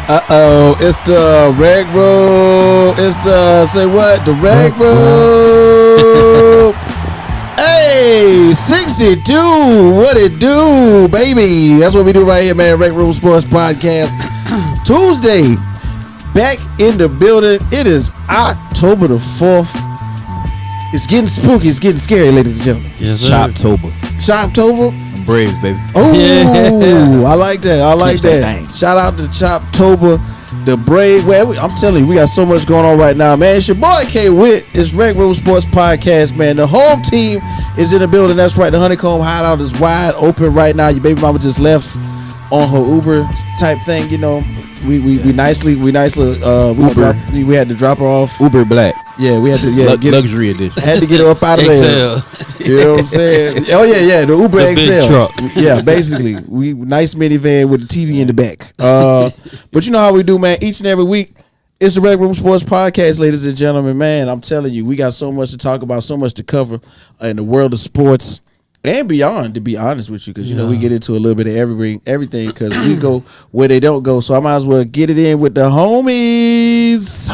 It's the reg roll. It's the the reg roll. Hey, 62. What it do, baby? That's what we do right here, man. Reg Roll Sports Podcast. Tuesday, back in the building. It is October the 4th. It's getting spooky. It's getting scary, ladies and gentlemen. Yes, Shoptober. Braves, baby. Oh, yeah. I like that. Shout out to Choptober, the Braves. Well, I'm telling you, we got so much going on right now, man. It's your boy K-Whit. It's Reg Roll Sports Podcast, man. The home team is in the building. That's right. The Honeycomb Hideout is wide open right now. Your baby mama just left on her Uber type thing, you know. We had to drop her off. Uber Black. Yeah, we had to get luxury edition. Had to get her up out of there. You know what I'm saying? Oh yeah, the Uber the XL. big truck. Yeah, basically, we nice minivan with the TV in the back. But you know how we do, man. Each and every week, it's the Reg Room Sports Podcast, ladies and gentlemen. Man, I'm telling you, we got so much to talk about, so much to cover in the world of sports and beyond, to be honest with you, because you know we get into a little bit of everything, because we go where they don't go. So I might as well get it in with the homies.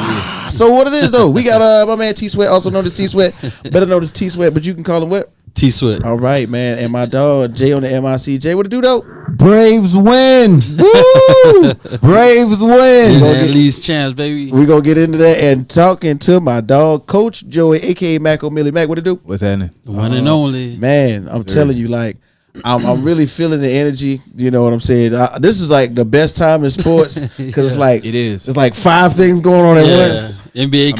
So what it is though, we got my man T Sweat, also known as T Sweat, better known as T Sweat, but you can call him what? T Sweat. All right, man, and my dog Jay on the MIC. Jay, what it do though? Braves win. Woo! Braves win. At least chance, baby. We gonna get into that and talking to my dog Coach Joey, aka Macomilly. Mac, what it do? What's happening? The one and only. Man, I'm telling you, like, I'm really feeling the energy. You know what I'm saying? This is like the best time in sports, because it's like it is. It's like 5 things going on at once. NBA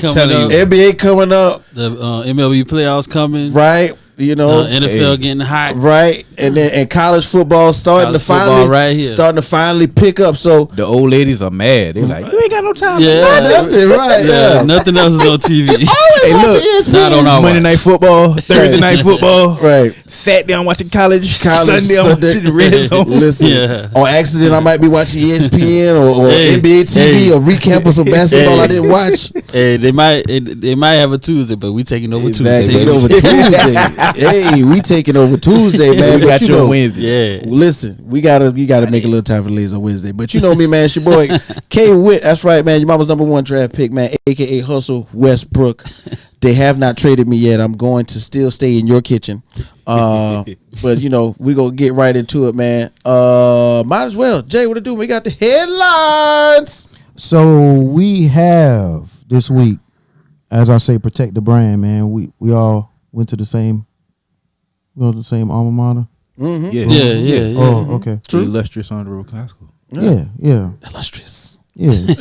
coming up. The MLB playoffs coming. Right. You know, NFL getting hot, right? And college football starting to finally pick up. So the old ladies are mad. They're like, you ain't got no time. Yeah, nothing, right? Yeah, nothing else is on TV. Hey, look, not on our Monday night football, Thursday night football, right? Saturday I'm watching college Sunday I'm watching the Red Zone. Listen, on accident I might be watching ESPN or NBA TV or recap of some basketball I didn't watch. Hey, they might have a Tuesday, but we taking over Tuesday. Hey, we taking over Tuesday, man. We got you on Wednesday. Yeah. Listen, we gotta make a little time for the ladies on Wednesday. But you know me, man. It's your boy K-Whit. That's right, man. Your mama's #1 draft pick, man. AKA Hustle Westbrook. They have not traded me yet. I'm going to still stay in your kitchen. But you know, we gonna get right into it, man. Might as well. Jay, what it do? We got the headlines. So we have this week, as I say, protect the brand, man. We all went to the same alma mater. Mm-hmm. Yeah. Oh, okay. True. Illustrious on the road classical. Yeah. Illustrious. Yeah.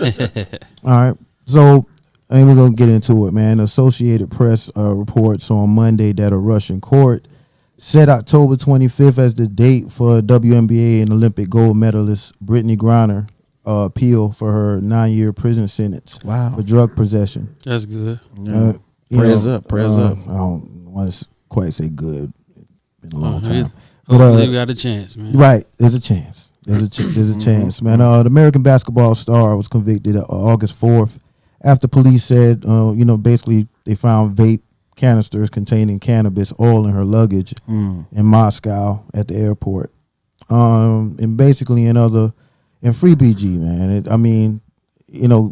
All right. So, and we're gonna get into it, man. Associated Press reports on Monday that a Russian court set October 25th as the date for WNBA and Olympic gold medalist Brittany Griner appeal for her 9-year prison sentence. Wow. For drug possession. That's good. Prayers up. I don't want to quite say good. It's been a long time. Hopefully we got a chance, man. Right. There's a chance. There's a chance, man. The American basketball star was convicted August 4th after police said, basically they found vape canisters containing cannabis oil in her luggage in Moscow at the airport. And basically in free BG, man.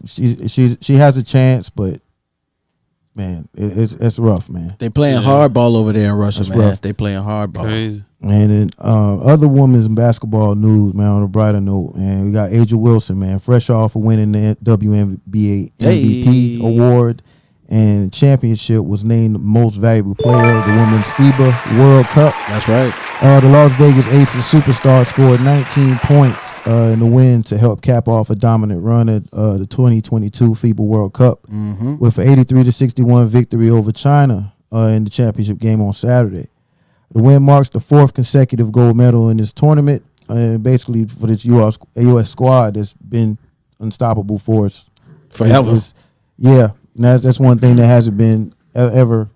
She has a chance, but man, it's rough, man. They playing hardball over there in Russia, man. Rough. They playing hardball. Crazy. And in other women's basketball news, man, on a brighter note, man, we got Aja Wilson, man, fresh off of winning the WNBA MVP award and championship, was named the most valuable player of the Women's FIBA World Cup. That's right. The Las Vegas Aces superstar scored 19 points in the win to help cap off a dominant run at the 2022 FIBA World Cup with an 83-61 victory over China in the championship game on Saturday. The win marks the 4th consecutive gold medal in this tournament, and basically for this U.S. squad that's been unstoppable for us forever. And that's one thing that hasn't been ever.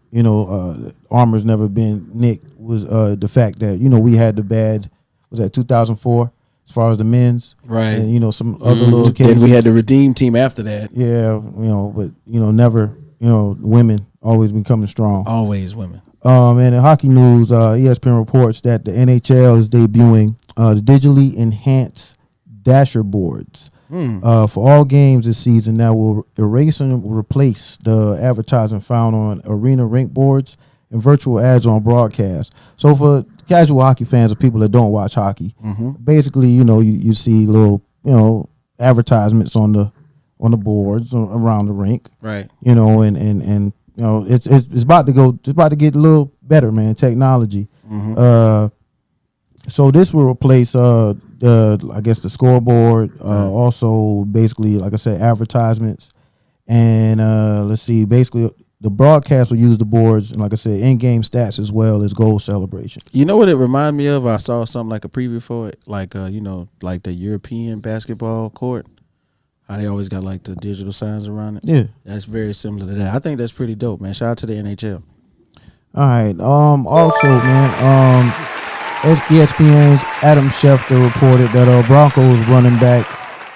Armor's never been nicked, was the fact that we had the bad, was that 2004 as far as the men's, right? And some other little kids. Then we had the Redeem team after that. Yeah, but never, women always been coming strong. Always women. And in hockey news, ESPN reports that the NHL is debuting the digitally enhanced dasher boards For all games this season that will erase and replace the advertising found on arena rink boards and virtual ads on broadcast. So for casual hockey fans or people that don't watch hockey, basically, you see little, advertisements on the boards around the rink, right? And it's about to get a little better, man. Technology. So this will replace the scoreboard, also basically, like I said, advertisements, and let's see, basically the broadcast will use the boards and, like I said, in-game stats as well as goal celebration. You know what it reminded me of? I saw something like a preview for it, like like the European basketball court. How they always got like the digital signs around it. Yeah, that's very similar to that. I think that's pretty dope, man. Shout out to the NHL. All right. Also, man, ESPN's Adam Schefter reported that Broncos running back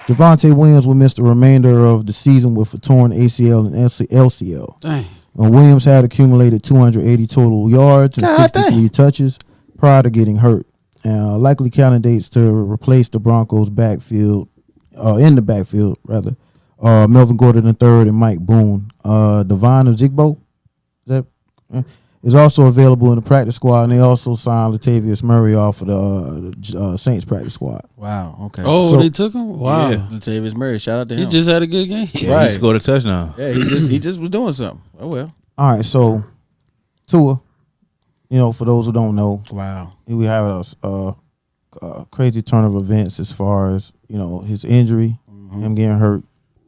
Javonte Williams will miss the remainder of the season with a torn ACL and LCL. Dang. Williams had accumulated 280 total yards and 63 touches prior to getting hurt. Likely candidates to replace the Broncos' backfield, in the backfield, rather, Melvin Gordon III and Mike Boone. Devon Ozigbo, is also available in the practice squad, and they also signed Latavius Murray off of the Saints practice squad. Wow. Okay. Oh, so they took him. Wow. Yeah, Latavius Murray. Shout out to him. He just had a good game. Yeah, right. He scored a touchdown. Yeah, he just was doing something. Oh well. All right. So Tua, for those who don't know, wow, we have a crazy turn of events as far as his injury, him getting hurt,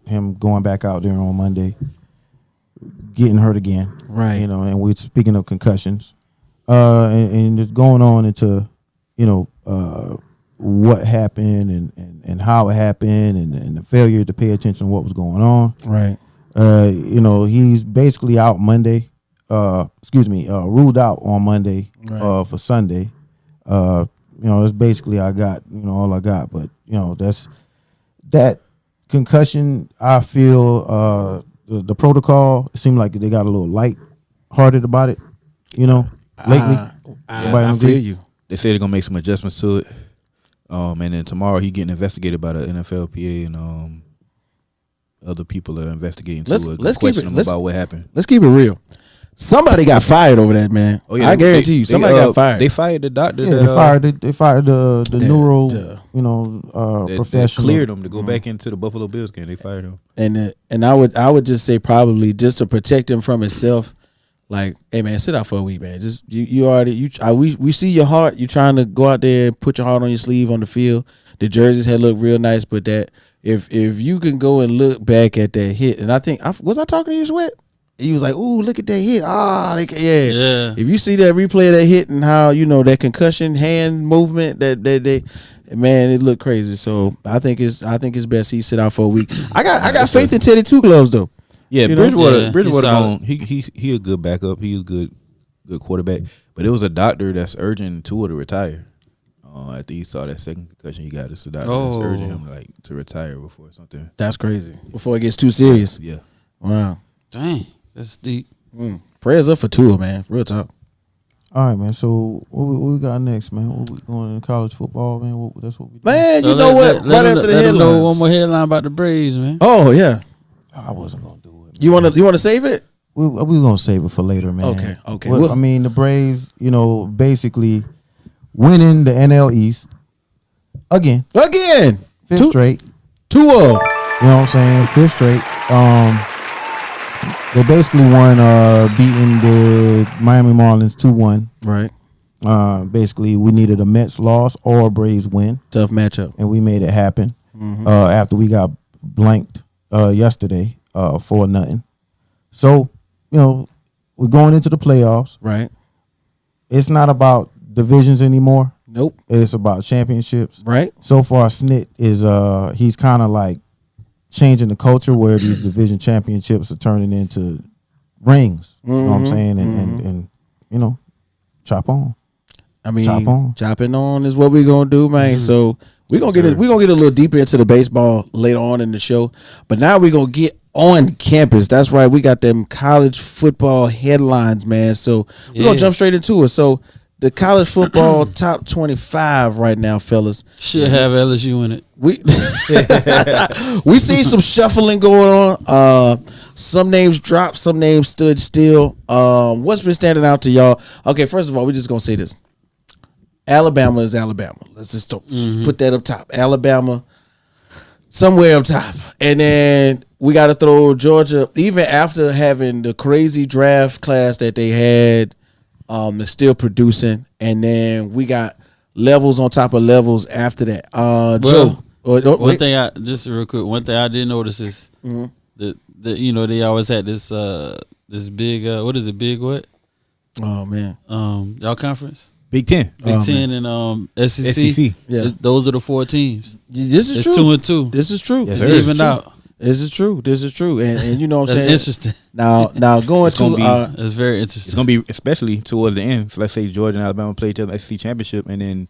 him going back out there on Monday, getting hurt again, right? And we're speaking of concussions, and just going on into what happened and how it happened and the failure to pay attention to what was going on, right? He's basically out Monday. Ruled out on Monday for Sunday. That's basically all I got. But that's that concussion. I feel the protocol, it seemed like they got a little light-hearted about it, lately. I feel you. They say they're going to make some adjustments to it. And then tomorrow he getting investigated by the NFLPA and other people are investigating let's question him about what happened. Let's keep it real. Somebody got fired over that, man. Oh, yeah, I guarantee you, somebody got fired. They fired the doctor. Yeah, they fired the neuro, professional. They cleared him to go back into the Buffalo Bills game. They fired him. And I would just say probably just to protect him from himself. Like, hey man, sit out for a week, man. Just we see your heart. You trying to go out there and put your heart on your sleeve on the field. The jerseys had looked real nice, but that if you can go and look back at that hit, and I think was I talking to you, Sweat? He was like, "Ooh, look at that hit! Yeah. If you see that replay of that hit and how that concussion hand movement, that man, it looked crazy. So I think it's best he sit out for a week. I got faith in Teddy Two Gloves though. Yeah, Bridgewater, he a good backup. He's a good quarterback. But it was a doctor that's urging Tua to retire. After he saw that second concussion he got, it's a doctor that's urging him to retire before something. That's crazy. Before it gets too serious. Yeah. Wow. Dang. That's deep. Prayers up for Tua, man. Real talk. All right, man. So what we got next, man? What we going in college football, man? That's what we do. Man, you know what? Right after the headlines. One more headline about the Braves, man. Oh yeah. I wasn't gonna do it. Man. You wanna save it? We gonna save it for later, man. Okay. Well, I mean, the Braves, basically winning the NL East again. Fifth straight. 2-0. You know what I'm saying? Fifth straight. They basically won, beating the Miami Marlins 2-1. Right. Basically, we needed a Mets loss or a Braves win. Tough matchup. And we made it happen. After we got blanked yesterday 4-0. So, we're going into the playoffs. Right. It's not about divisions anymore. Nope. It's about championships. Right. So far, Snit is he's kind of like changing the culture where these division championships are turning into rings. You know what I'm saying? And chop on. I mean, chopping on is what we're gonna do, man. So we're gonna get a little deeper into the baseball later on in the show. But now we're gonna get on campus. That's right. We got them college football headlines, man. So we're gonna jump straight into it. So the college football top 25 right now, fellas. Should have LSU in it. We see some shuffling going on. Some names dropped, some names stood still. What's been standing out to y'all? Okay, first of all, we're just gonna say this. Alabama is Alabama. Let's just put that up top. Alabama, somewhere up top. And then we got to throw Georgia, even after having the crazy draft class that they had, is still producing. And then we got levels on top of levels after that. Joe. One thing I did notice is that they always had this big what is it, big what? Oh man. Y'all conference? Big Ten. Big Ten and SEC. Yeah. Those are the 4 teams. This is it's true. 2-2. This is true. It's even out. This is true. And you know what I'm saying? Interesting. Now going to it's very interesting. It's gonna be especially towards the end. So let's say Georgia and Alabama play each other in the SEC championship, and then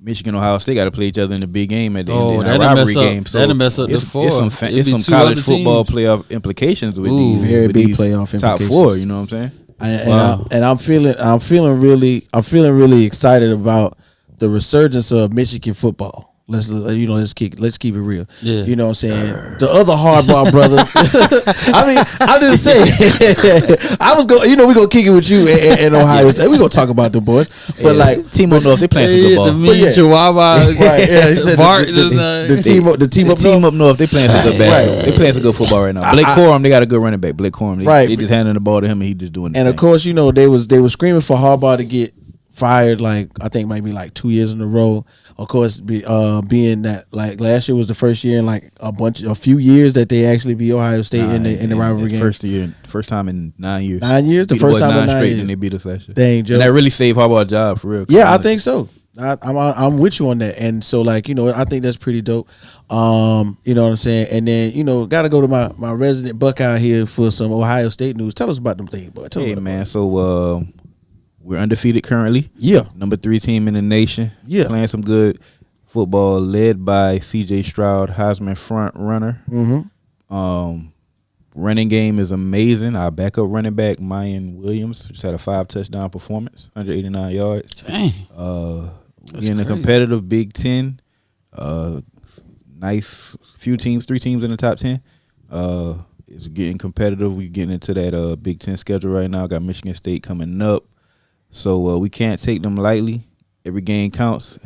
Michigan, Ohio State got to play each other in the big game at the end of the rivalry game. So that'll mess up the four. It's some college football playoff implications with these very big playoff implications. Top 4. You know what I'm saying? I'm feeling really excited about the resurgence of Michigan football. Let's keep it real. Yeah. You know what I'm saying? The other hardball brother. I mean, I'm just saying. I was going. We're gonna kick it with you and Ohio State. We're gonna talk about the boys, but like team up north, they playing some good ball. The Chihuahua, right? Yeah, he said Bart, the team up north. They playing some good basketball. They playing some good football right now. Blake Corum, they got a good running back. Blake Corum, they just handing the ball to him and he just doing it. And of course, they were screaming for Harbaugh to get fired. Like I think maybe like 2 years in a row. Of course, being that like last year was the first year in like a few years that they actually beat Ohio State in the rivalry game. First time in 9 years. 9 years, the first time in 9 years. And they beat us last year. Dang, Joe. And that really saved Harbaugh's job for real. Yeah, I think so. I'm with you on that, and so like I think that's pretty dope. You know what I'm saying, and then got to go to my resident Buckeye here for some Ohio State news. Tell us about them things, boy. Hey man, so we're undefeated currently. Yeah, number 3 team in the nation. Yeah, playing some good football, led by C.J. Stroud, Heisman front runner. Running game is amazing. Our backup running back, Mayan Williams, just had a 5 touchdown performance, 189 yards. Dang. We're in a competitive Big Ten. Nice few teams, 3 teams in the top 10. It's getting competitive. We're getting into that Big Ten schedule right now. Got Michigan State coming up. So we can't take them lightly. Every game counts.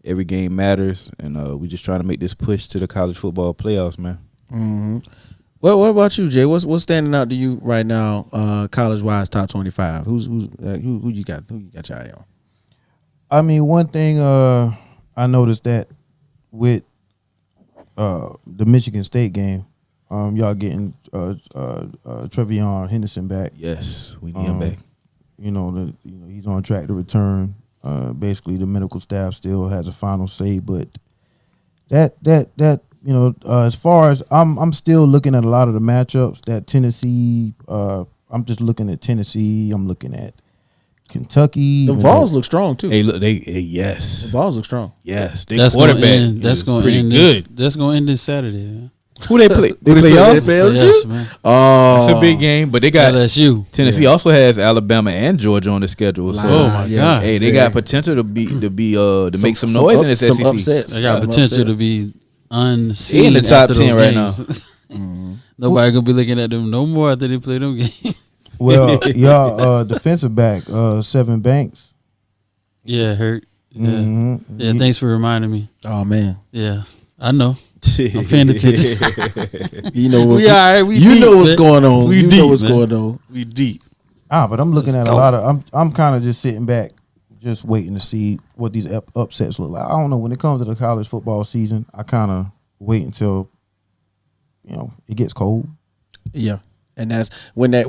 Every game matters. And we're just trying to make this push to the college football playoffs, man. Mm-hmm. Well, what about you, Jay? What's standing out to you right now, college-wise, top 25? Who you got? Who you got your eye on? I mean, one thing I noticed that with the Michigan State game, y'all getting Trevion Henderson back. Yes, we need him back. He's on track to return. Basically, the medical staff still has a final say, but that as far as I'm still looking at a lot of the matchups that Tennessee. I'm just looking at Tennessee. I'm looking at Kentucky. The Vols look strong too. Hey, look, yes. The Vols look strong. Yes, that's quarterback. That's going to end good. That's going to end this Saturday. Man. Who they play? They play y'all? They play LSU? Yes, man. It's a big game, but they got LSU. Tennessee also has Alabama and Georgia on the schedule. So, oh my God! Hey, they got potential to make some noise in this SEC. Upsets. They got potential to be unseen in the top 10 right now. Nobody gonna be looking at them no more after they play them games. Well, y'all defensive back, Seven Banks. Yeah, hurt. Yeah, Mm-hmm. yeah. Thanks for reminding me. Oh man. Yeah, I know. I'm paying attention. You know what? We all right. We you deep, know what's man. going on. We You deep, know what's man. going on. We deep. But I'm looking at a lot of. I'm kind of just sitting back, just waiting to see what these upsets look like. I don't know, when it comes to the college football season, I kind of wait until it gets cold. Yeah. And that's when that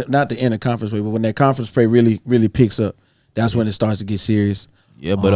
not the inter conference play, but when that conference play really picks up, that's when it starts to get serious. Yeah, but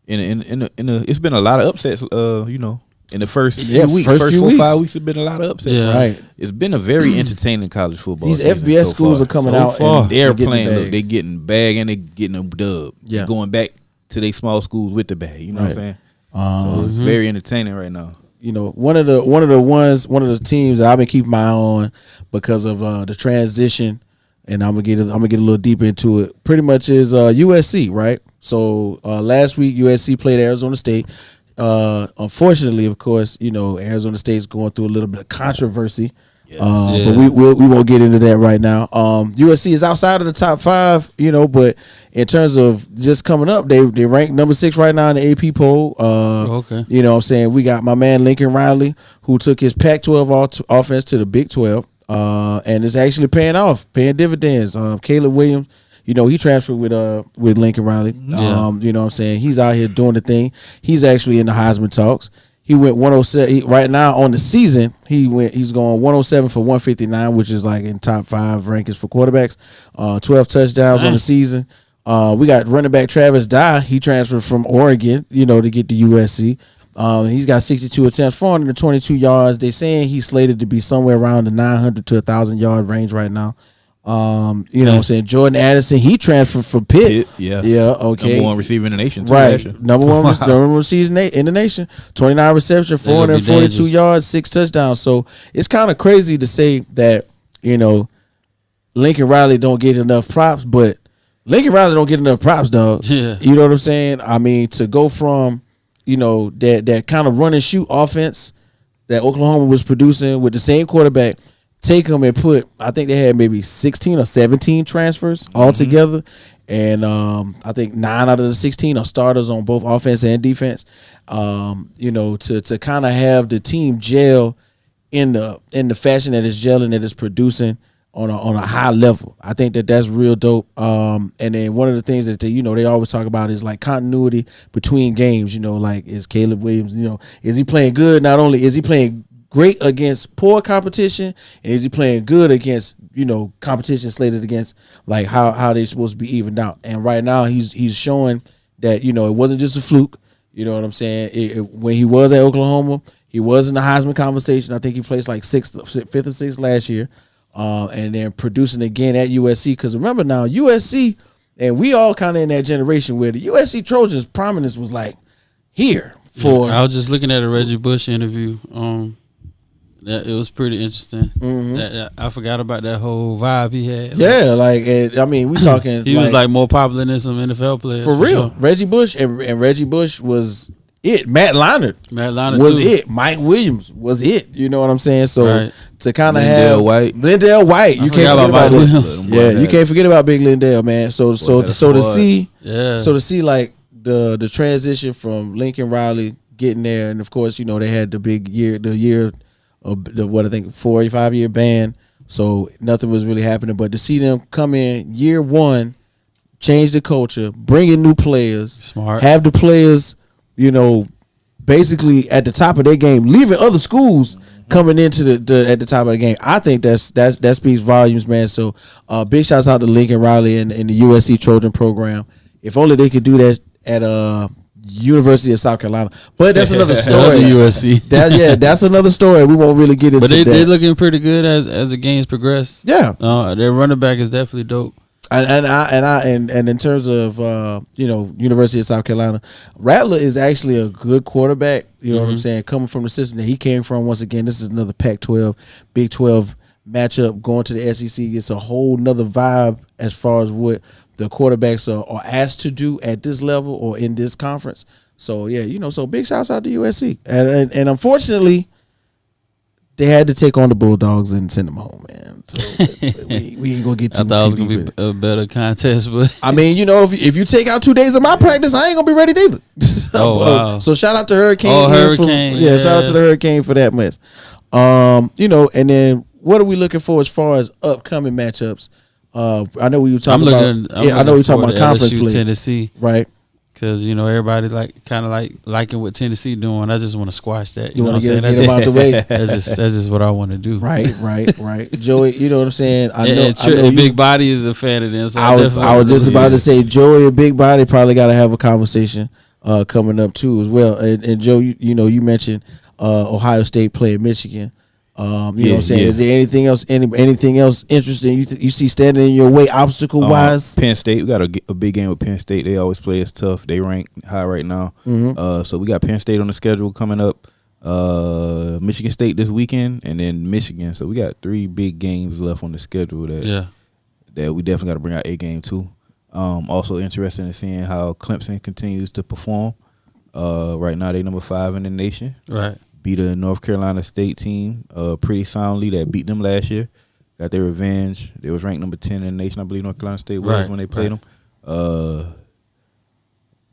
it's been a lot of upsets. In the first few weeks, first 4 or 5 weeks, have been a lot of upsets. Yeah. Right. It's been a very entertaining college football. These season FBS so schools far. are coming So out far. and They're getting playing. the bag. Look, they getting bag and they getting a dub. Yeah. They're going back to their small schools with the bag. You know what I'm saying? So it's very entertaining right now. One of the teams that I've been keeping my eye on because of the transition and I'm gonna get a little deeper into it. Pretty much is USC, right? So last week USC played Arizona State. Unfortunately, of course, Arizona State's going through a little bit of controversy. But we won't get into that right now. USC is outside of the top 5, but in terms of just coming up, they rank number 6 right now in the AP poll. Okay. You know what I'm saying? We got my man Lincoln Riley, who took his Pac-12 offense to the Big 12, and it's actually paying dividends. Caleb Williams, he transferred with Lincoln Riley. You know what I'm saying? He's out here doing the thing. He's actually in the Heisman talks. He went 107 right now on the season. He's going 107 for 159, which is like in top 5 rankings for quarterbacks. 12 touchdowns on the season. We got running back Travis Dye. He transferred from Oregon, to get to USC. He's got 62 attempts, 422 yards. They're saying he's slated to be somewhere around the 900 to 1,000 yard range right now. You know what I'm saying? Jordan Addison, he transferred from Pitt. Yeah, okay. Number 1 receiver in the nation, too, right? Number one receiver in the nation. 29 receptions, 442 yards, 6 touchdowns. So it's kind of crazy to say that Lincoln Riley don't get enough props, but Lincoln Riley don't get enough props, dog. Yeah, you know what I'm saying? I mean, to go from that kind of run and shoot offense that Oklahoma was producing with the same quarterback. Take them and I think they had maybe 16 or 17 transfers altogether. And I think 9 out of the 16 are starters on both offense and defense. To kind of have the team gel in the fashion that it's gelling, that it's producing on a high level. I think that's real dope. And then one of the things that they always talk about is like continuity between games. Like is Caleb Williams, is he playing good? Not only is he playing great against poor competition, and is he playing good against competition slated against like how they're supposed to be evened out? And right now he's showing that it wasn't just a fluke. You know what I'm saying? When he was at Oklahoma, he was in the Heisman conversation. I think he placed like 5th or 6th last year, and then producing again at USC. Because remember now USC, and we all kind of in that generation where the USC Trojans' prominence was like here for. I was just looking at a Reggie Bush interview. It was pretty interesting. I forgot about that whole vibe he had. Yeah, we talking. He was like more popular than some NFL players. For real. Sure. Reggie Bush and Reggie Bush was it. Matt Leinart was too. it. Mike Williams was it. You know what I'm saying? So to kind of have Lindell White, you can't forget about Williams. Yeah, you can't forget about Big Lindell, man. So to see like the transition from Lincoln Riley getting there, and of course they had the year. What I think 4 or 5 year ban, so nothing was really happening. But to see them come in year 1, change the culture, bring in new players, smart, have the players, basically at the top of their game, leaving other schools coming into the at the top of the game. I think that speaks volumes, man. So big shouts out to Lincoln Riley and the USC Trojan program. If only they could do that at University of South Carolina, but that's another story. USC. That's another story. We won't really get into. But they're looking pretty good as the games progress. Yeah, their running back is definitely dope. And in terms of University of South Carolina, Rattler is actually a good quarterback. You know what I'm saying? Coming from the system that he came from. Once again, this is another Pac-12, Big 12 matchup going to the SEC. It's a whole nother vibe as far as what the quarterbacks are asked to do at this level or in this conference. So so big shouts out to USC. And unfortunately, they had to take on the Bulldogs and send them home, man. So we ain't gonna get too. I thought it was gonna be a better contest, but I mean, if you take out 2 days of my practice, I ain't gonna be ready neither. Oh wow! So shout out to Hurricane. Hurricane. Shout out to the Hurricane for that mess. And then what are we looking for as far as upcoming matchups? I know we were talking I know we were talking about conference LSU, play. Tennessee, right? Because everybody liking what Tennessee doing. I just want to squash that. You want to get them out the way. That's just what I want to do. Right. Joey, you know what I'm saying? I know Big Body is a fan of them. So I was just about to say Joey and Big Body probably got to have a conversation coming up too as well. And Joe, you mentioned Ohio State playing Michigan. You know what I'm saying? Is there anything else interesting you see standing in your way obstacle wise? Penn State, we got a big game with Penn State. They always play us tough. They rank high right now. So we got Penn State on the schedule coming up. Michigan State this weekend, and then Michigan. So we got 3 big games left on the schedule that we definitely got to bring out A game too. Also interested in seeing how Clemson continues to perform. Right now they number 5 in the nation. Right. Beat a North Carolina State team pretty soundly that beat them last year. Got their revenge. They was ranked number 10 in the nation, I believe North Carolina State was when they played them.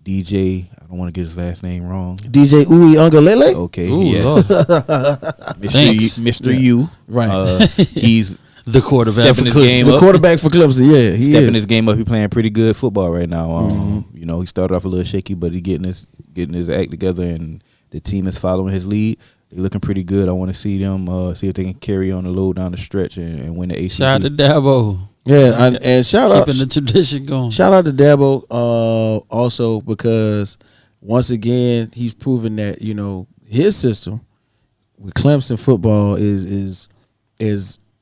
DJ, I don't want to get his last name wrong. DJ Uwe Ungalele? Okay, Ooh, yes. Mr. U. Right. He's the quarterback for his Clemson. game The up. quarterback for Clemson, yeah. He Stepping is. his game up. He playing pretty good football right now. You know, he started off a little shaky, but he getting his act together, and the team is following his lead. They're looking pretty good. I want to see them see if they can carry on the load down the stretch and win the ACC. Shout out to Dabo. Yeah, and shout out. Keeping the tradition going. Shout out to Dabo also because once again he's proven that, you know, his system with Clemson football is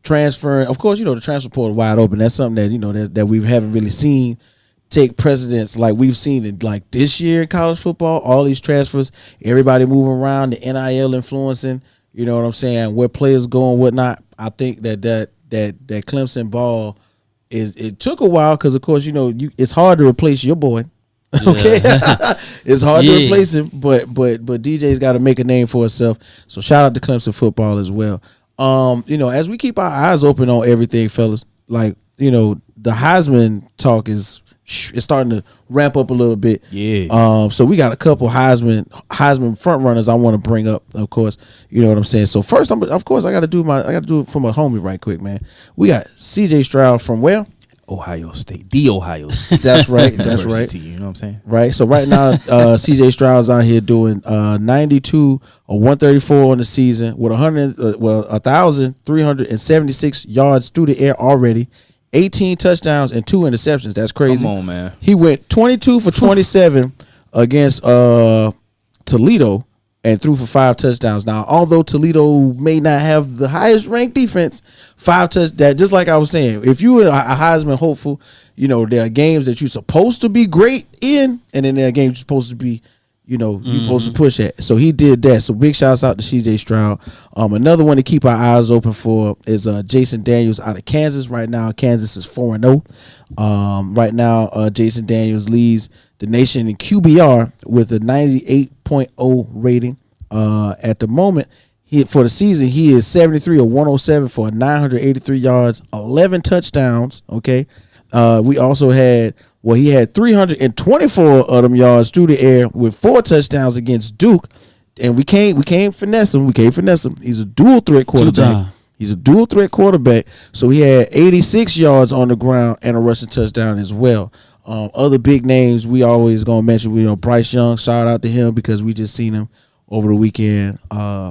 transferring. Of course, you know, the transfer portal wide open. That's something that, you know, that we haven't really seen take precedence like we've seen it like this year in college football. All these transfers, everybody moving around, the NIL influencing, you know what I'm saying, where players go and whatnot. I think that Clemson ball it took a while because, of course, you know, it's hard to replace your boy. Okay, it's hard to replace him, but DJ's got to make a name for himself. So shout out to Clemson football as well. You know, as we keep our eyes open on everything, fellas, like, you know, the Heisman talk it's starting to ramp up a little bit. Yeah. So we got a couple Heisman front runners I want to bring up, of course. You know what I'm saying? So first, I got to do it for my homie right quick, man. We got CJ Stroud from where? Ohio State. The Ohio State. That's right. That's right. You know what I'm saying? Right. So right now, CJ Stroud's out here doing 92 or 134 on the season with 1,376 yards through the air already. 18 touchdowns and 2 interceptions. That's crazy. Come on, man. He went 22 for 27 against Toledo and threw for 5 touchdowns. Now, although Toledo may not have the highest ranked defense, 5 touchdowns, that just like I was saying, if you were a Heisman hopeful, you know, there are games that you're supposed to be great in, and then there are games you're supposed to be, you know, you're supposed to push at. So he did that. So big shouts out to CJ Stroud. Another one to keep our eyes open for is Jason Daniels out of Kansas. Right now, Kansas is 4-0. Right now, Jason Daniels leads the nation in QBR with a 98.0 rating. At the moment, for the season, he is 73 or 107 for 983 yards, 11 touchdowns. Okay. We also had, he had 324 of them yards through the air with 4 touchdowns against Duke. And we can't finesse him. He's a dual threat quarterback. So he had 86 yards on the ground and a rushing touchdown as well. Other big names we always gonna mention, you know, Bryce Young, shout out to him because we just seen him over the weekend,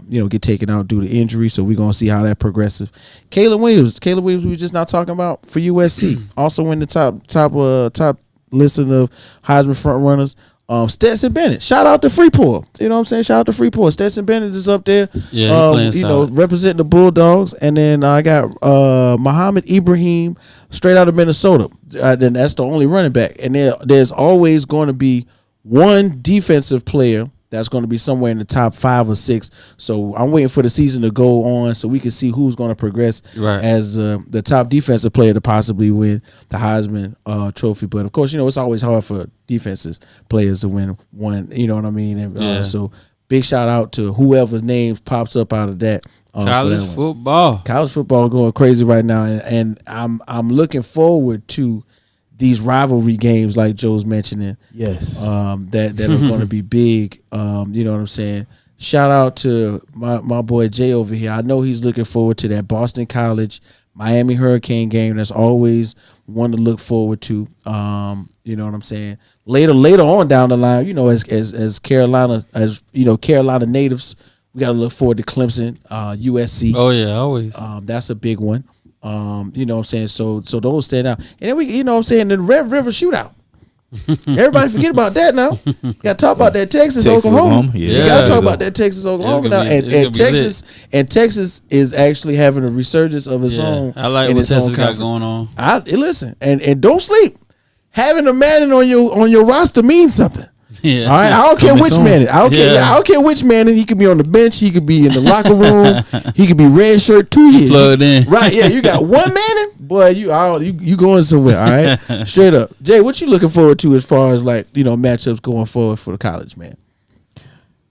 you know, get taken out due to injury. So we're gonna see how that progresses. Caleb Williams, we were just not talking about for USC, also in the top list of Heisman front runners. Stetson Bennett, shout out to Freeport. You know what I'm saying? Shout out to Freeport. Stetson Bennett is up there. Yeah, playing you solid. know, representing the Bulldogs. And then I got Muhammad Ibrahim, straight out of Minnesota. Then that's the only running back. And there's always going to be one defensive player that's going to be somewhere in the top 5 or 6. So I'm waiting for the season to go on so we can see who's going to progress as the top defensive player to possibly win the Heisman trophy. But of course, you know, it's always hard for defensive players to win one. You know what I mean? And, so big shout out to whoever's name pops up out of that. College football going crazy right now, and I'm looking forward to these rivalry games like Joe's mentioning. Yes. That are going to be big. You know what I'm saying? Shout out to my boy Jay over here. I know he's looking forward to that Boston College Miami Hurricane game. That's always one to look forward to. You know what I'm saying? Later on down the line, you know, as Carolina, Carolina natives, we got to look forward to Clemson, USC. Oh yeah, always. That's a big one. You know what I'm saying? So those stand out. And then we, you know what I'm saying, the Red River Shootout. Everybody forget about that now. You got to talk about that Texas Oklahoma. Yeah. You got to talk about that Texas Oklahoma now. And Texas is actually having a resurgence of its own. I like what Texas got going on. Listen, and don't sleep. Having a Manning on your roster means something. Yeah. All right, I don't care which Manning. I don't care. Yeah. I don't care which Manning. He could be on the bench. He could be in the locker room. He could be red shirt 2 years. Plugged in. Right? Yeah, you got one Manning, boy. You going somewhere? All right, straight up. Jay, what you looking forward to as far as like matchups going forward for the college, man?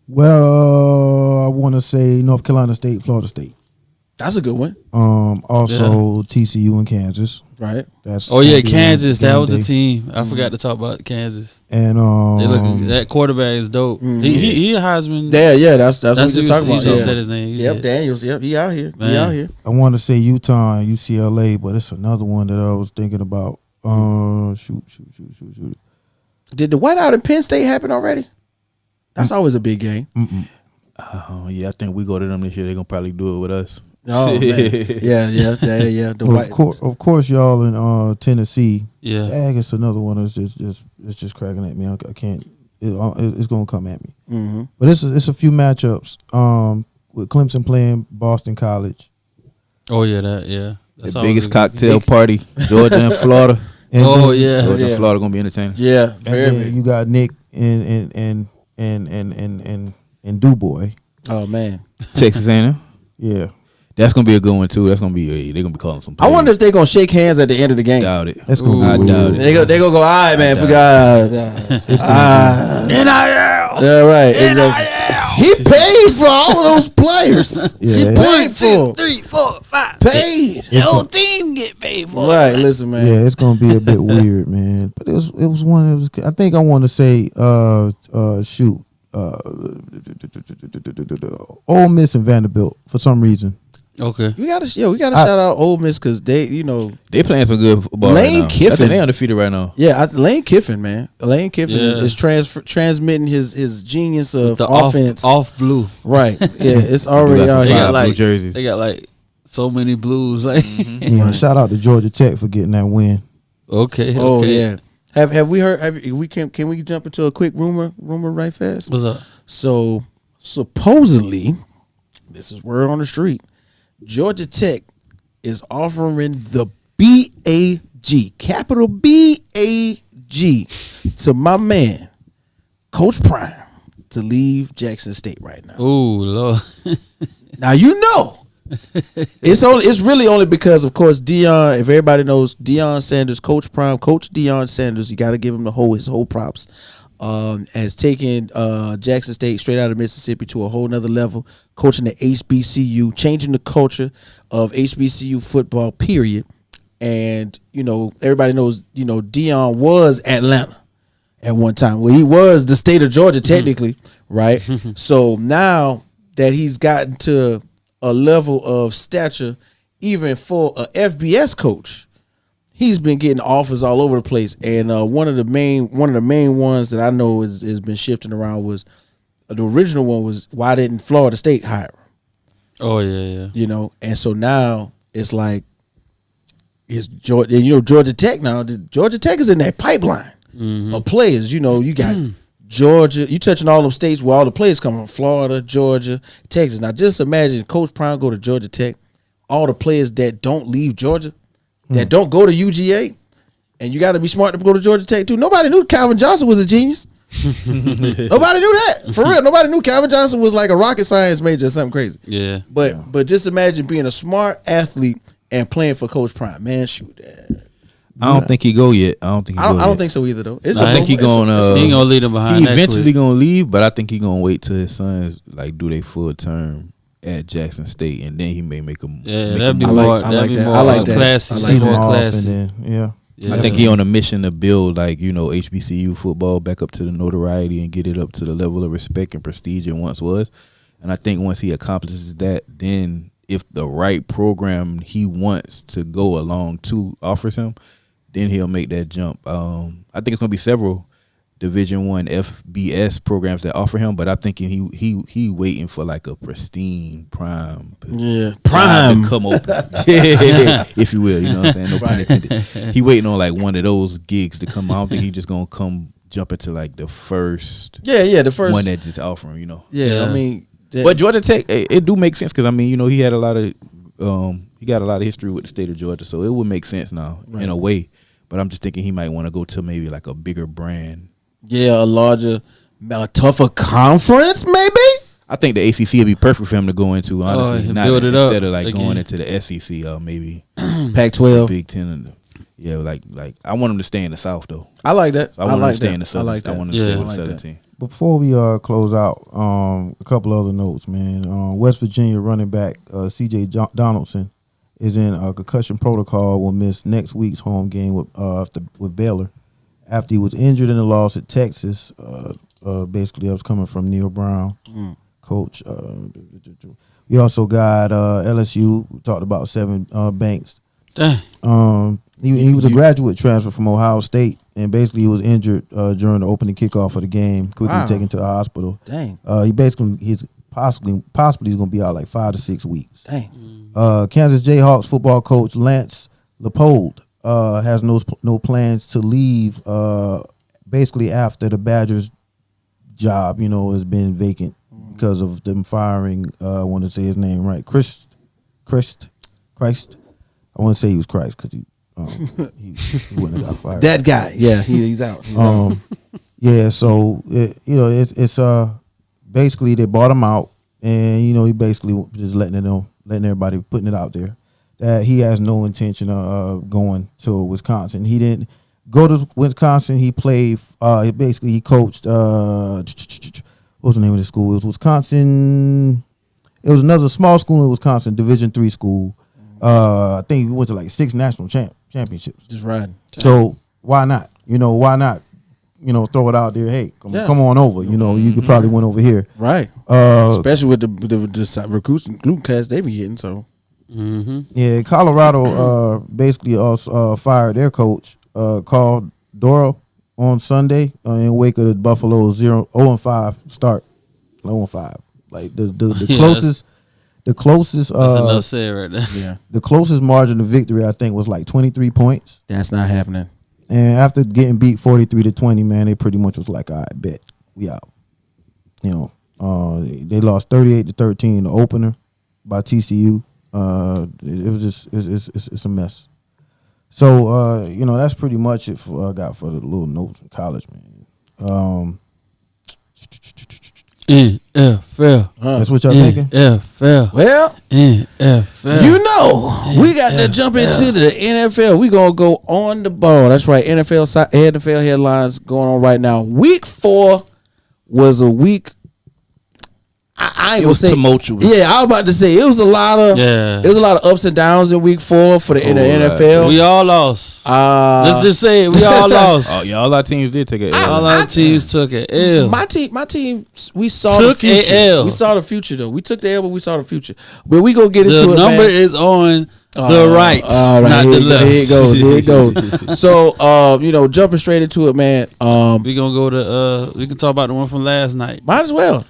Well, I want to say North Carolina State, Florida State. That's a good one. Also TCU and Kansas. Right. That's Kansas. That was the team. I forgot to talk about Kansas. And that quarterback is dope. He a Heisman. Yeah. That's what we just talking about. He just said his name. Yep, Daniels. Yep, he out here. Man. He out here. I want to say Utah and UCLA, but it's another one that I was thinking about. Shoot. Did the whiteout in Penn State happen already? That's always a big game. Yeah, I think we go to them this year. They're gonna probably do it with us. Oh man. Yeah. Of course, y'all in Tennessee. Yeah. I guess another one is just cracking at me. I can't. It's gonna come at me. Mm-hmm. But it's a few matchups. With Clemson playing Boston College. Oh yeah, That's the biggest cocktail party, Georgia and Florida. And Georgia and Florida gonna be entertaining. Yeah, very big. You got Nick and DuBois. Oh man, Texas A&M. Yeah. That's gonna be a good one too. That's gonna be they're gonna be calling some plays. I wonder if they're gonna shake hands at the end of the game. Doubt it. That's gonna I be doubt weird. it. They gonna go. All right, man. Forgot. NIL. Yeah, right. Exactly. He paid for all of those players. Yeah. He paid for 1, 2, 3, 4, 5. paid. The whole team get paid for. Right. Listen, man. Yeah, it's gonna be a bit weird, man. But it was one. It was. I think I want to say, Ole Miss and Vanderbilt for some reason. Okay. We gotta shout out Ole Miss because they playing some good football. Lane right now. Kiffin. I think they undefeated right now. Yeah, Lane Kiffin, man. Lane Kiffin Yeah. is transmitting his genius of The offense. off blue. Right. Yeah, it's already out They here. got blue like jerseys. They got like so many blues. Like Yeah, shout out to Georgia Tech for getting that win. okay. Oh okay. yeah. Have we heard? Can we jump into a quick rumor right fast? What's up? So supposedly, this is word on the street. Georgia Tech is offering the BAG, capital BAG, to my man, Coach Prime, to leave Jackson State right now. Oh Lord. Now it's really only because, of course, Deion. If everybody knows Deion Sanders, Coach Prime, Coach Deion Sanders, you got to give him his whole props. Has taken Jackson State straight out of Mississippi to a whole nother level, coaching the HBCU, changing the culture of HBCU football, period. And, everybody knows, Deion was Atlanta at one time. Well, he was the state of Georgia, technically, right? So now that he's gotten to a level of stature, even for a FBS coach, he's been getting offers all over the place, and one of the main ones that I know has been shifting around was the original one was, why didn't Florida State hire him? Oh yeah. And so now it's like it's Georgia. Georgia Tech now. Georgia Tech is in that pipeline of players. You got Georgia. You touching all them states where all the players come from: Florida, Georgia, Texas. Now just imagine Coach Prime go to Georgia Tech, all the players that don't leave Georgia, that don't go to UGA, and you got to be smart to go to Georgia Tech too. Nobody knew Calvin Johnson was a genius. Nobody knew that, for real. Nobody knew Calvin Johnson was like a rocket science major or something crazy. Yeah. But just imagine being a smart athlete and playing for Coach Prime. Man, shoot. I don't think he go yet. I don't think so either though. I think he going. He ain't gonna lead him behind. He eventually gonna leave, but I think he gonna wait till his sons do their full term at Jackson State, and then he may make a. Yeah, that'd be I more. like That'd be that. more I like that. classy. I like See them that. off Classy. and then, yeah. I think he on a mission to build HBCU football back up to the notoriety and get it up to the level of respect and prestige it once was. And I think once he accomplishes that, then if the right program he wants to go along to offers him, then he'll make that jump. I think it's gonna be several Division I FBS programs that offer him, but I'm thinking he waiting for like a pristine prime. Prime to come open, if you will. You know what I'm saying? No pun intended. He waiting on like one of those gigs to come. I don't think he just gonna jump into like the first. The first one that just offer him. Yeah, I mean, but Georgia Tech, it do make sense because he had a lot of he got a lot of history with the state of Georgia, so it would make sense now in a way. But I'm just thinking he might want to go to maybe like a bigger brand. Yeah, a tougher conference, maybe. I think the ACC would be perfect for him to go into. Honestly, build it instead up of like again. going into the SEC or maybe Pac-12, Big Ten. And like I want him to stay in the South though. I like that. So I want him like to stay that. in the Southern. I like that. I want him to stay Yeah. with I the like Southern that. team. Before we close out, a couple other notes, man. West Virginia running back C.J. Donaldson is in a concussion protocol. Will miss next week's home game with Baylor after he was injured in the loss at Texas. Basically, that was coming from Neil Brown, coach. We also got LSU. We talked about Seven Banks. Dang. He was a graduate transfer from Ohio State, and basically he was injured during the opening kickoff of the game. Quickly taken to the hospital. Dang. He's possibly he's going to be out like 5 to 6 weeks. Dang. Kansas Jayhawks football coach Lance Leopold has no plans to leave. Basically after the Badgers job, has been vacant because of them firing. I want to say his name right, Christ. I want to say he was Christ because he wouldn't have got fired. That guy. Yeah, he's out. He's out. Yeah, so it's basically they bought him out, and he basically just letting everybody putting it out there that he has no intention of going to Wisconsin. He didn't go to Wisconsin. He played. He coached. What was the name of the school? It was Wisconsin. It was another small school in Wisconsin, Division III school. I think he went to like 6 national championships. Just riding. So why not? Why not? Throw it out there. Hey, come on over. You could probably win over here. Right. Especially with the recruiting class they be getting. So. Yeah, Colorado basically also fired their coach, Carl Doro, on Sunday in wake of the Buffalo 0-5 start. 0-5. Like the closest. The closest That's enough said right there. Yeah. The closest margin of victory, I think, was like 23 points. That's not happening. And after getting beat 43-20, man, they pretty much was like, all right, bet we out. They lost 38-13 in the opener by TCU. It was just it's a mess. So that's pretty much it I got for the little notes from college, man. NFL. That's what y'all thinking? NFL. Well, NFL. we got to jump into the NFL. We gonna go on the ball. That's right. NFL headlines going on right now. Week 4 was a week. I ain't It gonna was say tumultuous. Yeah, I was about to say it was a lot of ups and downs in week 4 for the NFL. We all lost. Let's just say it. We all lost. Oh, yeah, all our teams did take a L. All our teams took an L. My team, we saw Took the future. a L. We saw the future though. We took the L, but we saw the future. But we gonna get into The it. number man. is on the right, all right, not the left. Here it goes. So, jumping straight into it, man. We gonna go to. We can talk about the one from last night. Might as well.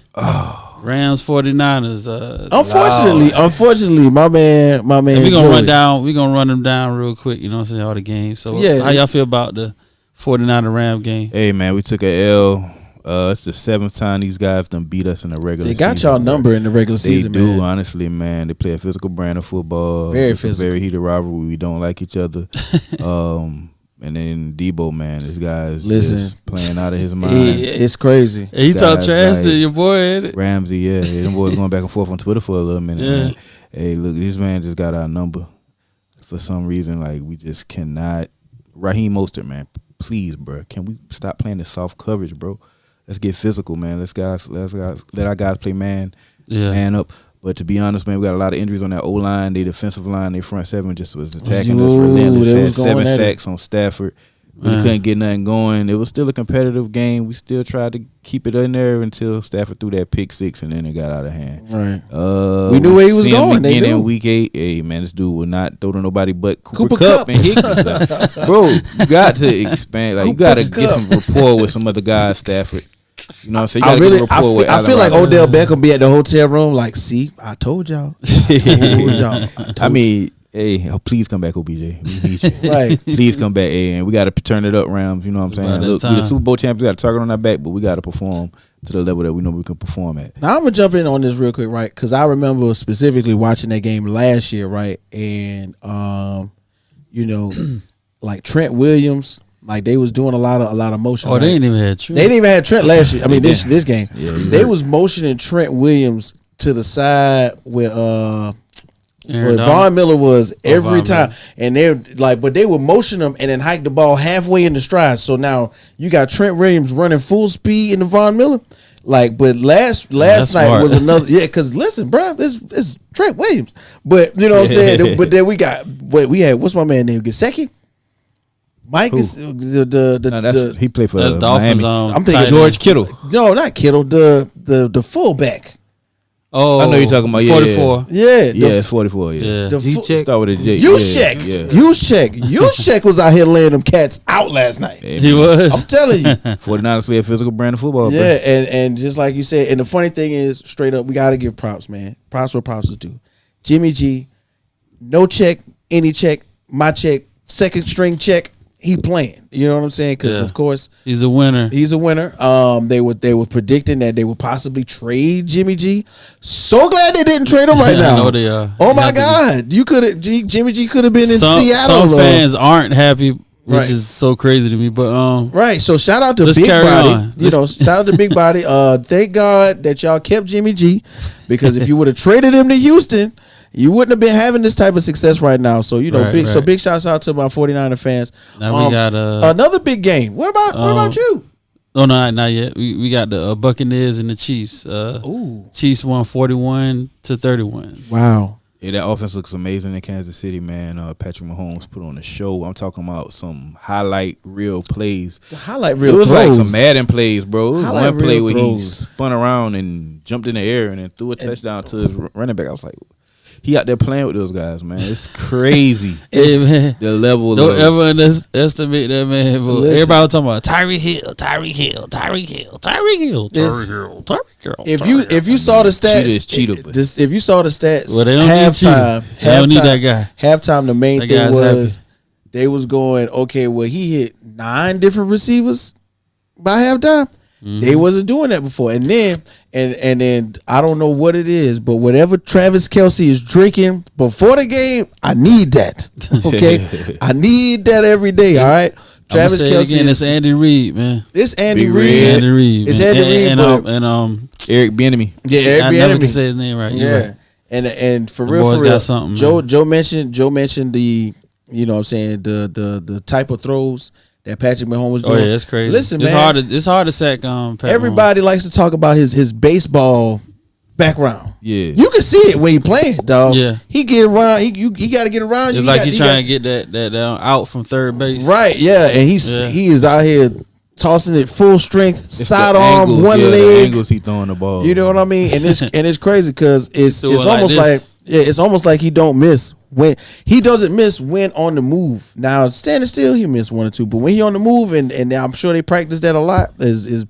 Rams 49ers. Unfortunately, my man. And we gonna Joey. run down. We gonna run them down real quick. You know what I'm saying? All the games. So Yeah. how y'all feel about the 49er Ram game? Hey, man, we took a L. It's the 7th time these guys done beat us in the regular season. They got y'all number in the regular They season, do, man. honestly, man. They play a physical brand of football. Very It's a physical. very heated rivalry. We don't like each other. And then Debo, man, this guy's just playing out of his mind. It's crazy. Hey, you talk Guys trash to like your boy, ain't it? Ramsey, yeah. Them boys going back and forth on Twitter for a little minute, Yeah. man. Hey, look, this man just got our number. For some reason, like, we just cannot. Raheem Mostert, man, please, bro. Can we stop playing this soft coverage, bro? Let's get physical, man. Let our guys play man up. But to be honest, man, we got a lot of injuries on that O-line. Their defensive line, their front 7 just was attacking us relentless. Had 7 sacks on Stafford. We couldn't get nothing going. It was still a competitive game. We still tried to keep it in there until Stafford threw that pick 6, and then it got out of hand. Right. We knew where he was going. They knew. In week 8, hey, man, this dude will not throw to nobody but Cooper Kupp and Higgins. Bro, you got to expand. Like, you got to get some rapport with some other guys, Stafford. You know what I'm saying? I feel like Odell Beckham be at the hotel room like, see, I told y'all. I mean, hey, please come back, OBJ. We need you. Right. Please come back. Hey, and we got to turn it up, Rams. You know what I'm saying? Look, we the Super Bowl champions. We got a target on our back, but we got to perform to the level that we know we can perform at. Now, I'm going to jump in on this real quick, right? Because I remember specifically watching that game last year, right? And, like Trent Williams, Like they was doing a lot of motion. Oh, they ain't even had Trent. They didn't even have Trent last year. I mean, this game. Yeah, they was motioning Trent Williams to the side where Von Miller was every time. And they're like, but they would motion them and then hike the ball halfway in the stride. So now you got Trent Williams running full speed in the Von Miller. Like, but last night smart. was another, because listen, bro, this is Trent Williams. But you know what I'm saying? But then we had what's my man name? Gesicki? Mike Who? is he played for That's Miami. Dolphins. I'm thinking George Kittle. No, not Kittle. The fullback. Oh, I know you're talking about 44. Yeah, It's 44. Yeah. Start with a J. Juszczyk was out here laying them cats out last night. He was. I'm telling you. 49ers play a physical brand of football. Yeah, bro. and just like you said, and the funny thing is, straight up, we got to give props, man. Props where props is due. Jimmy G, no check, any check, my check, second string check. He playing, you know what I'm saying? Because of course he's a winner. He's a winner. They were predicting that they would possibly trade Jimmy G. So glad they didn't trade him right now. I know they are. Oh my God, you could have Jimmy G could have been in Seattle. Some fans aren't happy, which Right. is so crazy to me. But right. So shout out to let's Big carry Body. on. Shout out to Big Body. Thank God that y'all kept Jimmy G, because if you would have traded him to Houston, you wouldn't have been having this type of success right now. So so big shouts out to my 49er fans. now we got another big game. What about you? Oh no, not yet. We got the Buccaneers and the Chiefs. Chiefs won 41-31. Wow. Yeah, that offense looks amazing in Kansas City, man. Patrick Mahomes put on a show. I'm talking about some highlight reel plays. The highlight reel. It was throws. like some Madden plays, bro. It was Highlight one play reel where throws. he spun around and jumped in the air and then threw a touchdown to his running back. I was like, he out there playing with those guys, man. It's crazy. Hey, man. The level. Don't ever underestimate that man. But Listen. everybody was talking about Tyreek Hill. If you saw the stats, Cheetah. if you saw the stats, Well, they don't need halftime, Cheetah. They don't need that guy. Halftime, the main That thing guy's was happy. they was going, okay, well, he hit 9 different receivers by halftime. They wasn't doing that before, and then I don't know what it is, but whatever Travis Kelce is drinking before the game, I need that. Okay, I need that every day. All right, Travis Kelce. Again, it's Andy Reid, man. It's Andy Big Reid. Andy Reid. It's man. Andy Reid, and Eric Bieniemy. Yeah, Eric I never Bieniemy. can say his name right. You're Yeah, right. and for The real, boys got something, Joe mentioned the, you know what I'm saying, the type of throws that Patrick Mahomes was Oh doing. yeah, that's crazy. Listen, it's man, it's hard to sack. Pat everybody likes to talk about his baseball background. Yeah. You can see it when he playing, dog. Yeah. He get around. He got to get around you. It's like he's trying to get that out from third base. right. Yeah, and he is out here tossing it full strength, It's sidearm, the angles, one the leg. angles he throwing the ball. You know what I mean? And it's crazy because it's Doing like almost this. it's almost like he don't miss when he doesn't miss when on the move. Now standing still, he missed 1 or 2, but when he on the move, and I'm sure they practice that a lot. Is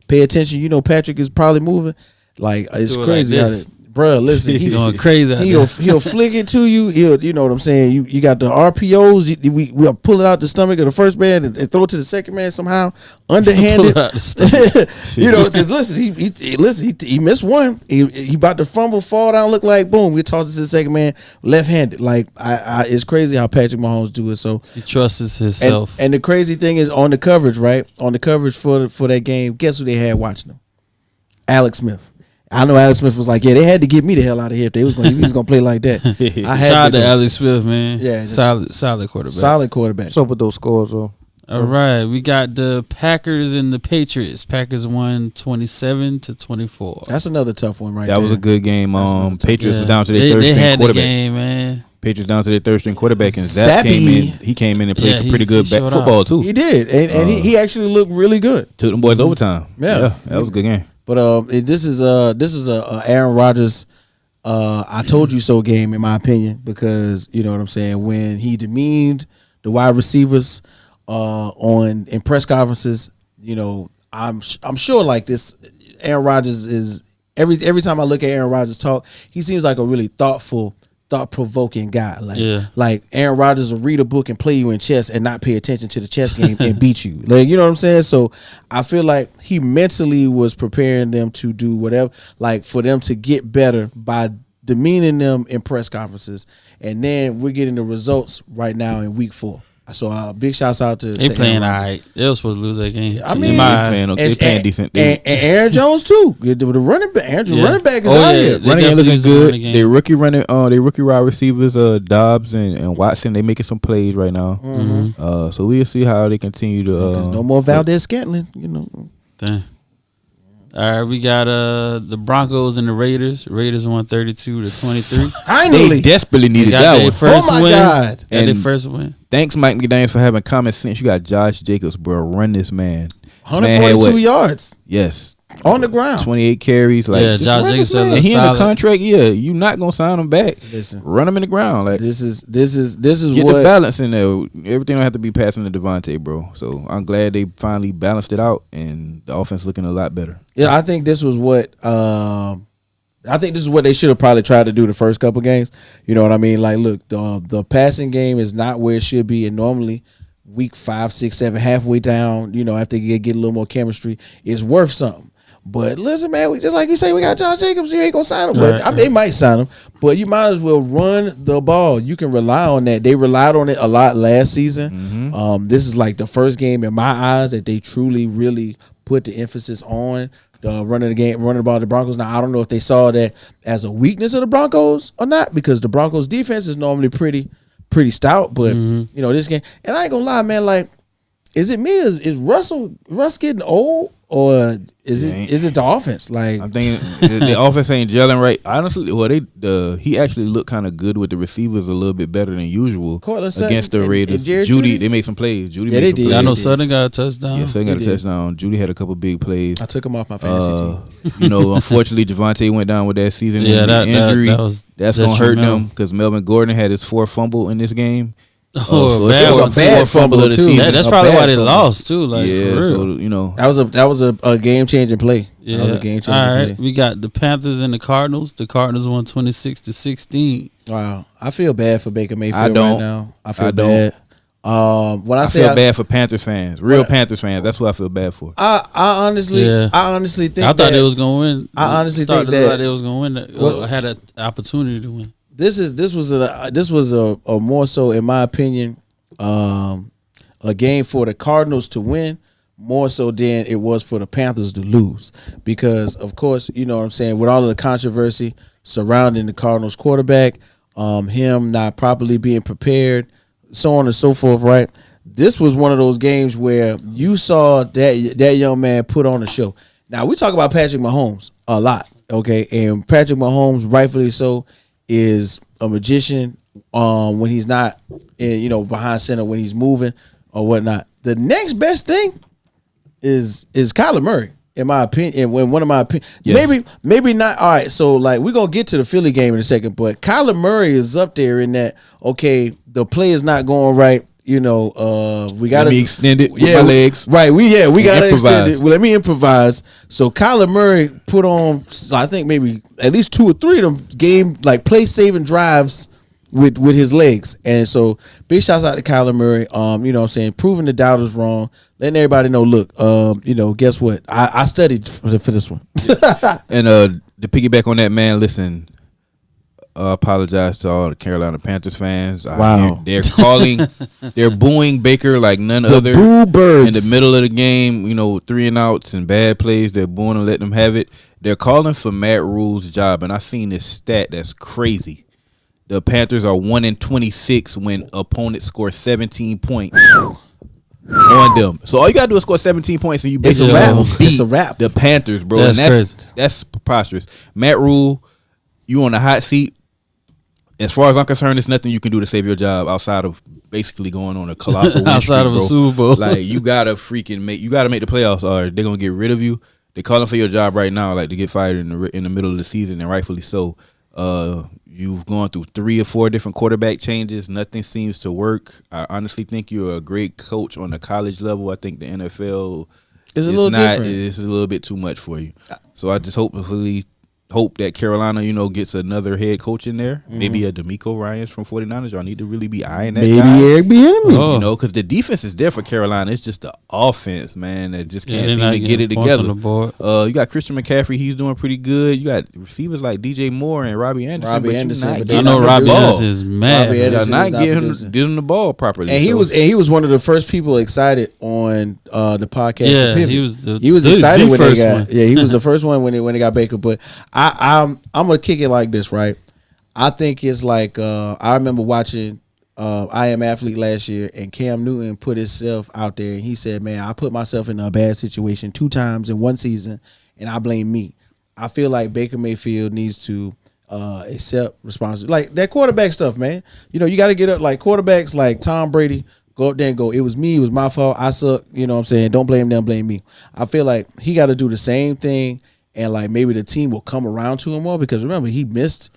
pay attention. You know, Patrick is probably moving. Like it's Do it crazy, like how this. Bruh, listen, He's going crazy. Out he'll flick it to you. You know what I'm saying. You got the RPOs. We'll pull it out the stomach of the first man and throw it to the second man somehow underhanded. Pull it out the stomach. You know, because listen, he missed one. He about to fumble, fall down, look like boom. We toss it to the second man left-handed. Like it's crazy how Patrick Mahomes do it. So He trusts himself. and the crazy thing is on the coverage, right? On the coverage for that game, guess who they had watching them? Alex Smith. I know Alex Smith was like, yeah, they had to get me the hell out of here if he was going to play like that. I had Shout out to to go. Alex Smith, man. Yeah, solid quarterback. Solid quarterback. What's up with those scores, though? All right, we got the Packers and the Patriots. Packers won 27-24. That's another tough one, right? That was a good game. Patriots was down to their third They string had the quarterback. game, man. Patriots down to their third string quarterback, and Zach Zappy. came in. He came in and played Yeah, some pretty he good showed football out. too. He did, and he actually looked really good. Took them boys overtime. Yeah. That was a good game. But this is a Aaron Rodgers I told you so game in my opinion, because you know what I'm saying, when he demeaned the wide receivers in press conferences, you know, I'm sure like this Aaron Rodgers is every time I look at Aaron Rodgers talk, he seems like a really thought-provoking guy. Like Aaron Rodgers will read a book and play you in chess and not pay attention to the chess game and beat you. Like, you know what I'm saying? So I feel like he mentally was preparing them to do whatever, like for them to get better by demeaning them in press conferences. And then we're getting the results right now in week 4. So big shouts out to They to playing Aaron all Rodgers. right. They was supposed to lose that game. I mean, they playing decent. And Aaron Jones too. The running back, running back is out here. Running ain't looking good. They rookie wide receivers, Dobbs and Watson. They making some plays right now. Mm-hmm. So we'll see how they continue to. There's no more Valdez Scantling. Damn. All right, we got the Broncos and the Raiders. Raiders 132-23. Finally, they desperately needed that one. First oh my win. God! And their first win. Thanks, Mike McDaniels, for having common sense. You got Josh Jacobs, bro. Run this man. 142 yards. Yes. On the ground. 28 carries. Like, yeah, Josh Jacobs. And he in the contract. Yeah, you not gonna sign him back. Listen, run him in the ground. Like this is get what the balance in there. Everything don't have to be passing to Devontae, bro. So I'm glad they finally balanced it out, and the offense looking a lot better. Yeah, I think this was what they should have probably tried to do the first couple games. You know what I mean? Like, look, the passing game is not where it should be, and normally week 5, 6, 7, halfway down, after you get a little more chemistry, it's worth something. But listen, man, we just like you say, we got Josh Jacobs. You ain't gonna sign him, but they might sign him. But you might as well run the ball. You can rely on that. They relied on it a lot last season. This is like the first game in my eyes that they truly, really put the emphasis on running the ball. The Broncos. Now I don't know if they saw that as a weakness of the Broncos or not, because the Broncos defense is normally pretty stout. But this game, and I ain't gonna lie, man. Like, is it me? Is Russ getting old? Or is it the offense? Like, I'm thinking the offense ain't gelling right. Honestly, he actually looked kind of good with the receivers, a little bit better than usual against the Raiders. Judy, they made some plays. Judy made some plays. I know Sutton got a touchdown. Yeah, Sutton got a touchdown. Judy had a couple big plays. I took him off my fantasy team. Unfortunately, Javonte went down with that season injury. That's gonna hurt them because Melvin Gordon had his 4th fumble in this game. So it was a bad fumble of the season. That's probably why they lost too. Like, yeah, for real. That was a game changing play. Yeah. That was a game changing play. We got the Panthers and the Cardinals. The Cardinals won 26-16. Wow, I feel bad for Baker Mayfield right now. I feel bad. I feel bad for Panthers fans, Panthers fans. That's what I feel bad for. I honestly think I thought they was gonna win. I honestly think that they was gonna win. Had an opportunity to win. This was a more so, in my opinion, a game for the Cardinals to win more so than it was for the Panthers to lose, because of course, you know what I'm saying, with all of the controversy surrounding the Cardinals quarterback, him not properly being prepared, so on and so forth, right? This was one of those games where you saw that young man put on a show. Now, we talk about Patrick Mahomes a lot, okay? And Patrick Mahomes, rightfully so, is a magician when he's not behind center, when he's moving or whatnot. The next best thing is Kyler Murray, in my opinion. When one of my opinion, maybe not. All right, so like we're gonna get to the Philly game in a second, but Kyler Murray is up there in that. Okay, the play is not going right. We got to extend it with my legs. Right. We got to extend it. Well, let me improvise. So Kyler Murray put on, I think maybe at least 2 or 3 of them game like play saving drives with his legs. And so big shouts out to Kyler Murray. You know what I'm saying, proving the doubters wrong, letting everybody know, look, guess what? I studied for this one. And to piggyback on that, man, listen, apologize to all the Carolina Panthers fans. Wow. They're booing Baker like none other. BLOOPERS. In the middle of the game, 3 and outs and bad plays, they're booing and letting them have it. They're calling for Matt Rule's job, and I seen this stat that's crazy. The Panthers are 1-26 when opponents score 17 points on them. So all you gotta do is score 17 points, and you basically beat the Panthers, bro. That's preposterous. Matt Rule, you on the hot seat. As far as I'm concerned, there's nothing you can do to save your job outside of basically going on a colossal win streak, of a Super Bowl. Like, you gotta make the playoffs, or they're gonna get rid of you. They're calling for your job right now, like to get fired in the middle of the season, and rightfully so. You've gone through 3 or 4 different quarterback changes. Nothing seems to work. I honestly think you're a great coach on the college level. I think the NFL is a little different. It's a little bit too much for you. So I just hopefully hope that Carolina, gets another head coach in there. Maybe a D'Amico Ryans from 49ers. Y'all need to really be eyeing that guy. Maybe Eric Bieniemy. Because the defense is there for Carolina. It's just the offense, man, that just can't seem to get it together. You got Christian McCaffrey. He's doing pretty good. You got receivers like DJ Moore and Robbie Anderson. I know Robbie Anderson is mad. Y'all not getting him the ball properly. And he was one of the first people excited on the podcast. Yeah, he was excited when they got. Yeah, he was the first one when they got Baker. But I'm gonna kick it like this, right? I think it's like I remember watching I Am Athlete last year, and Cam Newton put himself out there, and he said, "Man, I put myself in a bad situation 2 times in one season, and I blame me." I feel like Baker Mayfield needs to accept responsibility, like that quarterback stuff, man. You got to get up like quarterbacks, like Tom Brady. Go up there and go, it was me, it was my fault, I suck. You know what I'm saying? Don't blame them, blame me. I feel like he got to do the same thing. And like maybe the team will come around to him more, because remember, he missed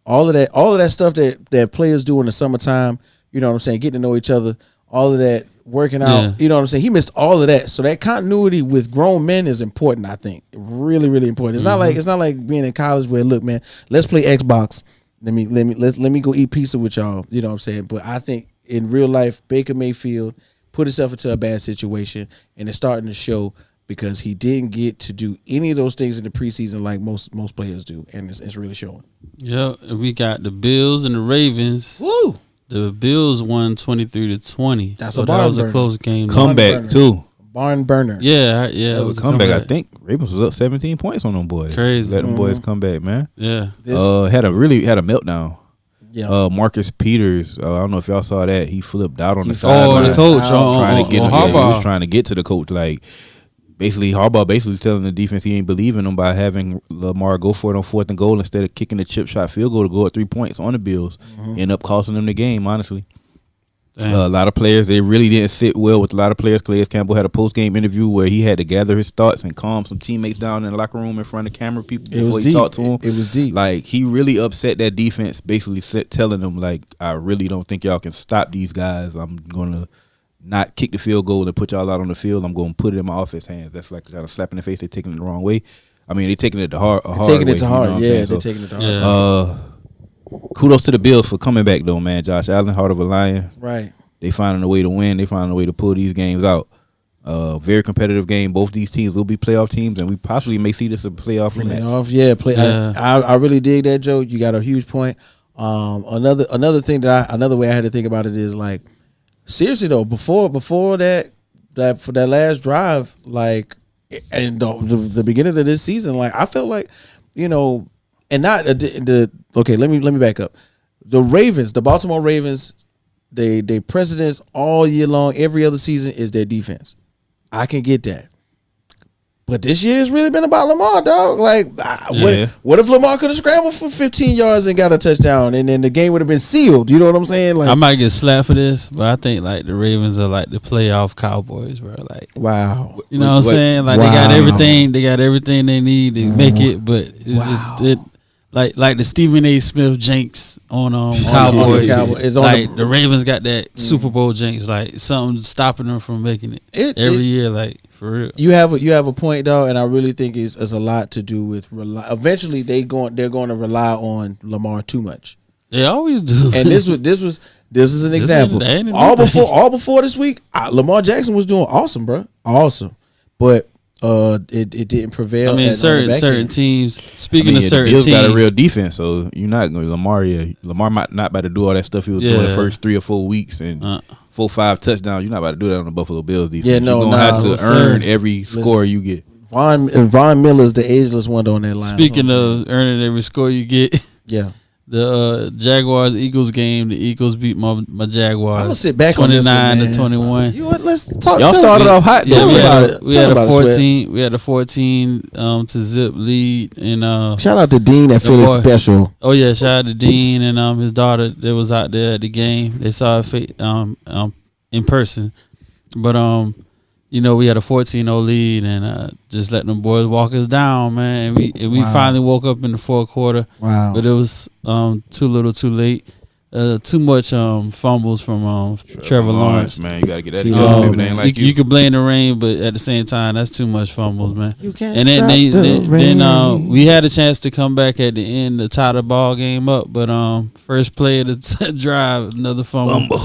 all of that stuff that players do in the summertime. You know what I'm saying? Getting to know each other, all of that working out. Yeah. You know what I'm saying? He missed all of that. So that continuity with grown men is important. I think really, really important. It's not like being in college where, look, man, let's play Xbox. Let me go eat pizza with y'all. You know what I'm saying? But I think in real life, Baker Mayfield put himself into a bad situation, and it's starting to show, because he didn't get to do any of those things in the preseason like most players do, and it's really showing. Yeah, we got the Bills and the Ravens. Woo! The Bills won 23-20. That was a close game. Comeback too. Barn burner. Yeah, it was a comeback. I think Ravens was up 17 points on them boys. Crazy. Let them boys come back, man. Yeah. Had a meltdown. Yeah. Marcus Peters. I don't know if y'all saw that. He flipped out on the sideline. The coach trying to get him. He was trying to get to the coach. Like, basically, Harbaugh telling the defense he ain't believing them by having Lamar go for it on 4th and goal instead of kicking the chip shot field goal to go at 3 points on the Bills. End up costing them the game, honestly. A lot of players, they really didn't sit well with a lot of players. Calais Campbell had a post-game interview where he had to gather his thoughts and calm some teammates down in the locker room in front of camera people before he talked to them. It was deep. Like, he really upset that defense, basically telling them, like, I really don't think y'all can stop these guys. I'm going to not kick the field goal and put y'all out on the field. I'm going to put it in my offense hands. That's like kind of slap in the face. They're taking it the wrong way. I mean, they're taking it the hard way. Taking it to heart. Yeah, they're taking it to heart. Kudos to the Bills for coming back, though, man. Josh Allen, heart of a lion. Right. They finding a way to win. They finding a way to pull these games out. Very competitive game. Both these teams will be playoff teams, and we possibly may see this a playoff rematch. Yeah. I really dig that, Joe. You got a huge point. Another thing another way I had to think about it is, like, seriously though, before that for that last drive, like, and the beginning of this season, like, I felt like, and not okay. Let me back up. The Baltimore Ravens. They precedence all year long, every other season, is their defense. I can get that. But this year it's really been about Lamar, dog. Like, what if Lamar could have scrambled for 15 yards and got a touchdown, and then the game would have been sealed? You know what I'm saying? Like, I might get slapped for this, but I think, like, the Ravens are like the playoff Cowboys, bro. Like, wow. You know what I'm saying? Like, they got everything. They got everything they need to make it, but it's just like the Stephen A. Smith jinx on Cowboys. Like, the Ravens got that Super Bowl jinx, like something stopping them from making it every year, like, for real. You have a point, though, and I really think it's a lot to do with eventually they're going to rely on Lamar too much. They always do. And this is an example. All before this week, Lamar Jackson was doing awesome, bro. Awesome. But it didn't prevail. I mean, certain teams. Speaking of certain teams, teams, got a real defense, so you're not going to Lamar. Yeah, Lamar might not about to do all that stuff he was doing the first 3 or 4 weeks and 4-5 touchdowns. You're not about to do that on the Buffalo Bills defense. Yeah, no, you're gonna have to earn every score you get. Von Miller's the ageless wonder on that line. Speaking of earning every score you get, yeah. The Jaguars-Eagles game, the Eagles beat my Jaguars. I'm gonna sit back on this one, 29-21. You know what? Let's talk. Y'all started off hot. Yeah, we had a 14 to zip lead, and shout out to Dean at Philly Special. Oh yeah, shout out to Dean and his daughter that was out there at the game. They saw it in person, but we had a 14-0 lead, and just letting them boys walk us down, man. And we finally woke up in the fourth quarter. Wow. But it was too little, too late. too much fumbles from Trevor Lawrence. Man, you gotta get that. You can blame the rain, but at the same time, that's too much fumbles, man. You can't and stop the rain. Then we had a chance to come back at the end to tie the ball game up, but first play of the drive, another fumble.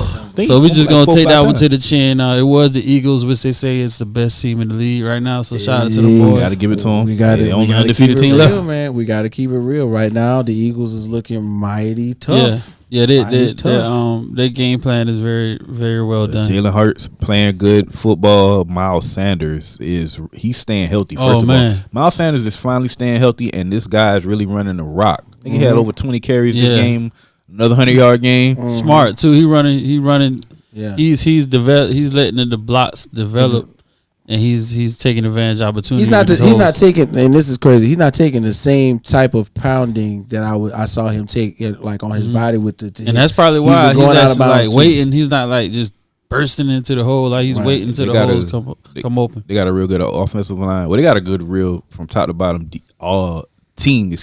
So we just gonna take that one to the chin. It was the Eagles, which they say is the best team in the league right now. So shout out to the boys. Got to give it to them. We got the only undefeated team left, man. We got to keep it real right now. The Eagles is looking mighty tough. Yeah, their game plan is very, very well done. Jalen Hurts playing good football. Miles Sanders he's staying healthy. First of all, Miles Sanders is finally staying healthy, and this guy is really running the rock. I think he had over 20 carries this game, another 100-yard game. Smart too. He running. Yeah, he's letting the blocks develop. And he's taking advantage of opportunities. He's not taking, and this is crazy. He's not taking the same type of pounding that I saw him take, like on his body with the. And that's probably why he's actually like waiting. He's not like just bursting into the hole. Like he's waiting until the holes come open. They got a real good offensive line. Well, they got a good real from top to bottom team. In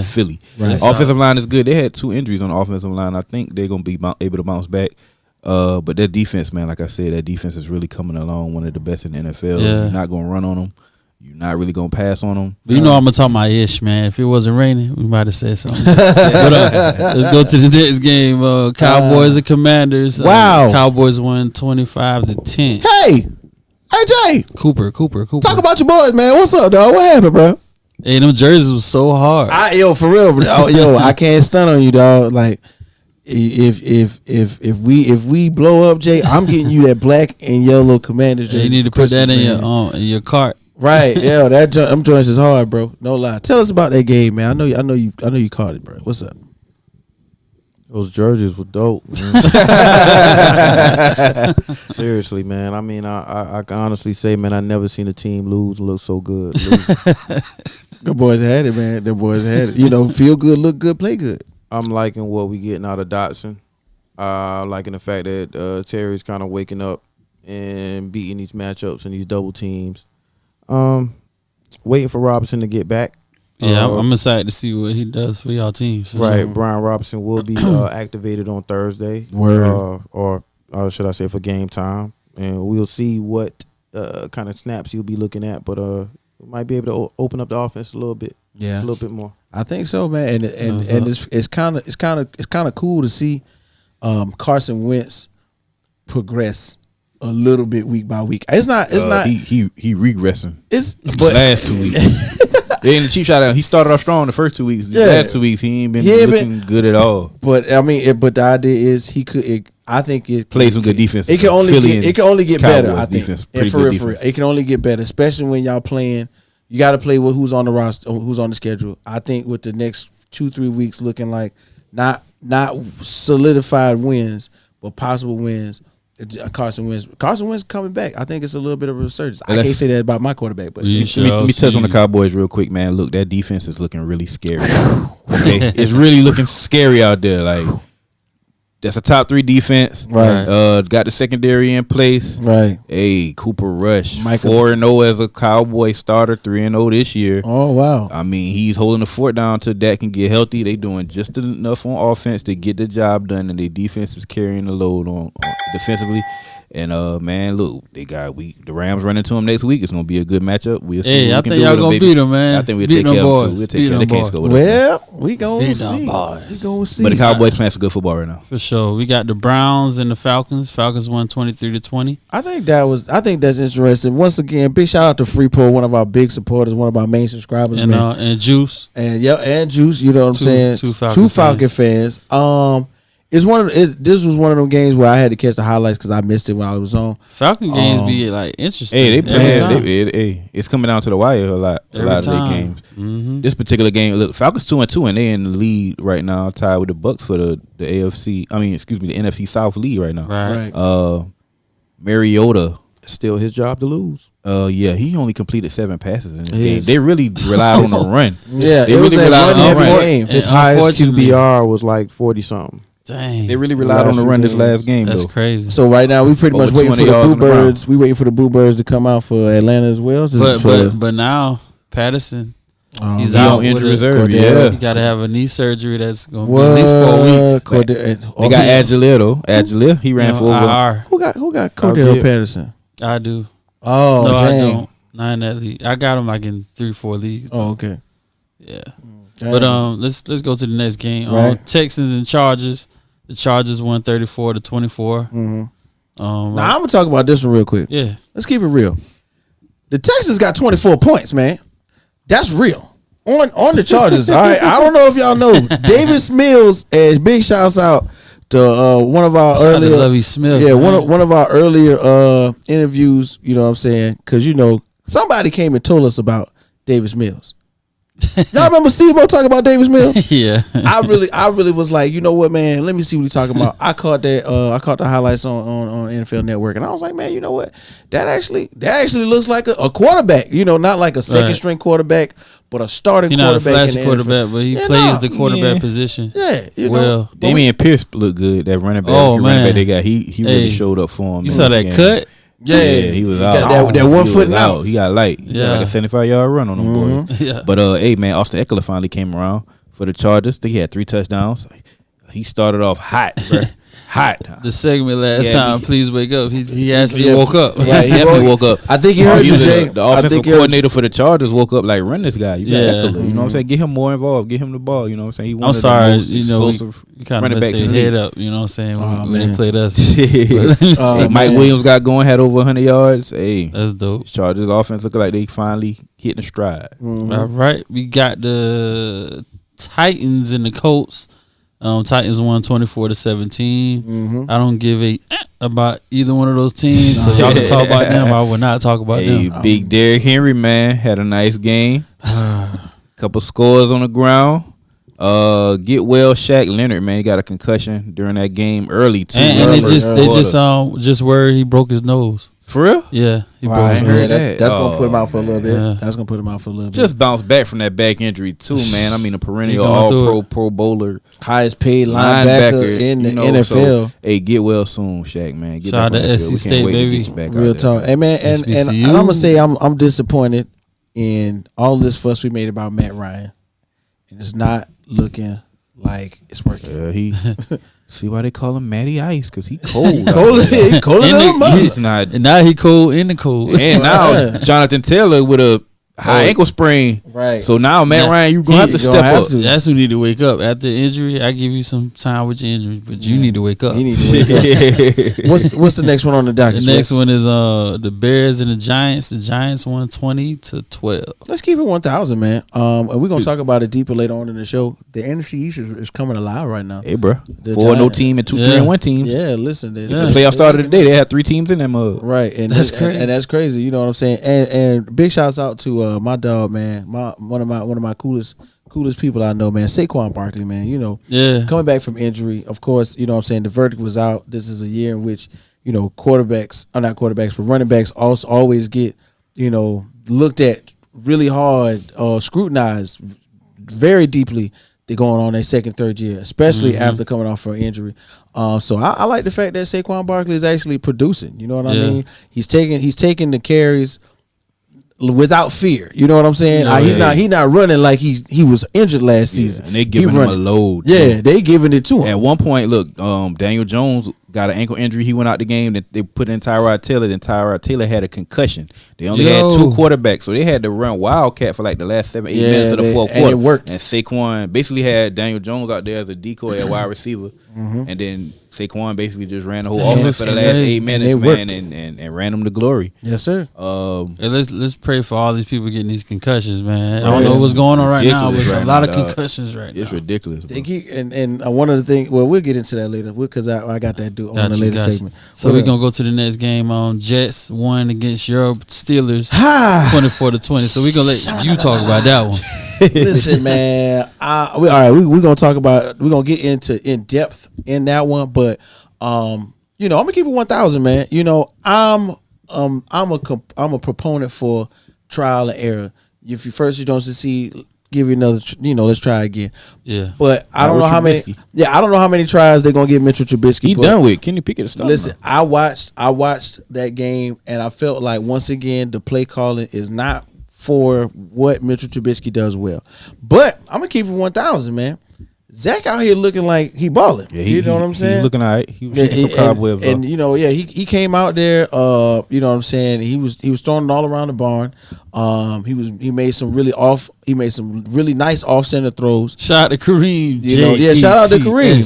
Philly. Right. Offensive line is good. They had 2 injuries on the offensive line. I think they're gonna be able to bounce back. But their defense, man, like I said, that defense is really coming along. One of the best in the NFL. Yeah. You're not going to run on them. You're not really going to pass on them. But I'm going to talk my ish, man. If it wasn't raining, we might have said something. Let's go to the next game. Cowboys and Commanders. Wow. Cowboys won 25-10. Hey, Jay. Cooper. Talk about your boys, man. What's up, dog? What happened, bro? Hey, them jerseys was so hard. For real, bro. I can't stun on you, dog. Like, if we blow up, Jay, I'm getting you that black and yellow Commanders jersey. You need to put that in your cart. Right? Yeah, them joints is hard, bro. No lie. Tell us about that game, man. I know you caught it, bro. What's up? Those jerseys were dope, man. Seriously, man. I mean, I can honestly say, man, I never seen a team lose and look so good. The boys had it, man. The boys had it. Feel good, look good, play good. I'm liking what we getting out of Dotson. Liking the fact that Terry's kind of waking up and beating these matchups and these double teams. Waiting for Robinson to get back. Yeah, I'm excited to see what he does for y'all team. Right, Brian Robinson will be activated on Thursday. Or should I say for game time. And we'll see what kind of snaps he'll be looking at. But we might be able to open up the offense a little bit. Yeah, just a little bit more. I think so, man, and it's kind of cool to see Carson Wentz progress a little bit week by week. It's not. He regressing. But last 2 weeks. In the Chiefs shot out, he started off strong the first 2 weeks. The last 2 weeks, he ain't been looking good at all. But I mean, but the idea is he could. I think it play some good defense. It can only get better. I think. Defense, and for real, it can only get better, especially when y'all playing. You got to play with who's on the roster, who's on the schedule. I think with the next 2-3 weeks looking like not solidified wins, but possible wins. Carson Wentz coming back. I think it's a little bit of a resurgence. I can't say that about my quarterback, but let me touch on the Cowboys real quick, man. Look, that defense is looking really scary. Okay, it's really looking scary out there. Like, that's a top 3 defense. Right. Got the secondary in place. Right. Hey, Cooper Rush, 4-0 as a Cowboy starter, 3-0 this year. Oh, wow. I mean, he's holding the fort down till Dak can get healthy. They doing just enough on offense to get the job done, and their defense is carrying the load on defensively. And man, look, the Rams run into them next week. It's gonna be a good matchup. We'll see. Hey, I think y'all gonna beat them, man. I think we'll take care of them too. We'll take care of them. They can't score with us. Well, we gonna see. But the Cowboys playing some good football right now. For sure. We got the Browns and the Falcons. Falcons won 23-20. I think that's interesting. Once again, big shout out to Freeport, one of our big supporters, one of our main subscribers, and Juice. And Juice, you know what I'm saying? Two Falcon fans. This was one of them games where I had to catch the highlights because I missed it when I was on. Falcon games be like interesting. Hey, it's coming down to the wire a lot of their games. Mm-hmm. This particular game, look, Falcons 2-2 and they in the lead right now, tied with the Bucks for the AFC. I mean, excuse me, the NFC South lead right now. Right. Mariota. Still his job to lose. Yeah, he only completed 7 passes in this game. They really relied on the run. Yeah, they really relied on the run. His highest QBR was like 40 something. Dang. They really relied on the run this last game. That's crazy. So right now we pretty much waiting for the Bluebirds. We waiting for the Bluebirds to come out for Atlanta as well. But now Patterson. He's out injury with reserve. You got to have a knee surgery that's going to be at least 4 weeks. They got Agile. He ran for over. Who got Cordell Patterson? I do. Oh, no, dang. I don't. Not in that league. I got him like in 3-4 leagues. Oh, okay. Yeah. Dang. But let's go to the next game. Right. Texans and Chargers. The Chargers won 34-24. Mm-hmm. Now I'm gonna talk about this one real quick. Yeah. Let's keep it real. The Texans got 24 points, man. That's real. On the Chargers. All right. I don't know if y'all know. Davis Mills, as big shouts out to one of our earlier Lovie Smith. Yeah, one of our earlier interviews, you know what I'm saying? Because somebody came and told us about Davis Mills. Y'all remember Steve-O talking about Davis Mills? Yeah. I really was like, you know what, man? Let me see what he's talking about. I caught that. I caught the highlights on NFL Network, and I was like, man, you know what? That actually looks like a quarterback. Not like a second string quarterback, but a starting quarterback. Not a flashy quarterback, but he plays the quarterback position. Yeah, Damian Pierce looked good. That running back, running back they got, he really showed up for him. You saw that game. Cut? Yeah, he was out. That 1 foot out. He got light. He got like a 75-yard run on them boys. Yeah. But hey man, Austin Eckler finally came around for the Chargers. I think he had 3 touchdowns. He started off hot, bro. Hot. The segment last time, please wake up. He actually woke up. Right, he definitely woke up. I think he heard you, Jay. The offensive coordinator for the Chargers woke up like, run this guy. You got Eckler. You know what I'm saying? Get him more involved. Get him the ball. You know what I'm saying? I'm sorry. We kind of messed their head up. You know what I'm saying? When they played us. Mike Williams got going, had over 100 yards. Hey, that's dope. Chargers offense looking like they finally hitting a stride. Mm-hmm. All right. We got the Titans and the Colts. Titans won 24-17. Mm-hmm. I don't give a about either one of those teams, so y'all can talk about them. I would not talk about them. Big Derrick Henry, man, had a nice game. Couple scores on the ground. Get well, Shaq Leonard, man, he got a concussion during that game early too. And they just word he broke his nose. For real? Yeah, he broke I his heard nose. that. That's gonna put him out for a little bit. Yeah. That's gonna put him out for a little bit. Just bounced back from that back injury too, man. I mean, a perennial Pro Bowler, highest paid linebacker in the NFL. So, hey, get well soon, Shaq, man. Get shout out to SC State, baby. Real talk. Hey man, and I'm gonna say I'm disappointed in all this fuss we made about Matt Ryan, and it's not looking like it's working. He see why they call him Matty Ice, because he cold. He colder than a mother. He's not. And now he cold in the cold. And now Jonathan Taylor with a high ankle sprain. Right. So now Matt Ryan, you're gonna have to step up. That's who need to wake up. After injury, I give you some time with your injury, but you need to wake up. He need to wake up. What's the next one on the docket? The next one is the Bears and the Giants. The Giants won 20-12. Let's keep it 1,000, man. And we're gonna talk about it deeper later on in the show. The NFC East is coming alive right now. Hey, bro. 4-0 team and 2-3-1 teams. Yeah, listen. The playoff started today. They had 3 teams in that mug. Right, and that's crazy. And that's crazy. You know what I'm saying? And big shouts out to my dog, man. One of my coolest people I know, man. Saquon Barkley, man. Coming back from injury. Of course, you know what I'm saying, the verdict was out. This is a year in which, not quarterbacks, but running backs also always get, looked at really hard, scrutinized very deeply. They're going on their second, third year, especially after coming off for an injury. So I like the fact that Saquon Barkley is actually producing. You know what I mean? He's taking the carries without fear. You know what I'm saying? He's not running like he was injured last season. And they giving him a load. Yeah, they giving it to him. At one point, look, Daniel Jones got an ankle injury. He went out the game. They put in Tyrod Taylor. Then Tyrod Taylor had a concussion. They only had 2 quarterbacks, so they had to run Wildcat for like the last 7-8 minutes of the fourth quarter. And it worked. And Saquon basically had Daniel Jones out there as a decoy at wide receiver. And then Saquon basically just ran the whole offense for the last 8 minutes, man, and ran them to glory. Yes, sir. And let's pray for all these people getting these concussions, man. I don't know what's going on right now, but a lot of concussions right now. It's ridiculous. They keep and one of the things. Well, we'll get into that later because I got that on the later segment. So we're gonna go to the next game. Jets won against your Steelers, 24-20. So we're gonna let you talk about that one. Listen, man. We're gonna talk about. We're gonna get in depth in that one, but I'm gonna keep it 1,000, man. I'm a proponent for trial and error. If you don't succeed, give you another. Let's try again. Yeah, but I don't know how many. Yeah, I don't know how many tries they're gonna give Mitchell Trubisky. He done with Kenny Pickett to start. Listen, I watched that game and I felt like once again the play calling is not for what Mitchell Trubisky does well. But I'm gonna keep it 1,000, man. Zach out here looking like he balling. Yeah, you know what I'm saying? He looking all right. He was shooting some cobwebs. And you know, he came out there. You know what I'm saying? He was throwing it all around the barn. He made some really nice off center throws. Shout out to Kareem. Shout out to Kareem.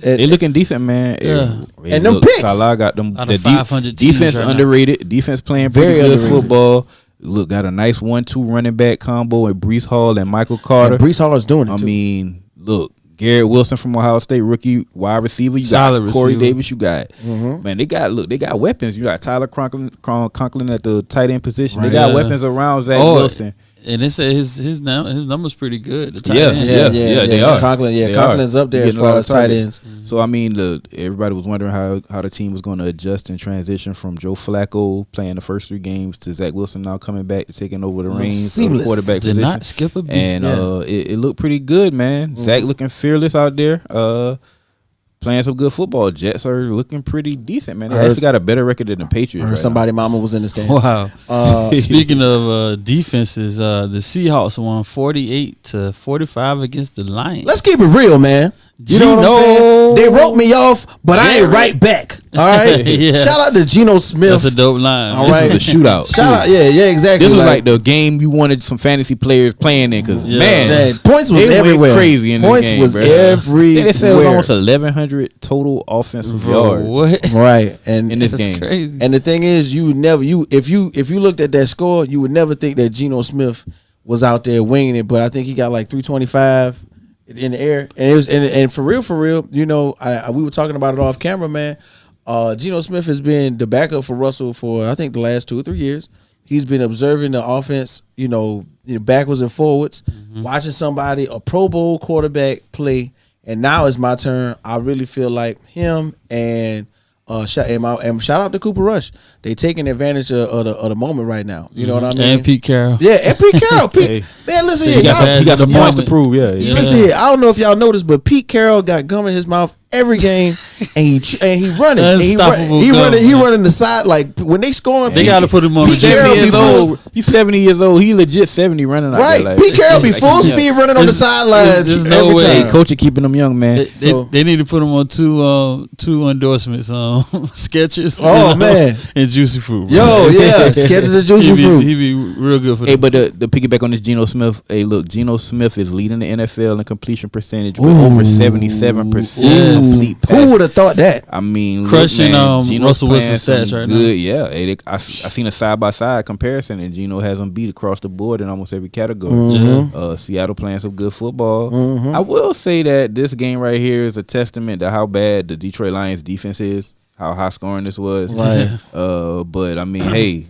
They looking decent, man. Yeah, and them picks. Salah got them. The 500 defense right underrated. Now. Defense playing pretty good football. Look, got a nice 1-2 running back combo with Breece Hall and Michael Carter. And Breece Hall is doing it too. I mean, look, Garrett Wilson from Ohio State, rookie wide receiver. You Solid got Corey receiver. Davis. You got man. They got weapons. You got Tyler Conklin at the tight end position. Right. They got weapons around Zach Wilson. And they say his numbers pretty good. The tight end. They are. Conklin's up there as far as tight ends. So I mean, everybody was wondering how the team was going to adjust and transition from Joe Flacco playing the first 3 games to Zach Wilson now coming back taking over the reins of the quarterback position. Did not skip a beat. And it looked pretty good, man. Zach looking fearless out there. Playing some good football. Jets are looking pretty decent, man. They actually got a better record than the Patriots. Right somebody now. Mama was in the stands. Wow. Speaking of defenses, the Seahawks won 48-45 against the Lions. Let's keep it real, man. You know what I'm saying? They wrote me off, but I ain't right back. All right. Shout out to Geno Smith. That's a dope line. All right. This was a shootout. Shout out. Yeah, exactly. This was like the game you wanted some fantasy players playing in because man, points was everywhere. Crazy in points this game, was everywhere. They said it was almost 1,100 total offensive yards. What? Right. And in this game. Crazy. And the thing is, if you looked at that score, you would never think that Geno Smith was out there winging it. But I think he got like 325. In the air, and it was, and for real, you know, we were talking about it off camera, man. Geno Smith has been the backup for Russell for I think the last 2 or 3 years. He's been observing the offense, you know backwards and forwards, watching somebody, a Pro Bowl quarterback play, and now it's my turn. I really feel like him and shout out to Cooper Rush. They taking advantage of the moment right now. You know what I mean? And Pete Carroll. Yeah, and Pete Carroll. Man, listen here. He got some points to prove. Yeah. Listen here. I don't know if y'all noticed, but Pete Carroll got gum in his mouth every game, and he running. And he running the side like when they scoring. They got to put him on. He's 70 years old. He's 70 years old. He legit 70 running out right. there. Like, Pete Carroll be full speed running on the sidelines. There's no way. Hey, coach, keeping them young, man. They need to put him on two endorsements. Sketches. Oh man, and Juicy Fruit. Yo, yeah, Sketches and Juicy Fruit. He be real good for them. Hey, but the piggyback on this Geno Smith. Hey, look, Geno Smith is leading the NFL in completion percentage with over 77% complete pass. Who would have thought that? I mean, crushing look, Russell Wilson's stats right now. Yeah, I seen a side by side comparison, and Geno has them beat across the board in almost every category. Seattle playing some good football. I will say that this game right here is a testament to how bad the Detroit Lions defense is. How high scoring this was. Right. But I mean, hey,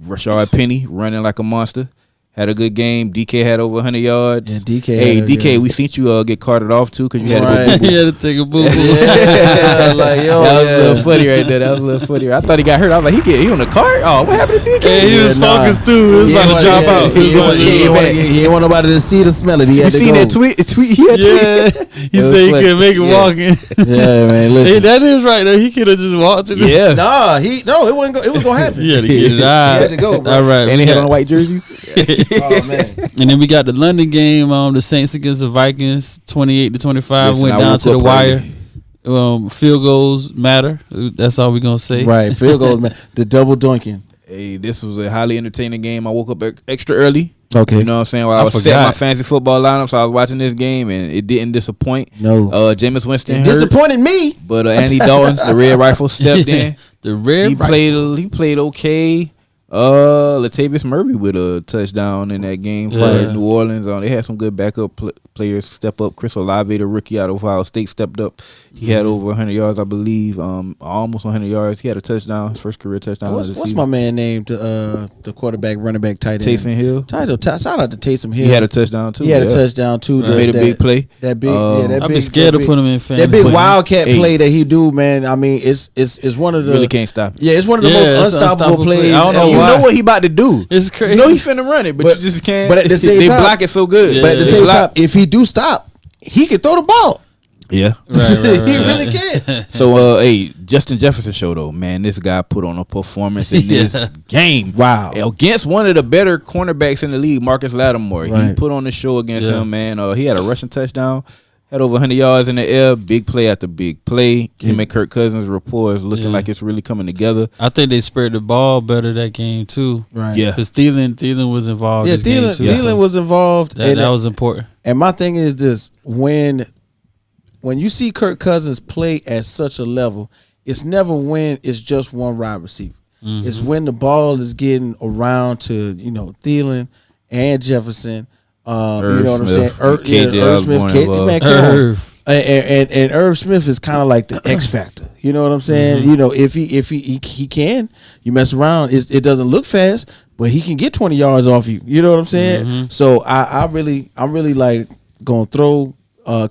Rashard Penny running like a monster. Had a good game. DK had over 100 yards. Yeah, DK. Hey, DK, we seen you get carted off too because you had to go He had to take a boo boo. Yeah, like yo, that was a little funny right there. That was a little funny. I thought he got hurt. I was like, he on the cart? Oh, what happened to DK? Yeah, he was focused too. He was about to drop out. He didn't want nobody to see the smell it. He had to seen go. that tweet? He had tweet. He said he couldn't make it walking. Yeah, man. Listen, hey, that is right though. He could have just walked to the. Yeah. It wasn't. It was gonna happen. He had to get it out. He had to go, bro. All right. And he had on white jerseys. Oh man. And then we got the London game. The Saints against the Vikings, 28-25, went down to the wire. Field goals matter. That's all we're gonna say. Right, field goals, man. The double dunking. Hey, this was a highly entertaining game. I woke up extra early. Okay. You know what I'm saying? While I was setting my fantasy football lineup, so I was watching this game, and it didn't disappoint. No. Jameis Winston it disappointed me. But Andy Dalton, the Red Rifle, stepped in. The Red Rifle. He played okay. Latavius Murray with a touchdown in that game for New Orleans. They had some good backup players step up. Chris Olave, the rookie out of Ohio State, stepped up. He had over 100 yards, I believe. Almost 100 yards. He had a touchdown, his first career touchdown. What's my man named? The quarterback, running back, tight end. Taysom Hill. Shout out to Taysom Hill. He had a touchdown too. He had a touchdown too. Made a big play. That big. I'd be scared to put him in fantasy. That big wildcat play that he do, man. I mean, it's one of the really can't stop it. Yeah, it's one of the most unstoppable plays. I don't know. You know what he about to do. It's crazy. You know he's finna run it, but you just can't. But at the same they time, block it so good. But at the same time, if he do stop, he can throw the ball. Yeah. Right. He really can. So, hey, Justin Jefferson show though, man, this guy put on a performance in this game. Wow. Against one of the better cornerbacks in the league, Marcus Lattimore. Right. He put on the show against him, man. He had a rushing touchdown, had over 100 yards in the air, big play after big play. Him and Kirk Cousins' rapport is looking like it's really coming together. I think they spread the ball better that game too. Right. Yeah. Because Thielen was involved. Yeah, this game too, Thielen was involved. That was important. And my thing is this: when you see Kirk Cousins play at such a level, it's never when it's just one wide receiver. Mm-hmm. It's when the ball is getting around to Thielen and Jefferson. You know what I'm saying? Irv Smith, and Irv Smith is kind of like the X factor. You know what I'm saying? Mm-hmm. If he can, you mess around. It doesn't look fast, but he can get 20 yards off you. You know what I'm saying? Mm-hmm. So I'm really like gonna throw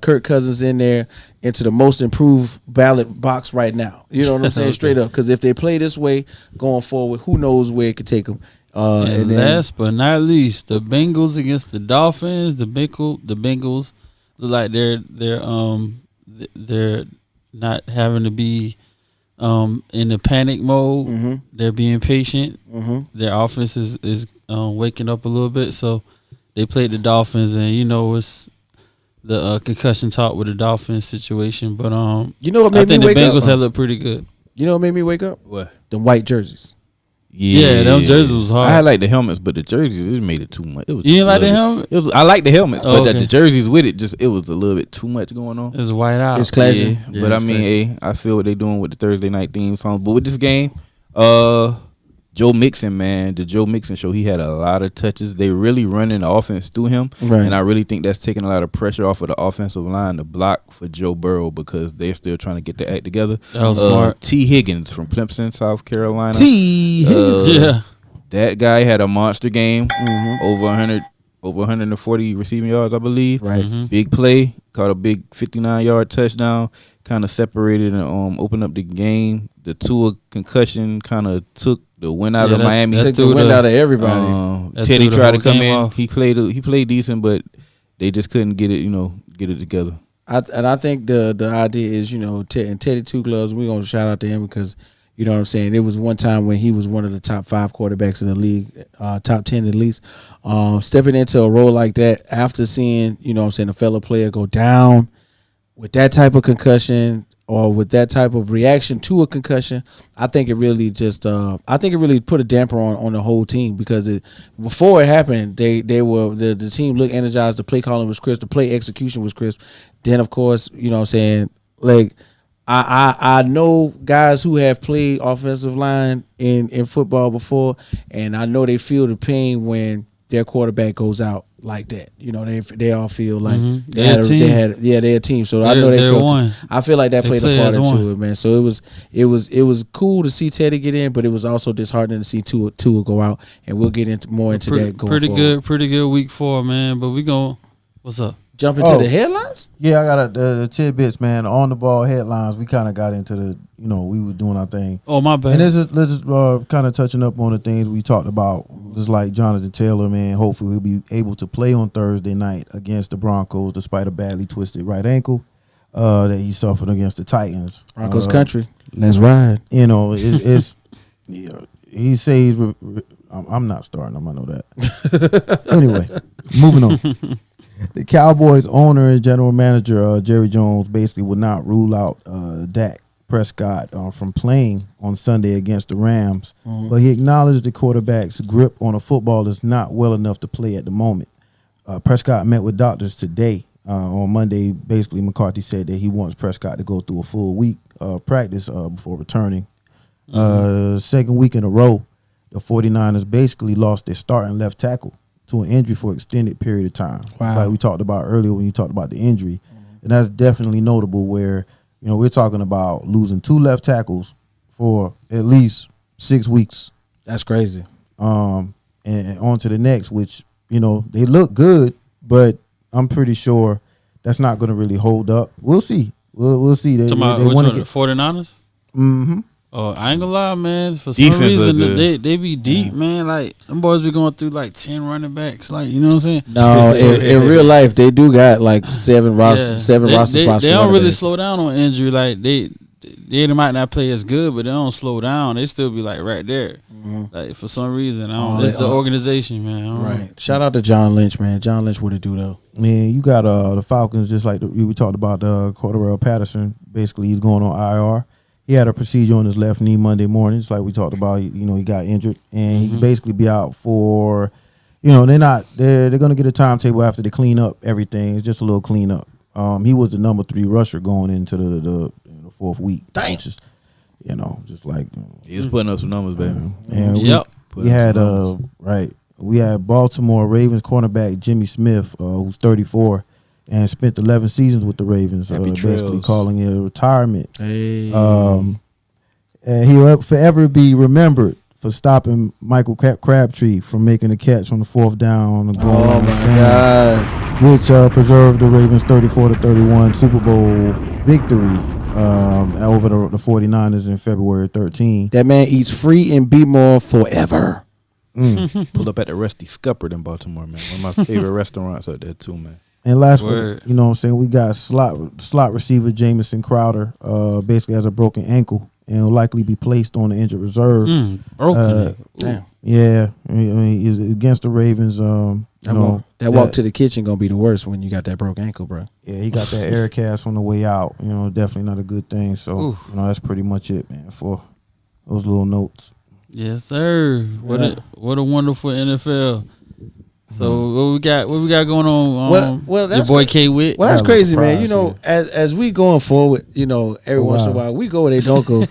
Kirk Cousins in there into the most improved ballot box right now. You know what I'm saying? Okay. Straight up, because if they play this way going forward, who knows where it could take them. And last but not least, the Bengals against the Dolphins. The Bengals look like they're not having to be in the panic mode. Mm-hmm. They're being patient. Mm-hmm. Their offense is waking up a little bit. So they played the Dolphins, and it's the concussion talk with the Dolphins situation. But what made I think me wake the Bengals up? have looked pretty good. You know what made me wake up? What? The white jerseys. Yeah, them jerseys was hard. I like the helmets, but the jerseys it made it too much. It was you didn't like the helmet? I like the helmets, but okay. the jerseys with it it was a little bit too much going on. It was white out. It's classy. Yeah, but I mean, classy. I feel what they're doing with the Thursday night theme songs. But with this game, Joe Mixon, man, the Joe Mixon show, he had a lot of touches. They really running the offense through him. Right. And I really think that's taking a lot of pressure off of the offensive line to block for Joe Burrow because they're still trying to get the act together. That was smart. T. Higgins from Clemson, South Carolina. T. Higgins. Yeah. That guy had a monster game, Mm-hmm. over 140 receiving yards, I believe. Right. Mm-hmm. Big play, caught a big 59-yard touchdown, kind of separated and opened up the game. The Tua concussion kind of took the win out of Miami. Took the wind out of everybody. Teddy tried to come in. Off. He played decent, but they just couldn't get it together. I think the idea is, and Teddy Two Gloves, we're going to shout out to him because, you know what I'm saying, it was one time when he was one of the top 5 quarterbacks in the league, top 10 at least. Stepping into a role like that after seeing, a fellow player go down with that type of concussion or with that type of reaction to a concussion, I think it really put a damper on the whole team because before it happened, the team looked energized, the play calling was crisp, the play execution was crisp. Then of course, like I know guys who have played offensive line in football before, and I know they feel the pain when their quarterback goes out like that. They all feel like they're a team. So I know they feel. I feel like that played a part into it, man. So it was cool to see Teddy get in, but it was also disheartening to see Tua go out, and we'll get into that going forward. Pretty good week 4, man. But what's up? Jump into the headlines? Yeah, I got the tidbits, man. On the ball headlines. We kind of got into the, we were doing our thing. Oh, my bad. And let's kind of touching up on the things we talked about. Just like Jonathan Taylor, man. Hopefully he'll be able to play on Thursday night against the Broncos, despite a badly twisted right ankle that he suffered against the Titans. Broncos country. Let's ride. It's he says I'm not starting him. I know that. Anyway, moving on. The Cowboys owner and general manager Jerry Jones basically would not rule out Dak Prescott from playing on Sunday against the Rams, but he acknowledged the quarterback's grip on a football is not well enough to play at the moment. Prescott met with doctors today. On Monday, basically McCarthy said that he wants Prescott to go through a full week of practice before returning. Second week in a row, the 49ers basically lost their starting left tackle to an injury for an extended period of time. Wow. Like we talked about earlier when you talked about the injury. And that's definitely notable where, we're talking about losing 2 left tackles for at least 6 weeks. That's crazy. And on to the next, which, they look good, but I'm pretty sure that's not going to really hold up. We'll see. We'll see. They want to get 49ers? Mm-hmm. Oh, I ain't gonna lie, man. For some reason, they be deep, man. Like them boys be going through like 10 running backs. Like you know what I'm saying? No, in real life, they do got like 7 roster spots. They don't really slow down on injury. Like they might not play as good, but they don't slow down. They still be like right there. Mm-hmm. Like for some reason, it's the organization, man. Right. Shout out to John Lynch, man. John Lynch, what it do though? Man, you got the Falcons, just like we talked about Cordarrelle Patterson. Basically, he's going on IR. He had a procedure on his left knee Monday morning, just like we talked about. You know, he got injured, and he can basically be out for. You know, they're gonna get a timetable after they clean up everything. It's just a little cleanup. He was the number 3 rusher going into the 4th week. Damn. Which is, you know, just like he was putting up some numbers, baby. And we had we had Baltimore Ravens cornerback Jimmy Smith, who's 34. And spent 11 seasons with the Ravens, basically calling it a retirement. Hey. And he'll forever be remembered for stopping Michael Crabtree from making a catch on the 4th down on the goal line stand, which preserved the Ravens' 34-31 Super Bowl victory over the 49ers in February 13. That man eats free and be more forever. Pulled up at the Rusty Scuppered in Baltimore, man. One of my favorite restaurants out there too, man. And last week, you know what I'm saying, we got slot receiver Jamison Crowder basically has a broken ankle and will likely be placed on the injured reserve. Damn. Yeah. I mean, he's against the Ravens. That walk to the kitchen going to be the worst when you got that broke ankle, bro. Yeah, he got that air cast on the way out. You know, definitely not a good thing. So, you know, that's pretty much it, man, for those little notes. Yes, sir. What a wonderful NFL. So what we got going on? Well, that's your boy K-Whit. Well, that's crazy, man. You know, as we going forward, you know, every once in a while we go where they don't go.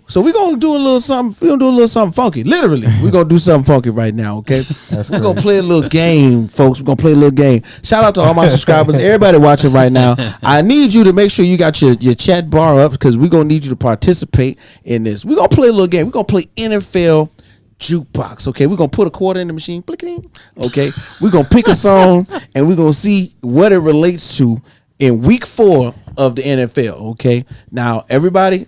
So we gonna do a little something. We gonna do a little something funky. Literally, we gonna do something funky right now. Okay, we're gonna play a little game, folks. We're gonna play a little game. Shout out to all my subscribers, everybody watching right now. I need you to make sure you got your chat bar up because we're gonna need you to participate in this. We're gonna play a little game. We're gonna play NFL Jukebox. Okay, we're gonna put a quarter in the machine. Okay, we're gonna pick a song and we're gonna see what it relates to in week 4 of the NFL. Okay, now everybody,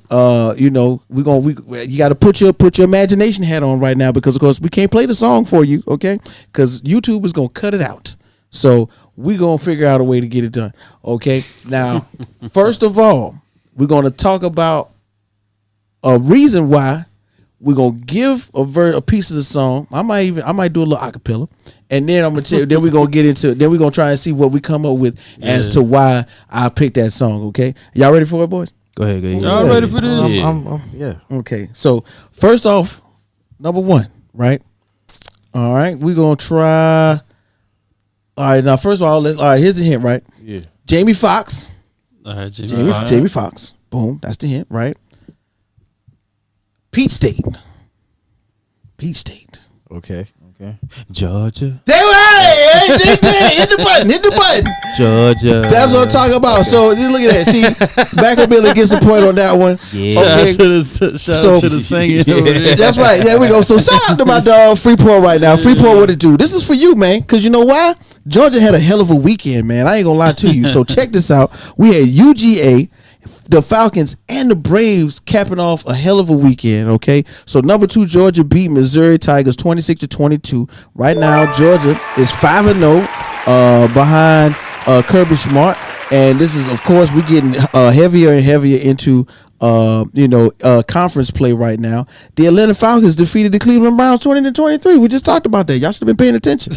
you know, you got to put your imagination hat on right now because of course we can't play the song for you. Okay, because YouTube is gonna cut it out. So we're gonna figure out a way to get it done. Okay, now first of all, we're gonna talk about a reason why. We're gonna give a piece of the song. I might do a little acapella, and then I'm gonna tell you. Then we're gonna get into. Then we're gonna try and see what we come up with as to why I picked that song. Okay, y'all ready for it, boys? Go ahead. Y'all ready for this? Yeah. Okay. So first off, number 1, right? All right, we're gonna try. All right, now first of all, here's the hint, right? Yeah. Jamie Foxx. All right, Jamie Foxx. Boom. That's the hint, right? Peach State. Okay. Georgia. Hey, hit the button. Georgia. That's what I'm talking about. So look at that. See, Macomilly gets a point on that one. Yeah. Okay. Shout out to the singing. Yeah. That's right. There we go. So shout out to my dog Freeport right now. Freeport, what it do? This is for you, man. Because you know why? Georgia had a hell of a weekend, man. I ain't gonna lie to you. So check this out. We had UGA, the Falcons, and the Braves capping off a hell of a weekend, okay? So number 2, Georgia beat Missouri Tigers 26-22. Right now, Georgia is 5-0 behind Kirby Smart. And this is, of course, we're getting heavier and heavier into conference play right now. The Atlanta Falcons defeated the Cleveland Browns 20-23. We just talked about that. Y'all should have been paying attention.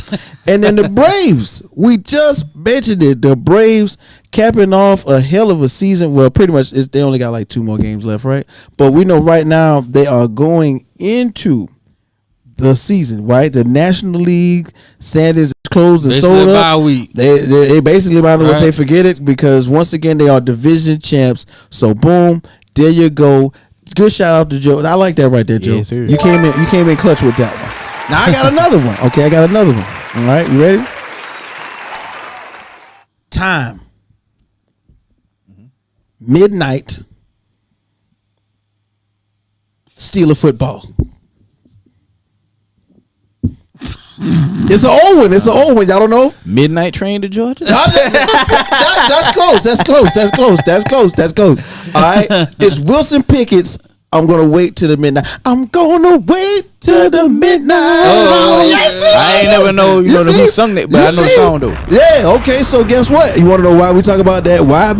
And then the Braves, we just mentioned it. The Braves capping off a hell of a season. Well, pretty much they only got like 2 more games left, right? But we know right now they are going into the season, right? The National League standings closed and sold up. They basically might as well say forget it because once again they are division champs. So boom, there you go. Good shout out to Joe. I like that right there, Joe. Yes, you came in clutch with that one. Now I got another one. Okay, I got another one. All right, you ready? Time. Midnight. Steeler football. It's an old one. Y'all don't know? Midnight Train to Georgia? That's close. All right. It's Wilson Pickett's I'm gonna wait till the midnight. I'm gonna wait till the midnight. I ain't never know who sung that, but I know the song though. Yeah, okay. So guess what? You want to know why we talk about that? Why?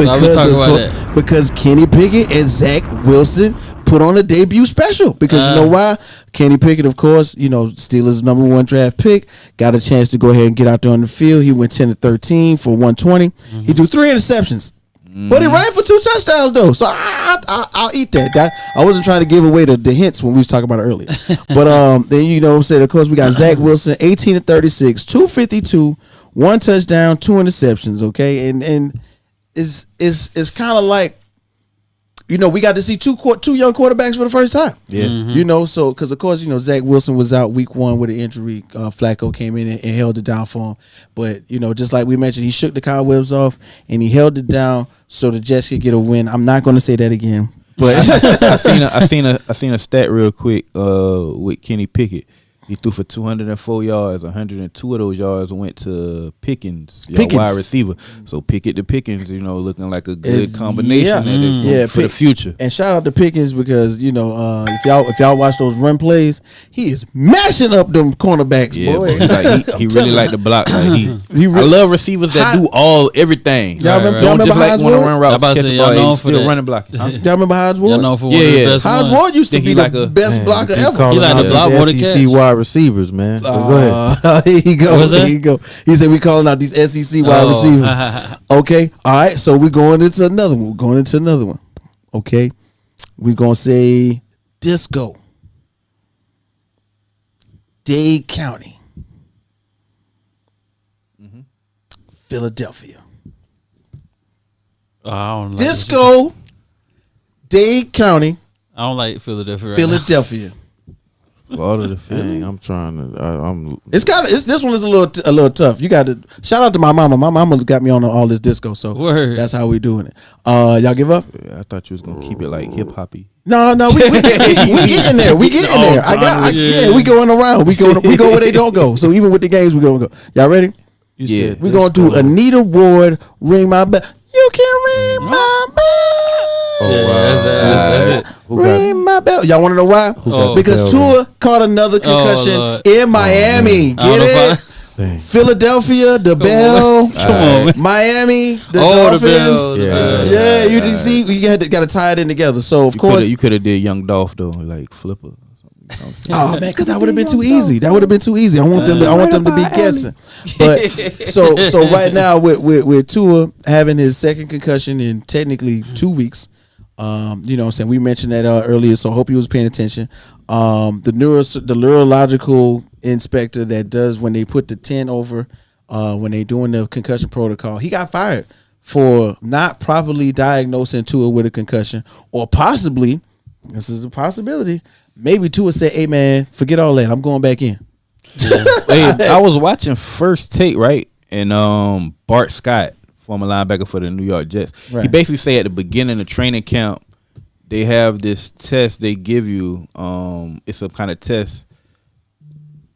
Because Kenny Pickett and Zach Wilson put on a debut special. Because you know why? Kenny Pickett, of course, Steelers' #1 draft pick, got a chance to go ahead and get out there on the field. He went 10-13 for 120. He threw 3 interceptions. But he ran for 2 touchdowns though, so I'll eat that. I wasn't trying to give away the hints when we was talking about it earlier. But then of course we got Zach Wilson, 18-36, 252, 1 touchdown, 2 interceptions. Okay, and it's kind of like we got to see two young quarterbacks for the first time. Yeah, so because of course Zach Wilson was out week 1 with an injury. Flacco came in and held it down for him. But just like we mentioned, he shook the cobwebs off and he held it down so the Jets could get a win. I'm not going to say that again. But I seen a stat real quick with Kenny Pickett. He threw for 204 yards. 102 of those yards went to Pickens, wide receiver. So Pickett to Pickens, looking like a good combination for the future. And shout out to Pickens because if y'all watch those run plays, he is mashing up them cornerbacks, boy. He really like to block. I love receivers that do everything. Y'all remember just Hines want to Ward? run routes, catch the ball, still running blocking. Y'all remember Hines Ward? Y'all know for one of the best Hines ones. Ward used to be the best blocker ever. He like to block more than catch. SEC wide receivers, man. Go ahead. Here you go. Here you go. He said we calling out these SEC wide receivers. Okay. All right. So we're going into another one. Okay. We're going to say Disco. Dade County. Philadelphia. I don't like Disco. Dade County. I don't like Philadelphia. Philadelphia. All of the Philly. I'm trying to. This one is a little tough. You got to shout out to my mama. My mama got me on all this disco, so that's how we doing it. Y'all give up? I thought you was gonna keep it like hip hoppy. No, we getting there. We getting there. We going around. We go where they don't go. So even with the games, we gonna go. Y'all ready? Yeah. We gonna do Anita Ward, Ring My Bell. You can ring my bell. That's it. Ring my bell. Y'all want to know why? Because Tua caught another concussion in Miami. Get it? Philadelphia, the bell. Come on, Miami, the Dolphins. Yeah, you see, you got to tie it in together. So of course, you could have did Young Dolph though, like Flipper. Oh man, because that would have been too easy. I want them to be guessing. But so right now with Tua having his second concussion in technically 2 weeks, what I'm saying, we mentioned that earlier. So I hope he was paying attention. The neurological inspector that does when they put the 10 over, when they doing the concussion protocol, he got fired for not properly diagnosing Tua with a concussion, or possibly, this is a possibility, maybe Tua said, "Hey man, forget all that. I'm going back in." I was watching First Take, right? And Bart Scott, former linebacker for the New York Jets, he basically said at the beginning of training camp, they have this test they give you. It's a kind of test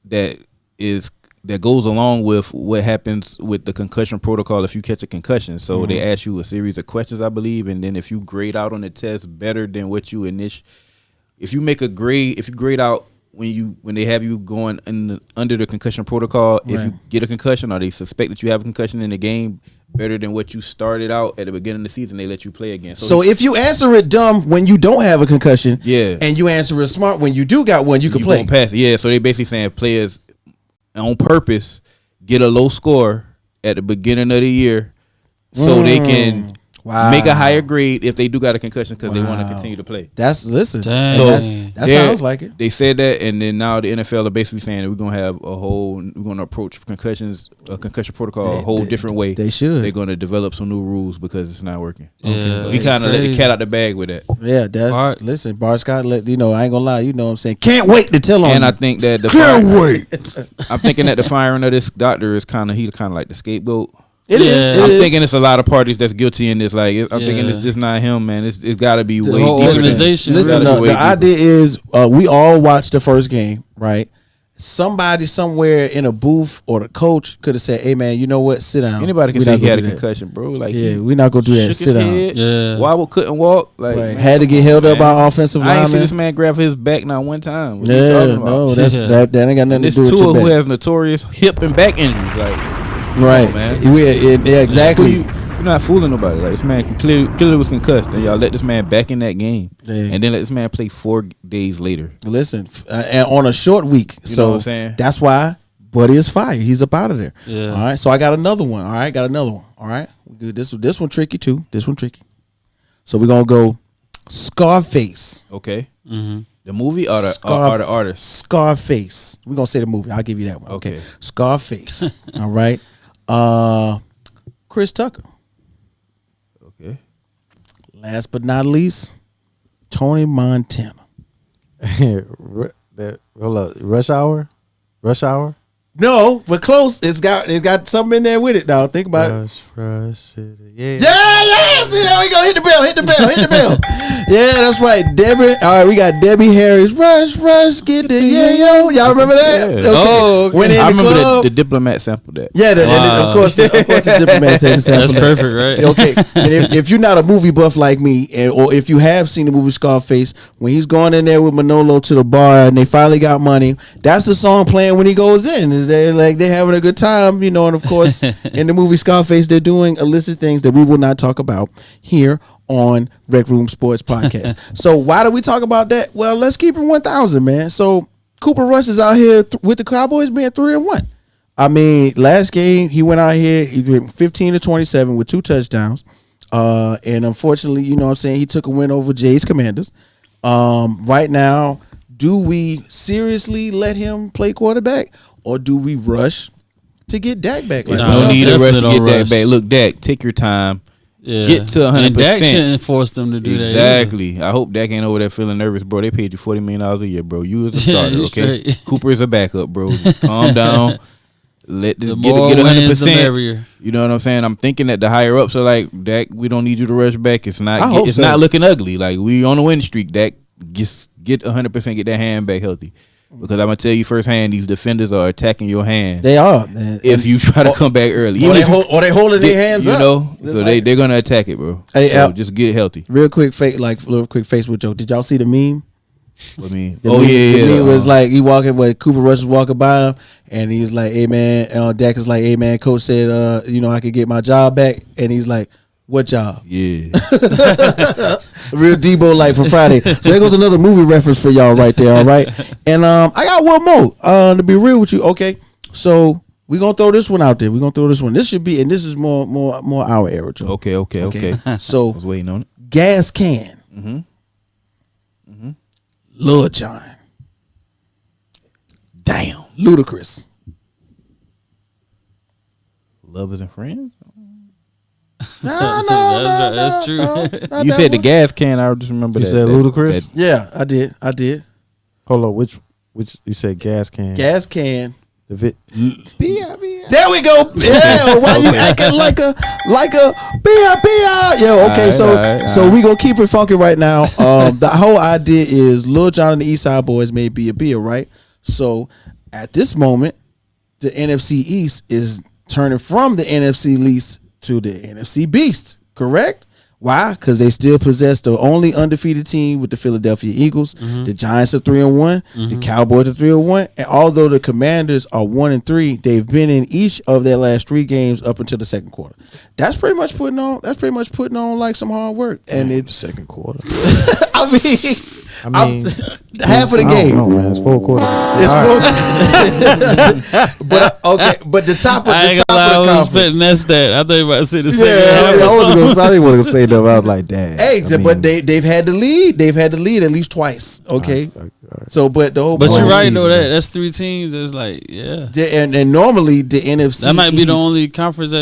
that goes along with what happens with the concussion protocol if you catch a concussion. So they ask you a series of questions, I believe, and then if you grade out on the test better than what you if you grade out when they have you going under the concussion protocol, if you get a concussion or they suspect that you have a concussion in the game better than what you started out at the beginning of the season, they let you play again. So if you answer it dumb when you don't have a concussion, and you answer it smart when you do got one, you can play. Pass. Yeah, so they basically saying players on purpose get a low score at the beginning of the year so they can make a higher grade if they do got a concussion because they want to continue to play. That sounds like it. They said that, and then now the NFL are basically saying that we're going to approach concussion protocol a whole different way. They should. They're going to develop some new rules because it's not working. Yeah, we kind of let the cat out the bag with that. Yeah, listen, Bart Scott, I ain't gonna lie, you know what I'm saying? Can't wait to tell him. And I think that I'm thinking that the firing of this doctor is he's kind of like the scapegoat. It is. I'm thinking it's a lot of parties that's guilty in this. Like, I'm thinking it's just not him, man. It's got to be way deeper. Organization. Listen, the idea is we all watched the first game, right? somebody somewhere in a booth or the coach could have said, "Hey man, you know what? Sit down." Anybody can say he had a concussion, bro. Like, we're not gonna do that. Sit down. Wobble, couldn't walk. Like, right. Had to get held up by offensive linemen. I ain't see this man grab his back not one time. What no, that ain't got nothing to do with Tua your back. who has notorious hip and back injuries. Like, right, man. Yeah, exactly. You're not fooling nobody. Like, this man clearly was concussed, and y'all let this man back in that game, and then let this man play 4 days later. Listen, and on a short week, you know what I'm saying? That's why Buddy is fired. He's up out of there. Yeah. All right. So I got another one. All right. All right. This one tricky too. So we're gonna go Scarface. Okay. Mm-hmm. The movie or the artist? Scarface. We're gonna say the movie. I'll give you that one. Okay. Scarface. All right. Chris Tucker. Okay. Last but not least, Tony Montana. Hold up. Rush Hour? No, but close. It's got something in there with it now. Think about it. Rush. Yeah. See, there we go. Hit the bell. Yeah, that's right. Debbie. All right, we got Debbie Harris. Rush, get the yo. Y'all remember that? Yeah. Okay. Oh, okay. Went in I the remember club. the Diplomat sampled that. Yeah, of course the Diplomat said the sample. That's perfect, right? Okay. And if you're not a movie buff like me, or if you have seen the movie Scarface, when he's going in there with Manolo to the bar and they finally got money, that's the song playing when he goes in. Is they they're having a good time, you know? And of course, in the movie Scarface, they're doing illicit things that we will not talk about here on Rec Room Sports Podcast. So why do we talk about that? Well, let's keep it 1,000, man. So Cooper Rush is out here with the Cowboys being 3-1. I mean, last game he went out here, he went 15-27 with 2 touchdowns. And unfortunately, you know what I'm saying, he took a win over Jay's Commanders. Right now, do we seriously let him play quarterback, or do we rush to get Dak back? Like, no need to rush to get Dak back. Look, Dak, take your time. Yeah. Get to 100%. And Dak shouldn't force them to do that. Exactly. I hope Dak ain't over there feeling nervous, bro. They paid you $40 million a year, bro. You was a starter, okay? Cooper is a backup, bro. Calm down. Let this get 100%. You know what I'm saying? I'm thinking that the higher ups are like, Dak, we don't need you to rush back. It's not looking ugly. Like, we on a win streak. Dak, get 100%, get that hand back healthy. Because I'm gonna tell you firsthand, these defenders are attacking your hand. They are. If you try to come back early, or they holding their hands up. You know, so they're gonna attack it, bro. Hey, so just get healthy. Real quick Facebook joke. Did y'all see the meme? What meme? The meme was like he walking with Cooper Rush was walking by him, and he's like, "Hey man," Dak is like, "Hey man, coach said, I could get my job back," and he's like, "What job?" Yeah. Real Debo like for Friday. So there goes another movie reference for y'all right there, all right? And I got one more to be real with you. Okay, so we're going to throw this one out there. This should be, and this is more our era, Joe. Okay. So I was waiting on it. Gas Can. Mm-hmm. Lil Jon. Damn. Ludacris. Lovers and Friends? No, that's true. You said the Gas Can. I just remember you that. You said Ludacris? Yeah, I did. Hold on, which you said Gas Can? Gas Can. There we go. Yeah, why you acting like a yeah? Okay, so we gonna keep it funky right now. The whole idea is Lil Jon and the East Side Boys may be a beer, right? So at this moment, the NFC East is turning from the NFC least to the NFC Beast, correct? Why? Because they still possess the only undefeated team with the Philadelphia Eagles. Mm-hmm. The Giants are 3-1. Mm-hmm. The Cowboys are 3-1. And although the Commanders are 1-3, they've been in each of their last 3 games up until the second quarter. That's pretty much putting on like some hard work. And it's second quarter. I mean, half of the game. No, man, it's 4 quarters. But the top of the conference. That's that. I thought you were about to say the same. I didn't want to say that. I was like, damn. Hey, but they've had the lead. They've had the lead at least twice. Okay. All right. So, but the whole. But you're right though. That's 3 teams. It's like, yeah. And normally the NFC. That might be the only conference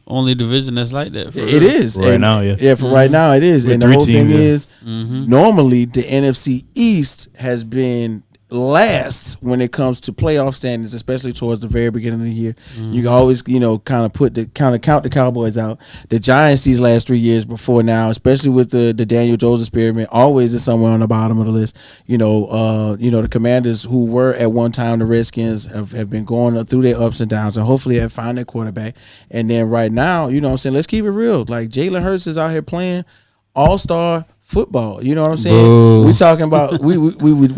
only division that's like that. It is right now. Yeah. Yeah. For right now, it is. With and the whole thing is mm-hmm. normally the NFC East has been last when it comes to playoff standings, especially towards the very beginning of the year. You can always, kind of count the Cowboys out. The Giants these last 3 years before now, especially with the Daniel Jones experiment, always is somewhere on the bottom of the list. The Commanders, who were at one time the Redskins, have been going through their ups and downs, and hopefully have found their quarterback. And then right now, let's keep it real. Like Jalen Hurts is out here playing all-star football. You know what I'm saying? Boo. We talking about we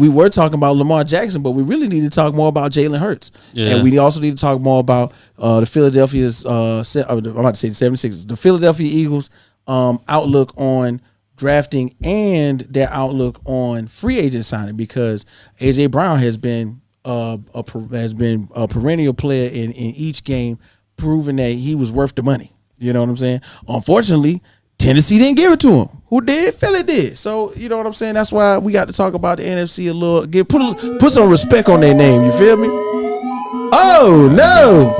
were talking about Lamar Jackson, but we really need to talk more about Jalen Hurts. Yeah. And we also need to talk more about the Philadelphia's I'm about to say the 76ers, the Philadelphia Eagles outlook on drafting and their outlook on free agent signing, because AJ Brown has been a perennial player in each game, proving that he was worth the money. You know what I'm saying? Unfortunately, Tennessee didn't give it to him. Who did? Philly did. So, you know what I'm saying? That's why we got to talk about the NFC a little. Put some respect on their name. You feel me? Oh, no.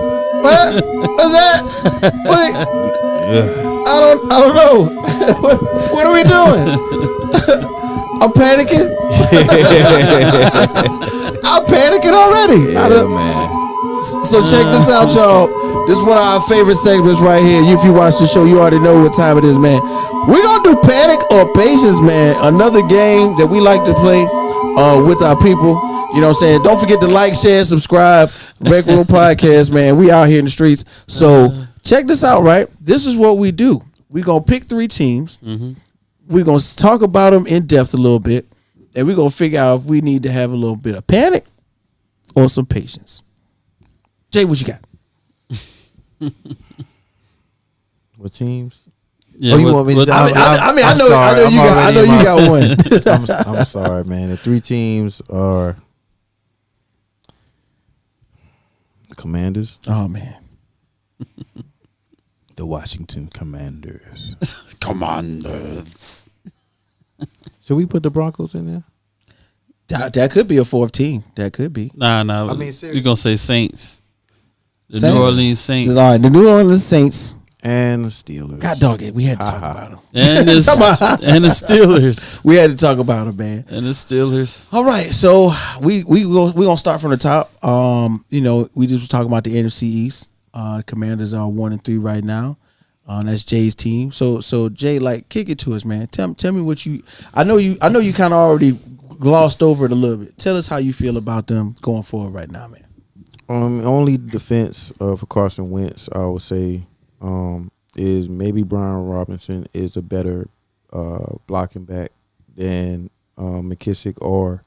What's that? Wait. I don't know. What are we doing? I'm panicking. I'm panicking already. Yeah, man. So check this out, y'all. This is one of our favorite segments right here. If you watch the show, you already know what time it is, man. We're going to do Panic or Patience, man. Another game that we like to play with our people. You know what I'm saying? Don't forget to like, share, subscribe. Rec Room Podcast, man. We out here in the streets. So check this out, right? This is what we do. We're going to pick 3 teams. We're going to talk about them in depth a little bit. And we're going to figure out if we need to have a little bit of panic or some patience. Jay, what you got? What teams? Yeah, you want me to? I know you got one. I'm sorry, man. The 3 teams are the Commanders. Oh man, The Washington Commanders. Commanders. Should we put the Broncos in there? That could be a 4th team. That could be. Nah. I mean, We're seriously. gonna say Saints. The Saints? New Orleans Saints. All right, the New Orleans Saints. And the Steelers. God dog it, we had to talk about them. And the Steelers. We had to talk about them, man. And the Steelers. All right, so we gonna start from the top. We just was talking about the NFC East. Commanders are 1-3 right now. That's Jay's team. So Jay, like, kick it to us, man. Tell me what you. I know you kind of already glossed over it a little bit. Tell us how you feel about them going forward right now, man. Only defense for Carson Wentz, I would say, is maybe Brian Robinson is a better blocking back than McKissick or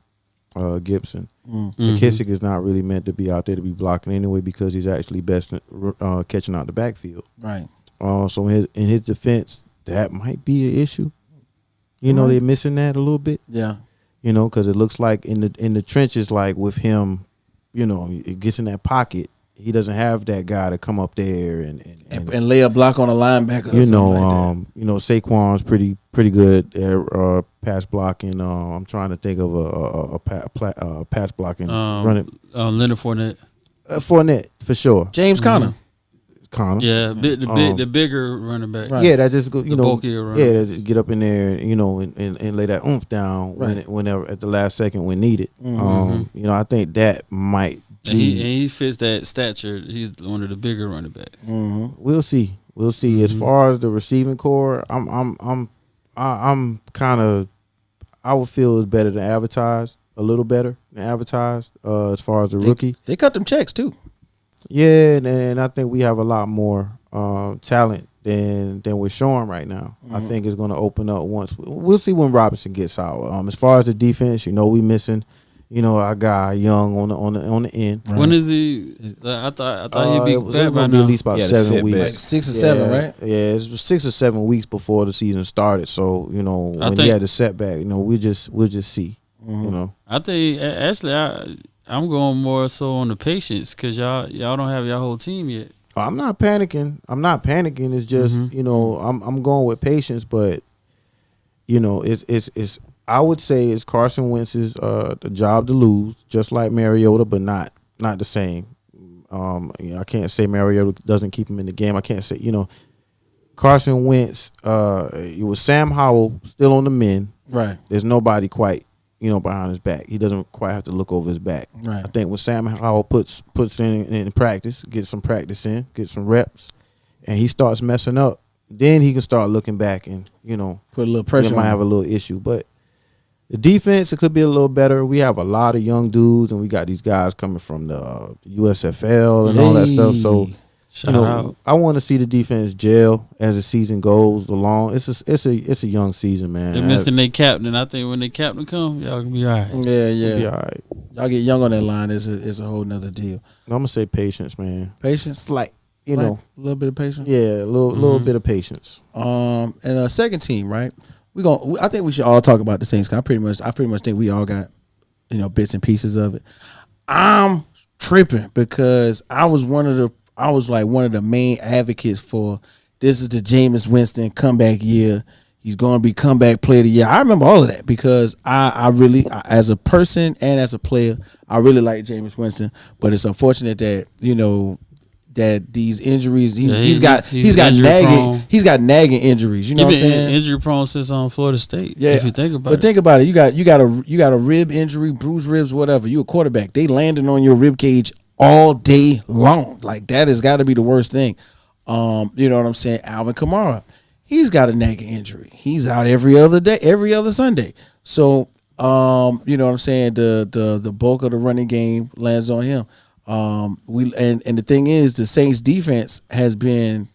Gibson. McKissick is not really meant to be out there to be blocking anyway, because he's actually best catching out the backfield. Right. So in his defense, that might be an issue. They're missing that a little bit. Yeah. Because it looks like in the trenches, like with him, it gets in that pocket. He doesn't have that guy to come up there and lay a block on a linebacker. Saquon's pretty good at pass blocking. I'm trying to think of a pass blocking running. Leonard Fournette. Fournette for sure. James Conner. Yeah, the bigger running back. Right. Yeah, that just go. Bulkier running. Yeah, that just get up in there, and lay that oomph down whenever at the last second when needed. I think that might. He fits that stature. He's one of the bigger running backs. We'll see. As far as the receiving core, I'm kind of. I would feel it's better than advertised. A little better than advertised. As far as the rookie, they cut them checks too. Yeah, and I think we have a lot more talent than we're showing right now. I think it's going to open up once. We'll see when Robinson gets out. As far as the defense, we missing. Our guy Young on the end. Right. When is he? I thought he'd be back by now. At least about 7 weeks, like 6 or 7, right? Yeah, it was 6 or 7 weeks before the season started. So when he had the setback, we'll just see. I think actually I'm going more so on the patience, because y'all don't have your whole team yet. I'm not panicking. It's just I'm going with patience, but it's I would say it's Carson Wentz's the job to lose, just like Mariota, but not the same. I can't say Mariota doesn't keep him in the game. I can't say Carson Wentz. It was Sam Howell still on the mend. Right. There's nobody quite behind his back. He doesn't quite have to look over his back. Right. I think when Sam Howell puts in practice, get some practice in, get some reps, and he starts messing up, then he can start looking back and, put a little pressure might have a little issue. But the defense, it could be a little better. We have a lot of young dudes, and we got these guys coming from the USFL and all that stuff. So, Shout out. I want to see the defense gel as the season goes along. It's a young season, man. They're missing their captain. I think when their captain come, y'all can be all right. Yeah. Be all right. Y'all get young on that line. It's a whole nother deal. I'm gonna say patience, man. Patience, Like a little bit of patience. yeah, a little bit of patience. And a second team, right? I think we should all talk about the Saints. I pretty much think we all got, bits and pieces of it. I'm tripping because I was one of the main advocates for this is the Jameis Winston comeback year. He's going to be comeback player of the year. I remember all of that because I really, as a person and as a player, I really like Jameis Winston. But it's unfortunate that that these injuries he's got nagging injuries. You know what I'm saying? Injury prone since on Florida State. Yeah, if you think about it. But think about it. You got a rib injury, bruised ribs, whatever. You a quarterback. They landing on your rib cage all day long. Like that has got to be the worst thing. You know what I'm saying? Alvin Kamara, he's got a nagging injury. He's out every other day, every other Sunday. So you know what I'm saying? The bulk of the running game lands on him. And the thing is, the Saints defense has been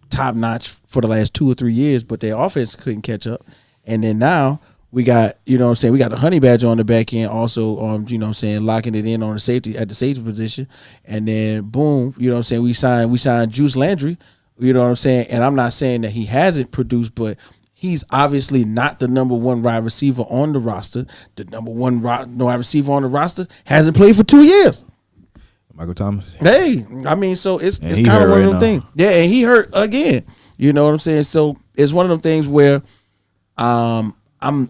top notch for the last 2 or 3 years, but their offense couldn't catch up. And then now we got, we got the honey badger on the back end also, locking it in on the safety at the safety position. And then boom, we signed Juice Landry, and I'm not saying that he hasn't produced, but he's obviously not the number one wide receiver on the roster. The number one wide receiver on the roster hasn't played for 2 years. Michael Thomas. Hey, I mean, so it's kind of one of them things. Yeah, and he hurt again. You know what I'm saying? So it's one of them things where I'm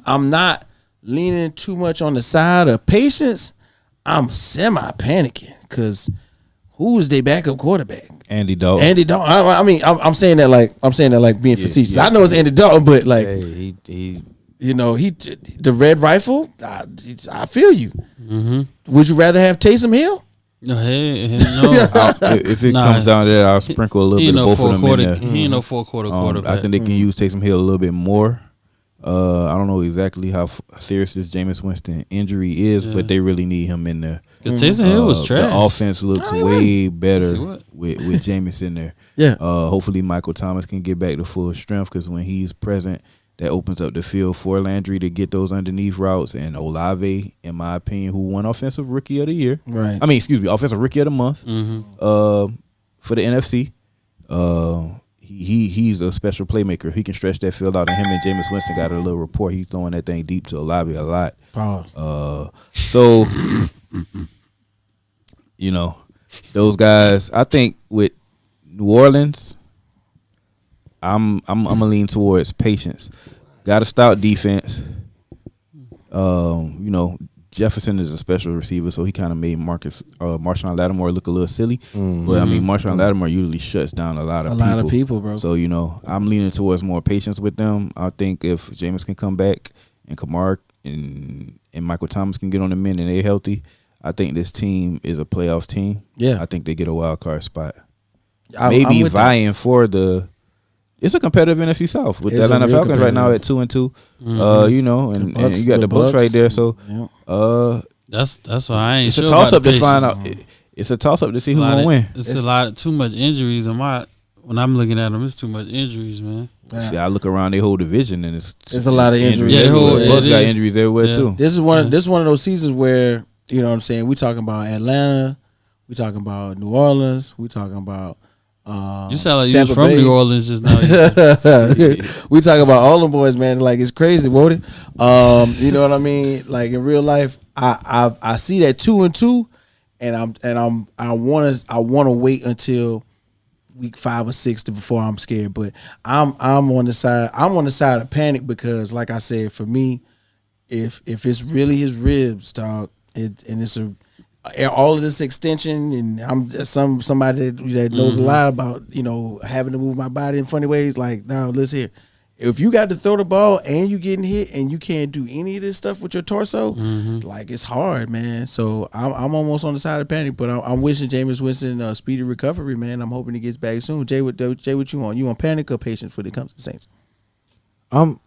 not leaning too much on the side of patience. I'm semi panicking because who is their backup quarterback? Andy Dalton. I mean, I'm saying that like being facetious. I know it's Andy Dalton, but like he the red rifle. I feel you. Mm-hmm. Would you rather have Taysom Hill? No, no. If it comes down to that, I'll sprinkle a little bit of both of them in there. He ain't no four-quarter quarterback. I think they can use Taysom Hill a little bit more. I don't know exactly how serious this Jameis Winston injury is, but they really need him in there. Because Taysom Hill was trash. The offense looks way better with Jameis in there. Yeah. Hopefully Michael Thomas can get back to full strength because when he's present, that opens up the field for Landry to get those underneath routes. And Olave, in my opinion, who won Offensive Rookie of the Year. Right. Offensive Rookie of the Month for the NFC. He's a special playmaker. He can stretch that field out. And him and Jameis Winston got a little rapport. He's throwing that thing deep to Olave a lot. Pause. So, those guys, I think with New Orleans, I'm gonna lean towards patience. Got to stout defense. Jefferson is a special receiver, so he kind of made Marshawn Lattimore look a little silly. Mm-hmm. But I mean, Marshawn Lattimore usually shuts down a lot of people, bro. So I'm leaning towards more patience with them. I think if Jameis can come back and Kamara and Michael Thomas can get on the men and they're healthy, I think this team is a playoff team. Yeah, I think they get a wild card spot. Maybe vying for the. It's a competitive NFC South with the Atlanta Falcons right now at 2-2. Mm-hmm. And you got the Bucks right there. So that's why I ain't. It's sure a toss up to find out. Mm-hmm. It's a toss up to see who's gonna win. It's a lot of too much injuries. When I'm looking at them, it's too much injuries, man. Yeah. See, I look around their whole division and it's a lot of injuries. Bucks got injuries everywhere too. This is one of those seasons where you know what I'm saying. We talking about Atlanta, we talking about New Orleans, we talking about. You sound like you was from New Orleans just now. We talk about all them boys, man. Like it's crazy, won't it? You know what I mean? Like in real life, I see that 2-2, and I want to wait until week 5 or 6 before I'm scared. But I'm on the side. I'm on the side of panic because, like I said, for me, if it's really his ribs, dog, and it's all of this extension, and I'm just somebody that knows a lot about having to move my body in funny ways. Like, now let's hear. if you got to throw the ball and you getting hit and you can't do any of this stuff with your torso, like it's hard, man. So I'm almost on the side of panic, but I'm wishing Jameis Winston a speedy recovery, man. I'm hoping he gets back soon. Jay, what you want? You want panic or patience when it comes to the Saints? I'm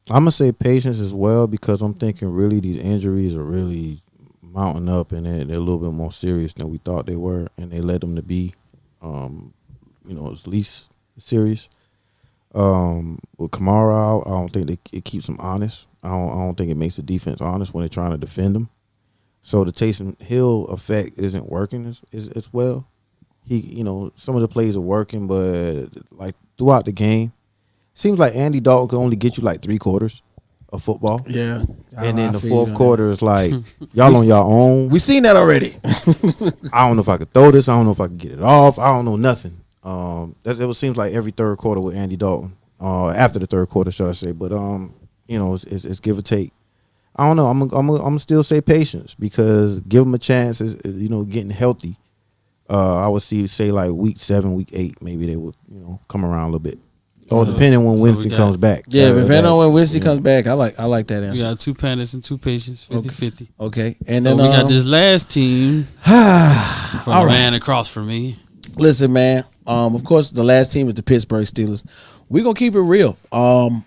gonna say patience as well, because I'm thinking really these injuries are really mounting up, and they're a little bit more serious than we thought they were, and they led them to be, at least serious. With Kamara out, I don't think it keeps them honest. I don't think it makes the defense honest when they're trying to defend them. So the Taysom Hill effect isn't working as well. He, some of the plays are working, but like throughout the game, seems like Andy Dalton can only get you like 3/4 of football. Yeah. And then the fourth quarter is like, y'all on your own. We seen that already. I don't know if I could throw this. I don't know if I could get it off. I don't know nothing. It seems like every third quarter with Andy Dalton. After the third quarter, should I say? But it's give or take. I don't know. I'm gonna still say patience, because give them a chance. Getting healthy. I would say like week 7, week 8, maybe they would come around a little bit. Or depending when Winston comes back. Yeah, depending on when Winston comes back. I like that answer. We got 2 panics and 2 patience, 50-50. Okay. And so then we got this last team from the man across from me. Listen, man. Of course, the last team is the Pittsburgh Steelers. We're gonna keep it real. I'm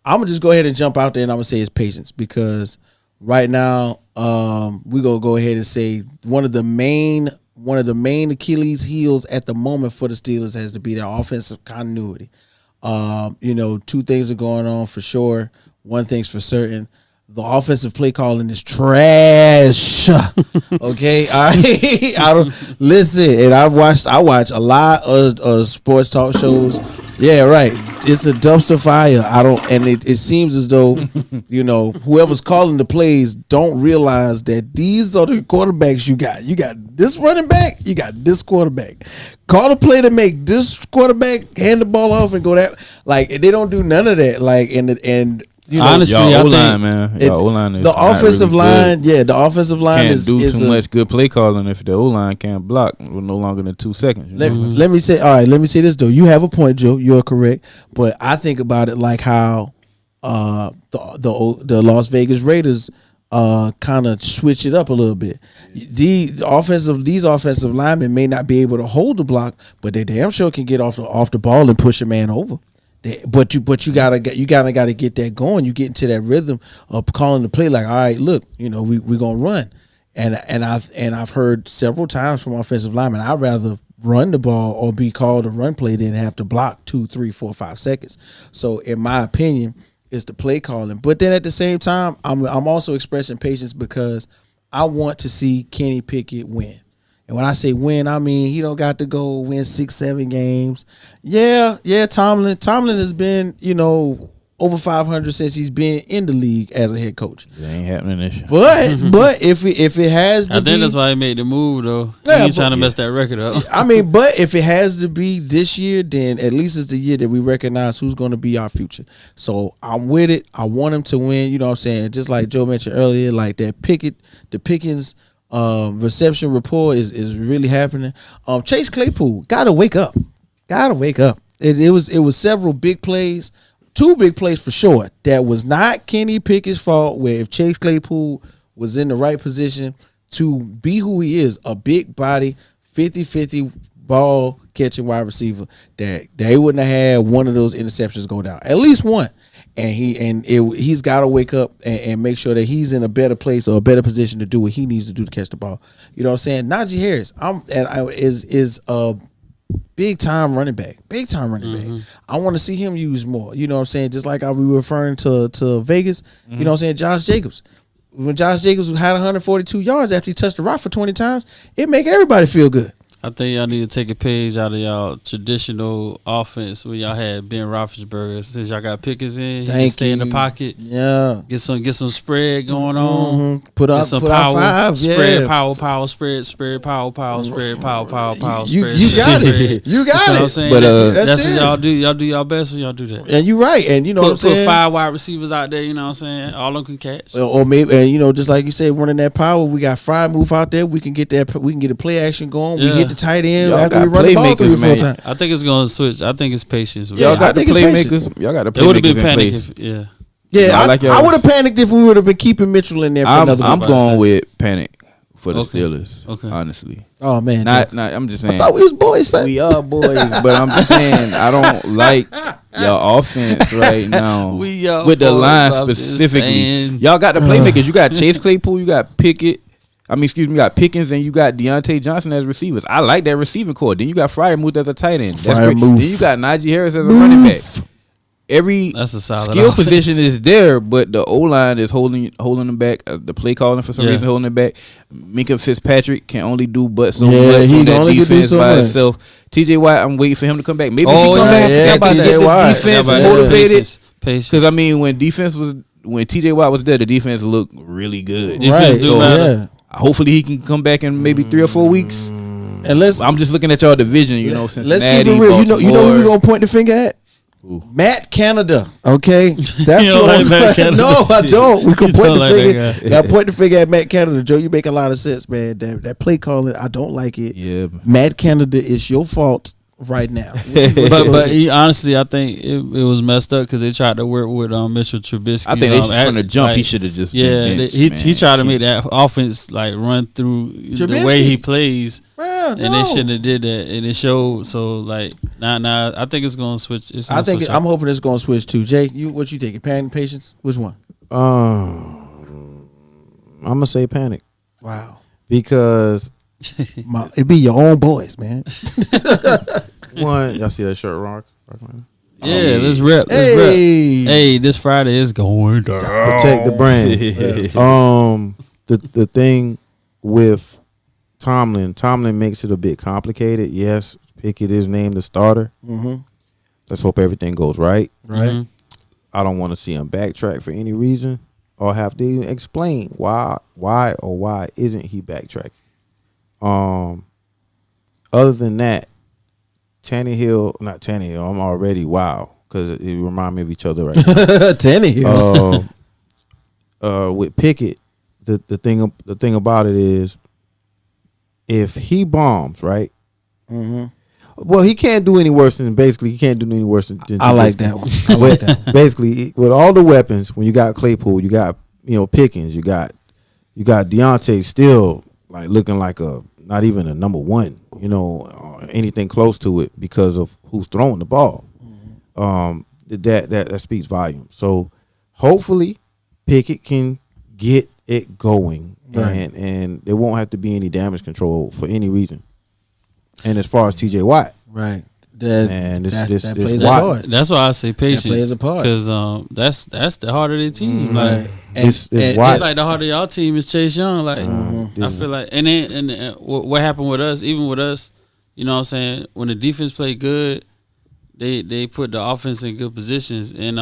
gonna just go ahead and jump out there, and I'm gonna say it's patience, because right now, we're gonna go ahead and say one of the main Achilles heels at the moment for the Steelers has to be their offensive continuity. 2 things are going on for sure. One thing's for certain. The offensive play calling is trash. Okay, I don't listen, and I watch a lot of sports talk shows. Yeah, right. It's a dumpster fire. It seems as though whoever's calling the plays don't realize that these are the quarterbacks you got. You got this running back. You got this quarterback. Call the play to make this quarterback hand the ball off and go that. Like, they don't do none of that. Like, and. Honestly, I think the offensive line, the offensive line can't do too much good play calling if the O-line can't block with no longer than 2 seconds. Let me say this though. You have a point, Joe. You're correct, but I think about it like how the Las Vegas Raiders kind of switch it up a little bit. These offensive linemen may not be able to hold the block, but they damn sure can get off the ball and push a man over. But you gotta get that going. You get into that rhythm of calling the play. Like, all right, look, we're gonna run, and I've heard several times from offensive linemen, I'd rather run the ball or be called a run play than have to block 2, 3, 4, 5 seconds. So in my opinion, it's the play calling. But then at the same time, I'm also expressing patience, because I want to see Kenny Pickett win. And when I say win, I mean he don't got to go win 6, 7 games. Yeah. Tomlin has been, over 500 since he's been in the league as a head coach. It ain't happening this year. But if it has to be, I think that's why he made the move though. Yeah, he ain't trying to mess that record up. I mean, but if it has to be this year, then at least it's the year that we recognize who's going to be our future. So I'm with it. I want him to win. You know what I'm saying? Just like Joe mentioned earlier, like the Pickens reception rapport is really happening. Chase Claypool gotta wake up. It was several big plays, 2 big plays for sure. That was not Kenny Pickett's fault. Where if Chase Claypool was in the right position to be who he is, a big body, 50-50 ball catching wide receiver, that they wouldn't have had one of those interceptions go down. At least one. And he's got to wake up and make sure that he's in a better place or a better position to do what he needs to do to catch the ball. You know what I'm saying? Najee Harris is a big time running back. Big time running back. I want to see him used more. You know what I'm saying? Just like we were referring to Vegas. You know what I'm saying? Josh Jacobs. When Josh Jacobs had 142 yards after he touched the rock for 20 times, it make everybody feel good. I think y'all need to take a page out of y'all traditional offense where y'all had Ben Roethlisberger. Since y'all got Pickens in, he can stay in the pocket. Yeah, get some spread going on. Put out power, 5. Spread, yeah. power, spread, power, spread, power, spread. You got it. You got it. What I'm saying? But that's what y'all do. Y'all do y'all best when y'all do that. And you're right. And you know what I'm saying? Put 5 wide receivers out there. You know what I'm saying? All of them can catch. Or maybe, and just like you said, running that power. We got Fry move out there. We can get that. We can get a play action going. We get the tight end Y'all after we got run the ball 3 or 4 playmakers, times. I think it's going to switch. I think it's patience. Yeah, Y'all got the I think it's playmakers. Y'all got the It would have playmakers been in panic place. if, yeah. Yeah, I like I would have panicked if we would have been keeping Mitchell in there for another I'm week. going with panic for the Okay. Steelers. Okay. Honestly, Oh man, not. I'm just saying. I thought we was boys. Son. We are boys, but I'm just saying I don't like your offense right now. We are with the boys, line I'm just specifically. saying. Y'all got the playmakers. You got Chase Claypool. You got Pickett. You got Pickens and you got Deontay Johnson as receivers. I like that receiving core. Then you got Freiermuth as a tight end. That's great. Then you got Najee Harris as a running back. Every That's a solid skill offense. position is there, but the O line is holding them back. The play calling for some reason holding them back. Minka Fitzpatrick can only do but so much he on that only can do defense so by much. itself. TJ Watt, I'm waiting for him to come back. Maybe Oh, if he come back, yeah, about TJ to get Watt. the defense Yeah, motivated. Patience. Because when TJ Watt was there, the defense looked really good. Defense Right, do so, matter. Hopefully he can come back in maybe 3 or 4 weeks. And let's I'm just looking at y'all division, Cincinnati. let's keep it real. You know who Baltimore. we gonna point the finger at? Who? Matt Canada. Okay, that's You don't what like Matt Canada? No, I don't. We can You point don't the like that finger. guy. Yeah, point the finger at Matt Canada. Joe, you make a lot of sense, man. That play calling, I don't like it. Yeah. Matt Canada, it's your fault right now. But honestly, I think it was messed up because they tried to work with Mitchell Trubisky. I think from the jump he should have just been benched, he tried to make that offense like run through the way he plays, and they shouldn't have did that, and it showed. So like now I think it's gonna switch. I'm hoping it's gonna switch too. Jay, what you thinking? Panic, patience? Which one? I'm gonna say panic Wow, because it be your own boys, man. one, y'all see that shirt, Rock? Yeah, let's rep. Hey, this Friday is going down. Protect the brand. The thing with Tomlin makes it a bit complicated. Yes, Pickett is named the starter. Mm-hmm. Let's hope everything goes right. Right. Mm-hmm. I don't want to see him backtrack for any reason or have to even explain why isn't he backtracking. Other than that, not Tannehill, I'm already because it remind me of each other right now. Tannehill. With Pickett, the thing about it is, if he bombs, right? Mm-hmm. Well, he can't do any worse than he can't do any worse than I like that one. Basically, with all the weapons, when you got Claypool, you got Pickens, you got Deontay still like looking like not even a number one, or anything close to it because of who's throwing the ball. That speaks volumes. So hopefully Pickett can get it going, right. and there won't have to be any damage control for any reason. And as far as TJ Watt, right, this plays a Watt, part. That's why I say patience. That plays a part because that's the heart of their team. Like It's just Watt. like the heart of y'all team is Chase Young. Like I feel like, and then what happened with us, even with us, you know what I'm saying? When the defense played good, they put the offense in good positions, and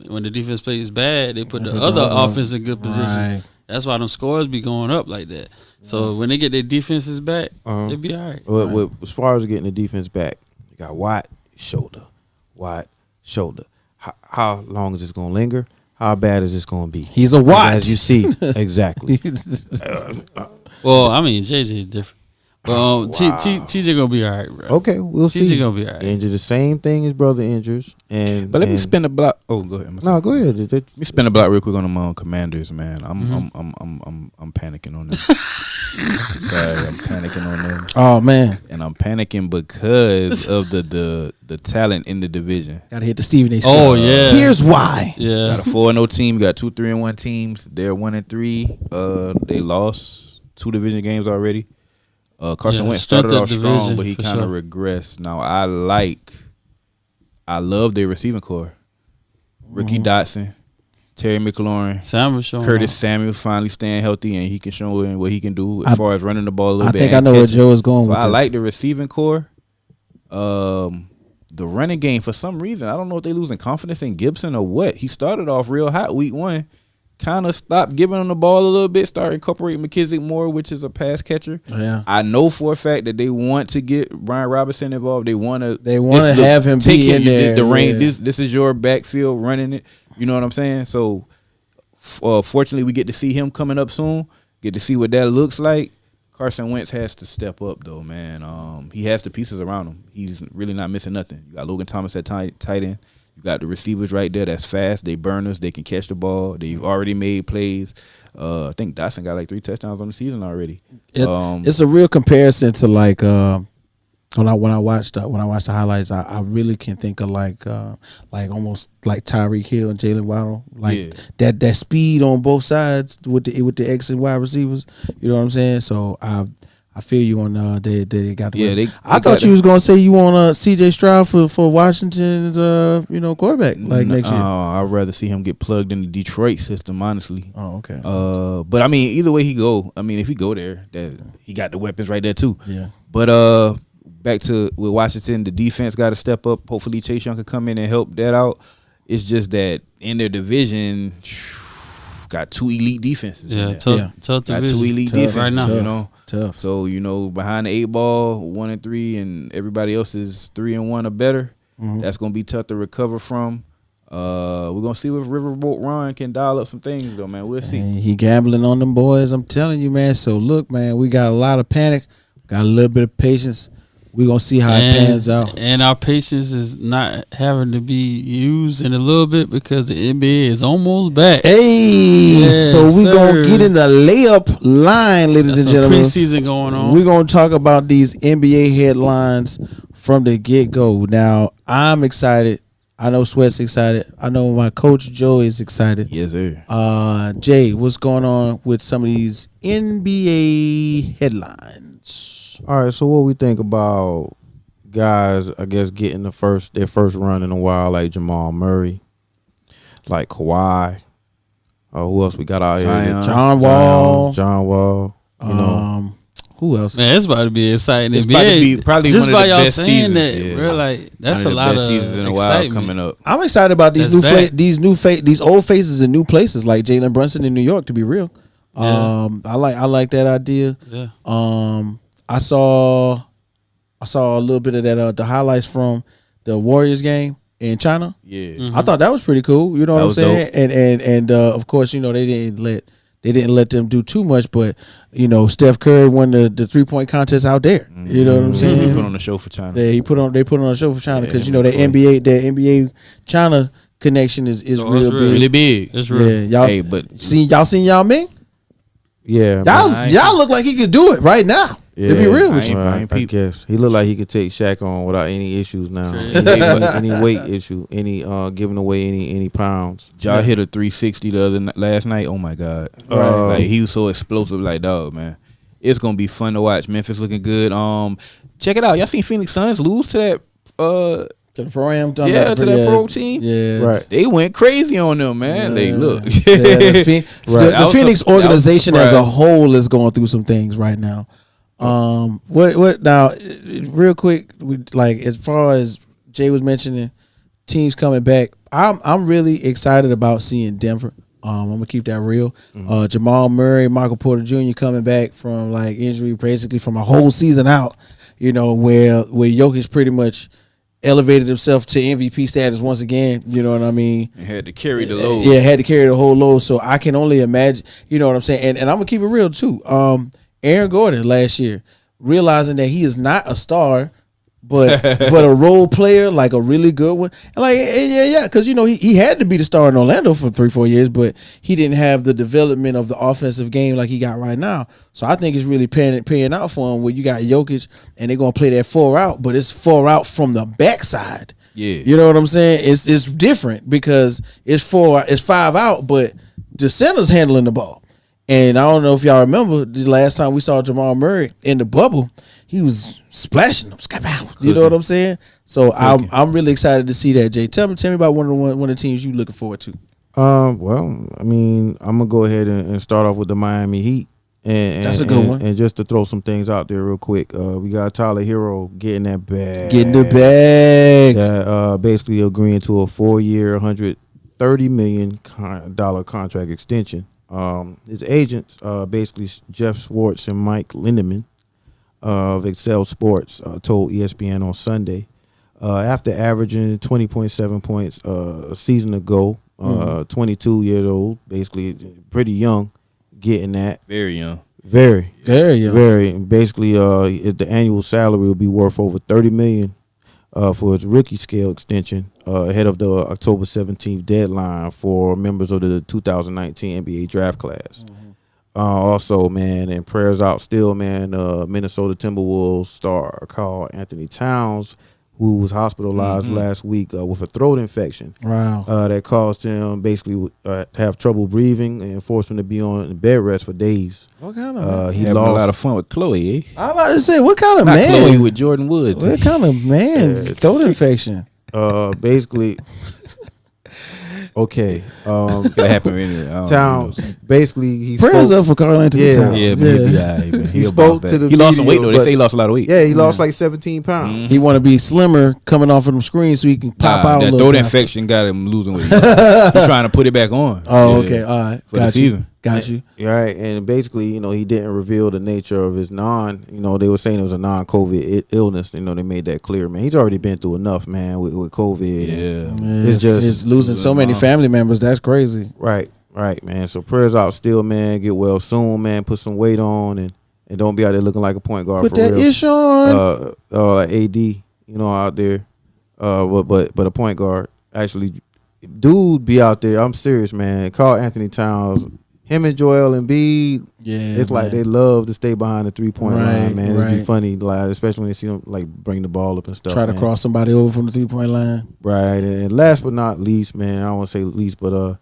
when the defense plays bad, they put the other offense in good positions. Right. That's why them scores be going up like that. So when they get their defenses back, they be all right. Well, as far as getting the defense back, you got Watt shoulder. How long is this gonna linger? How bad is this gonna be? He's a Watt, as you see. Exactly. Well, I mean JJ is different. But TJ gonna be all right, bro. Okay, we'll see. TJ gonna be all right. Injured the same thing his brother injures, But let me spin the block. Oh, go ahead. No, go ahead. Let me spin the block real quick on them Commanders, man. I'm panicking on them. Sorry, I'm panicking on them. Oh man, and I'm panicking because of the talent in the division. Gotta hit the Stephen A. Oh yeah. Here's why. Yeah. Got a 4-0 team. You got 2 3-1 teams. They're 1-3. They lost 2 division games already. Carson Wentz started off strong, but he kind of regressed. Now I love their receiving core. Ricky Dotson, Terry McLaurin, Curtis Samuel finally staying healthy, and he can show what he can do as far as running the ball a little bit. I think I know where Joe is going with this. I like the receiving core. The running game, for some reason, I don't know if they're losing confidence in Gibson or what. He started off real hot week 1. Kind of stopped giving him the ball a little bit, started incorporating McKissick more, which is a pass catcher. Yeah, I know for a fact that they want to get Brian Robinson involved. They want to have him be in there. The range. This is your backfield running it. You know what I'm saying? So, fortunately, we get to see him coming up soon. Get to see what that looks like. Carson Wentz has to step up, though, man. He has the pieces around him. He's really not missing nothing. You got Logan Thomas at tight end. You got the receivers right there that's fast. They burners. They can catch the ball. They've already made plays. I think Dotson got like 3 touchdowns on the season already. It's a real comparison to like when I watched the highlights. I really can think of like almost like Tyreek Hill and Jalen Waddle, like that speed on both sides with the X and Y receivers. You know what I'm saying? So I feel you on they got the they I thought you was gonna say you want CJ Stroud for Washington's quarterback like next year. I'd rather see him get plugged in the Detroit system, honestly. Oh, okay. But I mean, either way he go, I mean, if he go there, he got the weapons right there too. Yeah. But back to with Washington, the defense got to step up. Hopefully Chase Young can come in and help that out. It's just that in their division, got 2 elite defenses. Tough got division. 2 elite defenses right now. You know. Tough. So, behind the 8 ball, 1-3, and everybody else is 3-1 or better. Mm-hmm. That's gonna be tough to recover from. We're gonna see if Riverboat Ron can dial up some things though, man. We'll see. He gambling on them boys, I'm telling you, man. So look, man, we got a lot of panic, got a little bit of patience. We're going to see how it pans out. And our patience is not having to be used in a little bit because the NBA is almost back. Hey, so we're going to get in the layup line, ladies and gentlemen. Preseason going on. We're going to talk about these NBA headlines from the get-go. Now, I'm excited. I know Sweat's excited. I know my coach Joe is excited. Yes, sir. Jay, what's going on with some of these NBA headlines? All right, so what we think about guys, I guess, getting their first run in a while, like Jamal Murray, like Kawhi. Who else we got out here? John Wall. You know. Who else? Man, it's about to be exciting. It's about to be probably just one of by the y'all best saying seasons. that, bro, like that's a lot of seasons in a while coming up. I'm excited about these these old faces in new places, like Jalen Brunson in New York. To be real, I like that idea. Yeah. I saw a little bit of that the highlights from the Warriors game in China. Yeah, I thought that was pretty cool. You know what I'm saying? Dope. And of course, they didn't let them do too much, but Steph Curry won the 3-point contest out there. You know what I'm saying? He put on a show for China. They put on a show for China because that NBA China connection is real big. Really big. It's real. Yeah, y'all seen Yao Ming? Yeah, y'all look like he could do it right now. Yeah, to be real with you, I guess he looked like he could take Shaq on without any issues now. any weight issue, any giving away any pounds. Ja hit a 360 last night. Oh my God! Like he was so explosive, like dog, man. It's gonna be fun to watch. Memphis looking good. Check it out. Y'all seen Phoenix Suns lose to that to the pro-am, to that pro team. Yeah, right. They went crazy on them, man. They look. The Phoenix organization as a whole is going through some things right now. What now? Real quick, as far as Jay was mentioning, teams coming back. I'm really excited about seeing Denver. I'm gonna keep that real. Jamal Murray, Michael Porter Jr. coming back from injury, basically from a whole season out. Where Jokic pretty much elevated himself to MVP status once again. You know what I mean? And had to carry the load. Yeah, had to carry the whole load. So I can only imagine. You know what I'm saying? And I'm gonna keep it real too. Aaron Gordon last year, realizing that he is not a star, but a role player, like a really good one. And because he had to be the star in Orlando for 3-4 years, but he didn't have the development of the offensive game like he got right now. So I think it's really paying out for him where you got Jokic and they're gonna play that 4 out, but it's 4 out from the backside. Yeah, you know what I'm saying? It's different because it's 5 out, but the center's handling the ball. And I don't know if y'all remember the last time we saw Jamal Murray in the bubble, he was splashing them. You know what I'm saying? So I'm really excited to see that. Jay, tell me about one of the teams you looking forward to. Well, I mean, I'm gonna go ahead and start off with the Miami Heat. And that's a good one. And just to throw some things out there real quick, we got Tyler Hero getting that bag. Basically agreeing to a 4-year, $130 million contract extension. His agents, basically Jeff Schwartz and Mike Lindemann of Excel Sports, told ESPN on Sunday, after averaging 20.7 points a season ago, 22 years old, basically pretty young, getting that. Very young. Very young. Very. And basically, the annual salary will be worth over $30 million for his rookie scale extension ahead of the October 17th deadline for members of the 2019 NBA draft class. Also, man, and prayers out still, man. Minnesota Timberwolves star Karl Anthony Towns, who was hospitalized last week with a throat infection. Wow. That caused him basically have trouble breathing and forced him to be on bed rest for days. What kind of he having lost a lot of fun with Chloe, eh? I'm about to say, what kind of Not man? Chloe with Jordan Woods. What kind of man? Throat infection. Basically. Okay. Could happen anyway. Towns. Basically, he Prayers spoke, up for Karl Anthony Towns. Yeah, man, he'll be all right, man. He spoke to the He lost some weight video, though. They say he lost a lot of weight. Yeah, he lost like 17 pounds. He want to be slimmer coming off of them screens so he can pop out a That little throat bit. infection got him losing weight. He's trying to put it back on. Oh, Yeah. okay. All right. For the Got you. season. Got you. Right, and basically, he didn't reveal the nature of his they were saying it was a non-COVID illness. They made that clear, man. He's already been through enough, man, with COVID. Yeah. It's losing so many family members. That's crazy. Right, man. So prayers out still, man. Get well soon, man. Put some weight on and don't be out there looking like a point guard Put for that real. ish on. AD, out there. But a point guard. Actually, dude be out there. I'm serious, man. Karl Anthony Towns, him and Joel Embiid, it's like they love to stay behind the 3-point line, man. It'd be funny, like, especially when they see them bring the ball up and stuff. Try to cross somebody over from the 3-point line. Right, and last but not least, man, I don't want to say least, but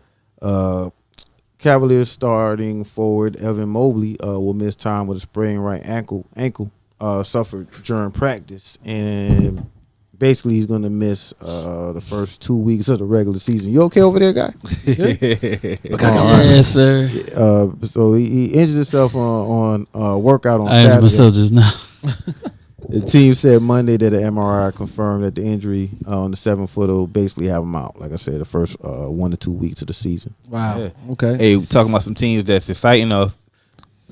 Cavaliers starting forward Evan Mobley will miss time with a sprained right ankle suffered during practice, and basically he's going to miss the first 2 weeks of the regular season. You okay over there, guy? Yes, sir. So he injured himself on workout on I injured Saturday. myself just now. The team said Monday that the MRI confirmed that the injury on the 7-footer will basically have him out. Like I said, the first 1 to 2 weeks of the season. Wow. Yeah. Okay. Hey, we talking about some teams that's exciting enough.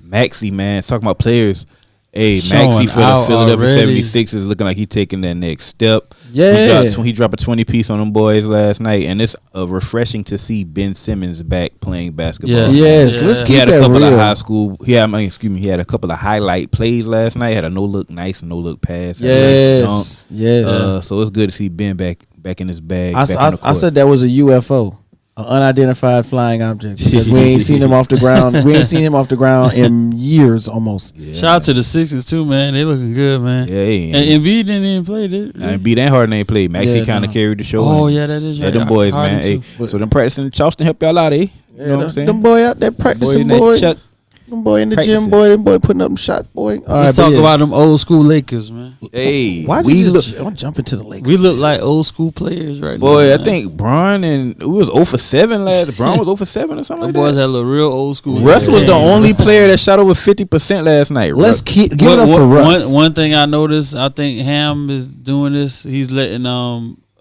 Maxey, man. Talking about players. Hey, Showing Maxey for the out Philadelphia already. 76ers looking like he taking that next step. Yeah. He dropped a 20-piece on them boys last night, and it's refreshing to see Ben Simmons back playing basketball. Yeah. Yes. Yeah. Let's He keep had a that couple real. of high school. He had a couple of highlight plays last night. Had a no look pass. Had a nice dunk. Yes. So it's good to see Ben back in his bag. I back on the court. said that was a UFO, an unidentified flying object, because we ain't seen him off the ground. We ain't seen him off the ground in years almost. Yeah, Shout out to the Sixers too, man. They looking good, man. Yeah, And Embiid didn't even play. and beat that hard and ain't played. Maxey Yeah, kind of no. carried the show. Oh and- yeah, that is Yeah, right. them boys, Harden, man. Hey, too. so them practicing in Charleston help y'all out, eh? You know what I'm saying? Them boy out there practicing, Boy, boy. Chuck, Them boy in the practicing. gym, boy. Them boy putting up them shot, boy. All Let's right, talk but about them old school Lakers, man. hey, Why we look. I'm jumping to the Lakers. We look like old school players right now. Boy, I man. think Bron and we was 0 for 7 last. Bron was 0 for 7 or something them like boys that. had a little real old school. Russ was the game. only player that shot over 50% last night. Let's give it up What- for Russ. One thing I noticed, I think Ham is doing this. He's letting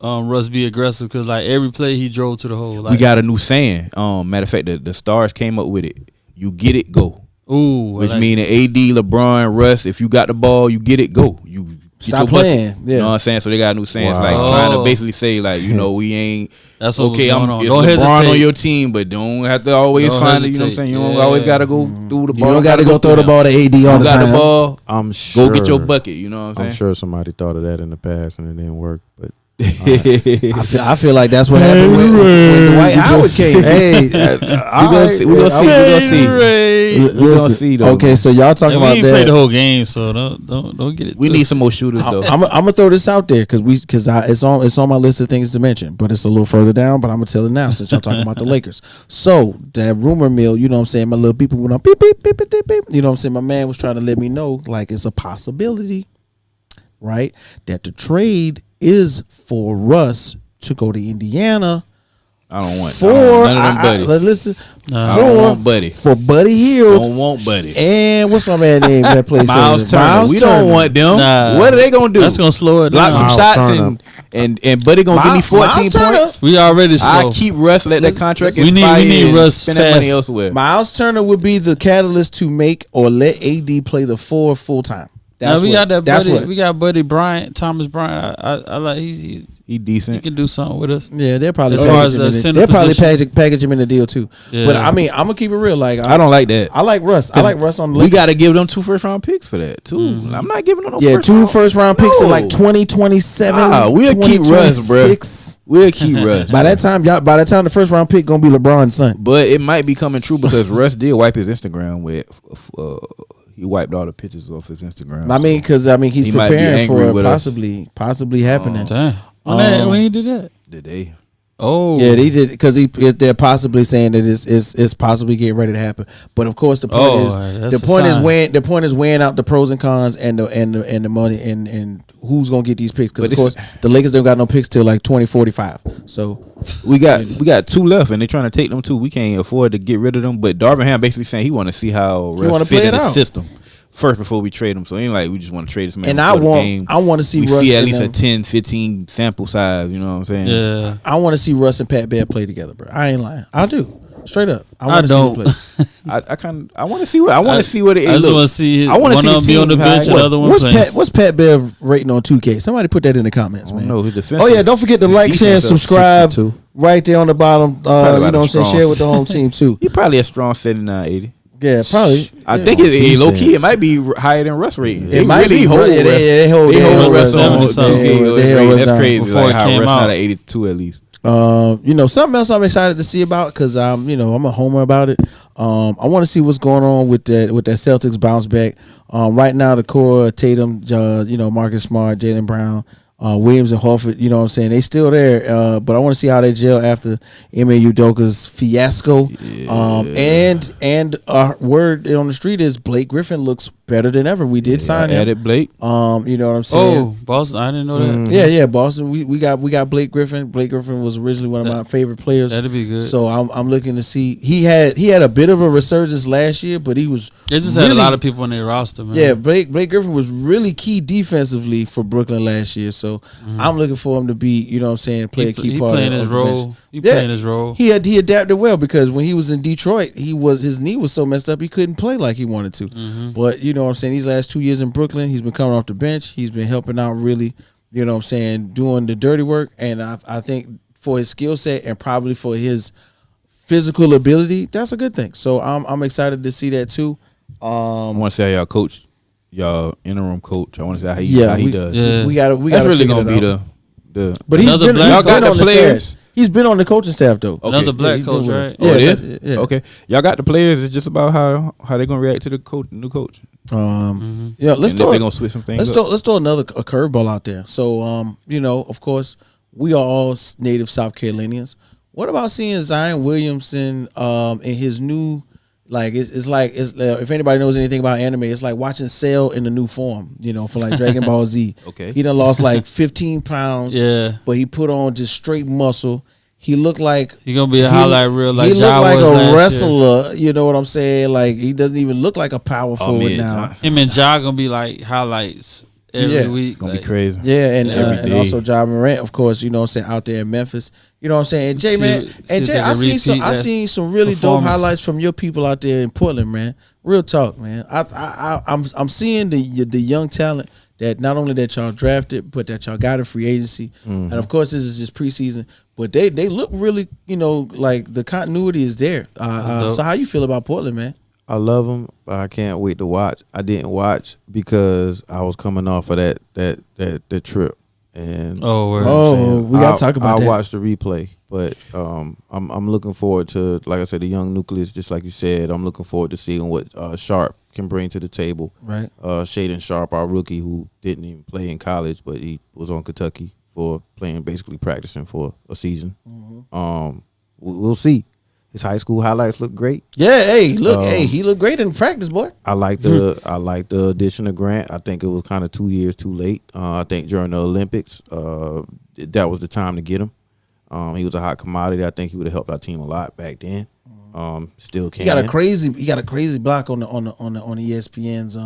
Russ be aggressive because like every play he drove to the hole. Like, We got a new saying. Matter of fact, the Stars came up with it. You get it, go. ooh, Which like, meaning AD, LeBron, Russ. If you got the ball, you get it, go. You get Stop your bucket. playing. Yeah. You know what I'm saying? So they got new sayings Wow. like trying to Oh. basically say like we ain't. that's what Okay, was going I'm on. it's Don't LeBron hesitate. on your team, but don't have to always Don't find it. You know what I'm hesitate. saying? You don't Yeah. always got to go through the You ball. don't got to go throw the ball to AD all You the got time. the ball. I'm sure. Go get your bucket. You know what I'm saying? I'm sure somebody thought of that in the past and it didn't work. But I feel like that's what happened when Dwight Howard came. hey, We gonna see. We gonna see. We gonna see. We gonna see though. Okay, man. so y'all talking Hey, we about ain't played the that. whole game, so don't get it. We need some more shooters though. I'm gonna throw this out there because it's on my list of things to mention, but it's a little further down. But I'm gonna tell it now since y'all talking about the Lakers. So that rumor mill, you know what I'm saying? My little people went on beep beep beep beep beep beep. You know what I'm saying? My man was trying to let me know like it's a possibility, right? That the trade is for Russ to go to Indiana I don't want for none of them buddies. listen I don't want Buddy. for Buddy Hield Don't want Buddy. and what's my man name that plays Miles Turner. We don't want them. Nah. What are they gonna do? That's gonna slow it Block down. some Miles shots Turner. and Buddy gonna give me Miles 14 Turner. points. We already slow. I keep Russ, let that contract We need expire. Russ spend that money fast. elsewhere. Miles Turner would be the catalyst to make or let AD play the 4 full time. we got that buddy. We got buddy Bryant, Thomas Bryant. I like he decent. He can do something with us. Yeah, they'll probably package him in the deal too. Yeah. But I mean, I'm gonna keep it real. Like I don't like that. I like Russ. I like Russ on the Lakers. We got to give them 2 first-round picks for that too. I'm not giving them no 2 first-round picks in like 2027. We'll keep Russ, bro. We'll keep Russ. By that time, the first-round pick gonna be LeBron's son. But it might be coming true because Russ did wipe his Instagram with. He wiped all the pictures off his Instagram. I mean, because he's preparing for it possibly happening. When he did that, did they? Oh, yeah, they did because they're possibly saying that it's possibly getting ready to happen. But of course, the point is weighing out the pros and cons and the money and who's gonna get these picks. Because of course, the Lakers don't got no picks till like 2045. So we got 2 left, and they're trying to take them 2. We can't afford to get rid of them. But Darvin Ham basically saying he want to see how Russ fit in the system first before we trade him. So it ain't like we just want to trade this man. And I want to see we Russ see at least a 10, 15 sample size. You know what I'm saying? Yeah. I want to see Russ and Pat Bear play together, bro. I ain't lying. I do. Straight up. I want to see them play. I want to see what it I is. I want to see. I want to see one be on the bench, another one playing. What's Pat Bear rating on 2K? Somebody put that in the comments, man. No, his defense. Oh yeah, don't forget to like, share, and subscribe. Right there on the bottom. You know what I'm saying? Share with the home team too. He probably a strong 79, 80. Yeah, probably. I think it's low key. It might be higher than Russ rating. It might be. They hold Russ on 2K. That's crazy. Before Like it how came Russ out. not at 82 at least. Something else I'm excited to see about because I'm a homer about it. I want to see what's going on with that Celtics bounce back. Right now the core Tatum, Marcus Smart, Jaylen Brown, Williams and Horford, you know what I'm saying? They still there, but I want to see how they gel after Ime Udoka's fiasco. Yeah. And word on the street is Blake Griffin looks better than ever. We did sign him. Added Blake. You know what I'm saying? Oh, Boston. I didn't know that. Yeah, Boston. We got Blake Griffin. Blake Griffin was originally one of my favorite players. That'd be good. So I'm looking to see. He had a bit of a resurgence last year, but he was. They just had a lot of people on their roster, man. Yeah, Blake Griffin was really key defensively for Brooklyn last year. So I'm looking for him to be, you know what I'm saying, play a key part of the bench. Playing his role. He adapted well because when he was in Detroit, his knee was so messed up he couldn't play like he wanted to. But you know what I'm saying, these last 2 years in Brooklyn, he's been coming off the bench. He's been helping out really, you know what I'm saying, doing the dirty work. And I think for his skill set and probably for his physical ability, that's a good thing. So I'm excited to see that too. I want to see how y'all coach, y'all interim coach. I want to see how he does. Yeah. We got. That's really gonna be the. But he's been on the players. He's been on the coaching staff though. Okay. Another black coach, right? Yeah, it is. Yeah. Okay, y'all got the players. It's just about how they're gonna react to the new coach. Yeah, let's throw. They're gonna switch some things. Let's throw a curveball out there. So, of course, we are all native South Carolinians. What about seeing Zion Williamson in his new? Like it's if anybody knows anything about anime, it's like watching Cell in the new form, for like Dragon Ball Z. Okay, he done lost like 15 pounds. Yeah, but he put on just straight muscle. He looked like he gonna be a highlight reel. Like he looked like a wrestler. You know what I'm saying? Like he doesn't even look like a power forward now. Him and Ja gonna be like highlights every week. Gonna be crazy. Yeah, and also Ja Morant, of course. You know what I'm saying, out there in Memphis. You know what I'm saying? And Jay, man. And Jay, I seen some really dope highlights from your people out there in Portland, man. Real talk, man. I'm seeing the young talent that not only that y'all drafted, but that y'all got in free agency. And of course, this is just preseason. But they look really, like the continuity is there. So how you feel about Portland, man? I love them. I can't wait to watch. I didn't watch because I was coming off of that trip. And we gotta talk about that. I watched the replay, but I'm looking forward to, like I said, the young nucleus. Just like you said, I'm looking forward to seeing what Sharp can bring to the table. Right. Shaden Sharp, our rookie, who didn't even play in college, but he was on Kentucky for basically practicing for a season. We'll see. His high school highlights look great. Yeah, he looked great in practice, boy. I like the addition of Grant. I think it was kind of 2 years too late. I think during the Olympics, that was the time to get him. He was a hot commodity. I think he would have helped our team a lot back then. Still can. He got a crazy block on the ESPN's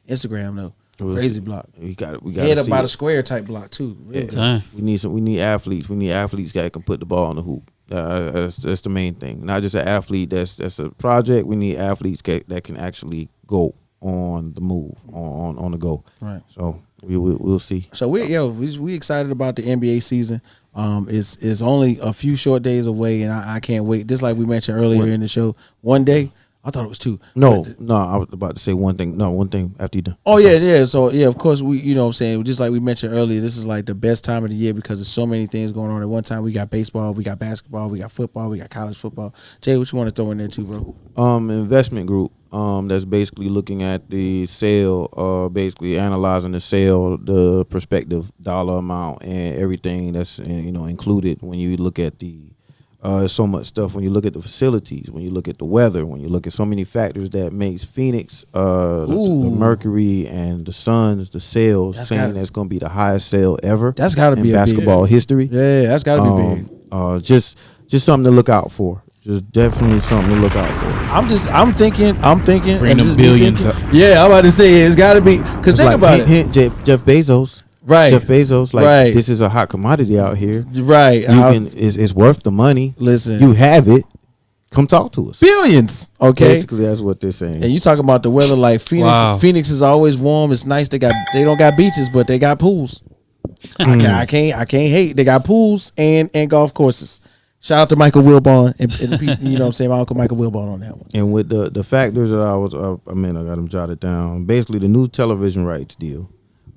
Instagram though. Crazy block. We got head up by the square type block too. Yeah. We need athletes. We need athletes that can put the ball in the hoop. That's the main thing. Not just an athlete that's a project. We need athletes that can actually go on the move, on the go. Right. So we'll see. So we excited about the NBA season. It's only a few short days away, and I can't wait. Just like we mentioned earlier in the show, one day. I thought it was 2. No, I was about to say one thing. No, one thing after you done. Oh yeah. So of course we, you know what I'm saying, just like we mentioned earlier, this is like the best time of the year because there's so many things going on at one time. We got baseball, we got basketball, we got football, we got college football. Jay, what you want to throw in there too, bro? Investment group. That's basically looking at the sale, basically analyzing the sale, the prospective dollar amount, and everything that's included when you look at the. So much stuff when you look at the facilities, when you look at the weather, when you look at so many factors that makes Phoenix, the Mercury and the Suns, the sales, that's going to be the highest sale ever. That's got to be basketball history. Yeah, that's got to be big. Just something to look out for. Just definitely something to look out for. I'm thinking. Bring them billions. Yeah, I'm about to say it's got to be because think about it. Jeff Bezos. Right. Jeff Bezos, this is a hot commodity out here. Right. It's worth the money. Listen. You have it. Come talk to us. Billions. Okay. Basically, that's what they're saying. And you talking about the weather like Phoenix. Wow. Phoenix is always warm. It's nice. They don't got beaches, but they got pools. I can't hate. They got pools and golf courses. Shout out to Michael Wilbon and you know what I'm saying, my uncle Michael Wilbon on that one. And with the factors that I got them jotted down. Basically, the new television rights deal.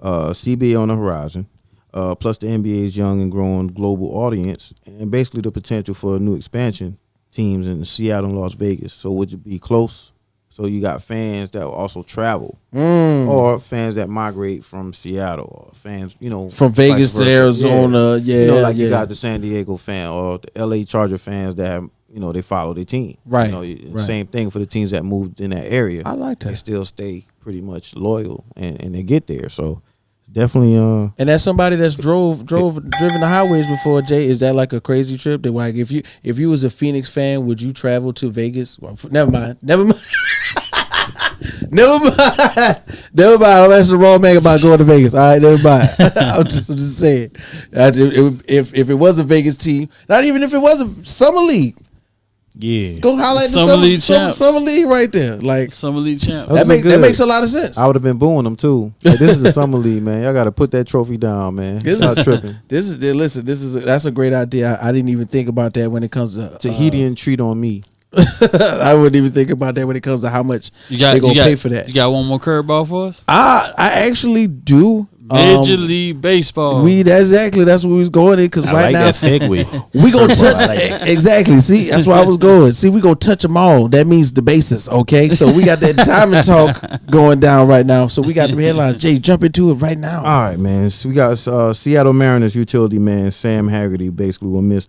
CBA on the horizon, plus the NBA's young and growing global audience, and basically the potential for a new expansion teams in Seattle and Las Vegas. So would you be close? So you got fans that will also travel, or fans that migrate from Seattle, or fans, from Vegas to Arizona. Yeah, you got the San Diego fan or the LA Charger fans that have, they follow their team. Right. Right. Same thing for the teams that moved in that area. I like that. They still stay pretty much loyal and they get there. So definitely. And as somebody that's driven the highways before, Jay, is that like a crazy trip? That like if you was a Phoenix fan, would you travel to Vegas? Well, never mind. Never mind. I'm asking the wrong man about going to Vegas. All right, never mind. I'm just saying. If it was a Vegas team, not even if it was a summer league. Yeah, go highlight the summer league right there. Like summer league champs. That makes a lot of sense. I would have been booing them too. Like, this is the summer league, man. Y'all got to put that trophy down, man. Stop tripping. That's a great idea. I didn't even think about that when it comes to Tahitian treat on me. I wouldn't even think about that when it comes to how much they're gonna pay for that. You got one more curveball for us? I actually do. Major League Baseball. That's what we was going in because right now that segue. we gonna touch exactly. See, that's why I was going. See, we gonna touch them all. That means the bases. Okay, so we got that diamond talk going down right now. So we got the headlines. Jay, jump into it right now. All right, man. So we got Seattle Mariners utility man Sam Haggerty basically will miss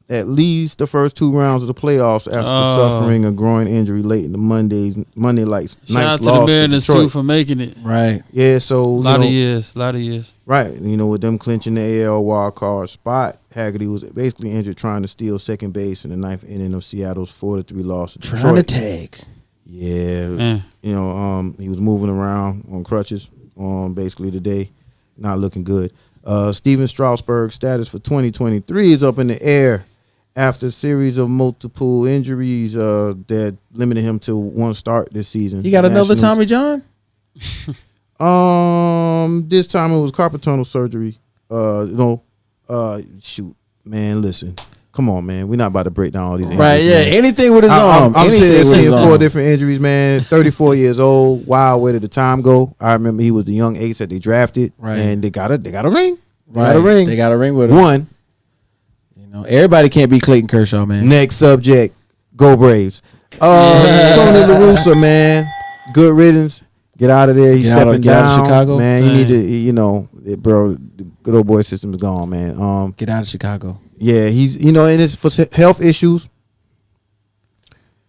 at least the first 2 rounds of the playoffs after suffering a groin injury late in the Monday night's Shout out to loss the Mariners to Detroit. too for making it. Right. Yeah, so a lot of years. Right. With them clinching the AL wild card spot, Haggerty was basically injured trying to steal second base in the 9th inning of Seattle's 4-3 loss to Detroit. Trying to tag. Yeah. He was moving around on crutches basically today. Not looking good. Steven Strasburg's status for 2023 is up in the air after a series of multiple injuries that limited him to 1 start this season. You got another Tommy John? This time it was carpal tunnel surgery. Shoot, man, listen. Come on, man. We're not about to break down all these injuries. Right, yeah. Man. Anything with his arm. I'm seeing 4 different injuries, man. 34 years old. Wow, where did the time go? I remember he was the young ace that they drafted. Right. And they got a ring. Right. They got a ring with him. 1. Everybody can't be Clayton Kershaw, man. Next subject. Go Braves. Tony La Russa, man. Good riddance. Get out of there. He's stepping down. Out of Chicago. Man, you need to, bro, the good old boy system is gone, man. Get out of Chicago. Yeah, he's, and it's for health issues.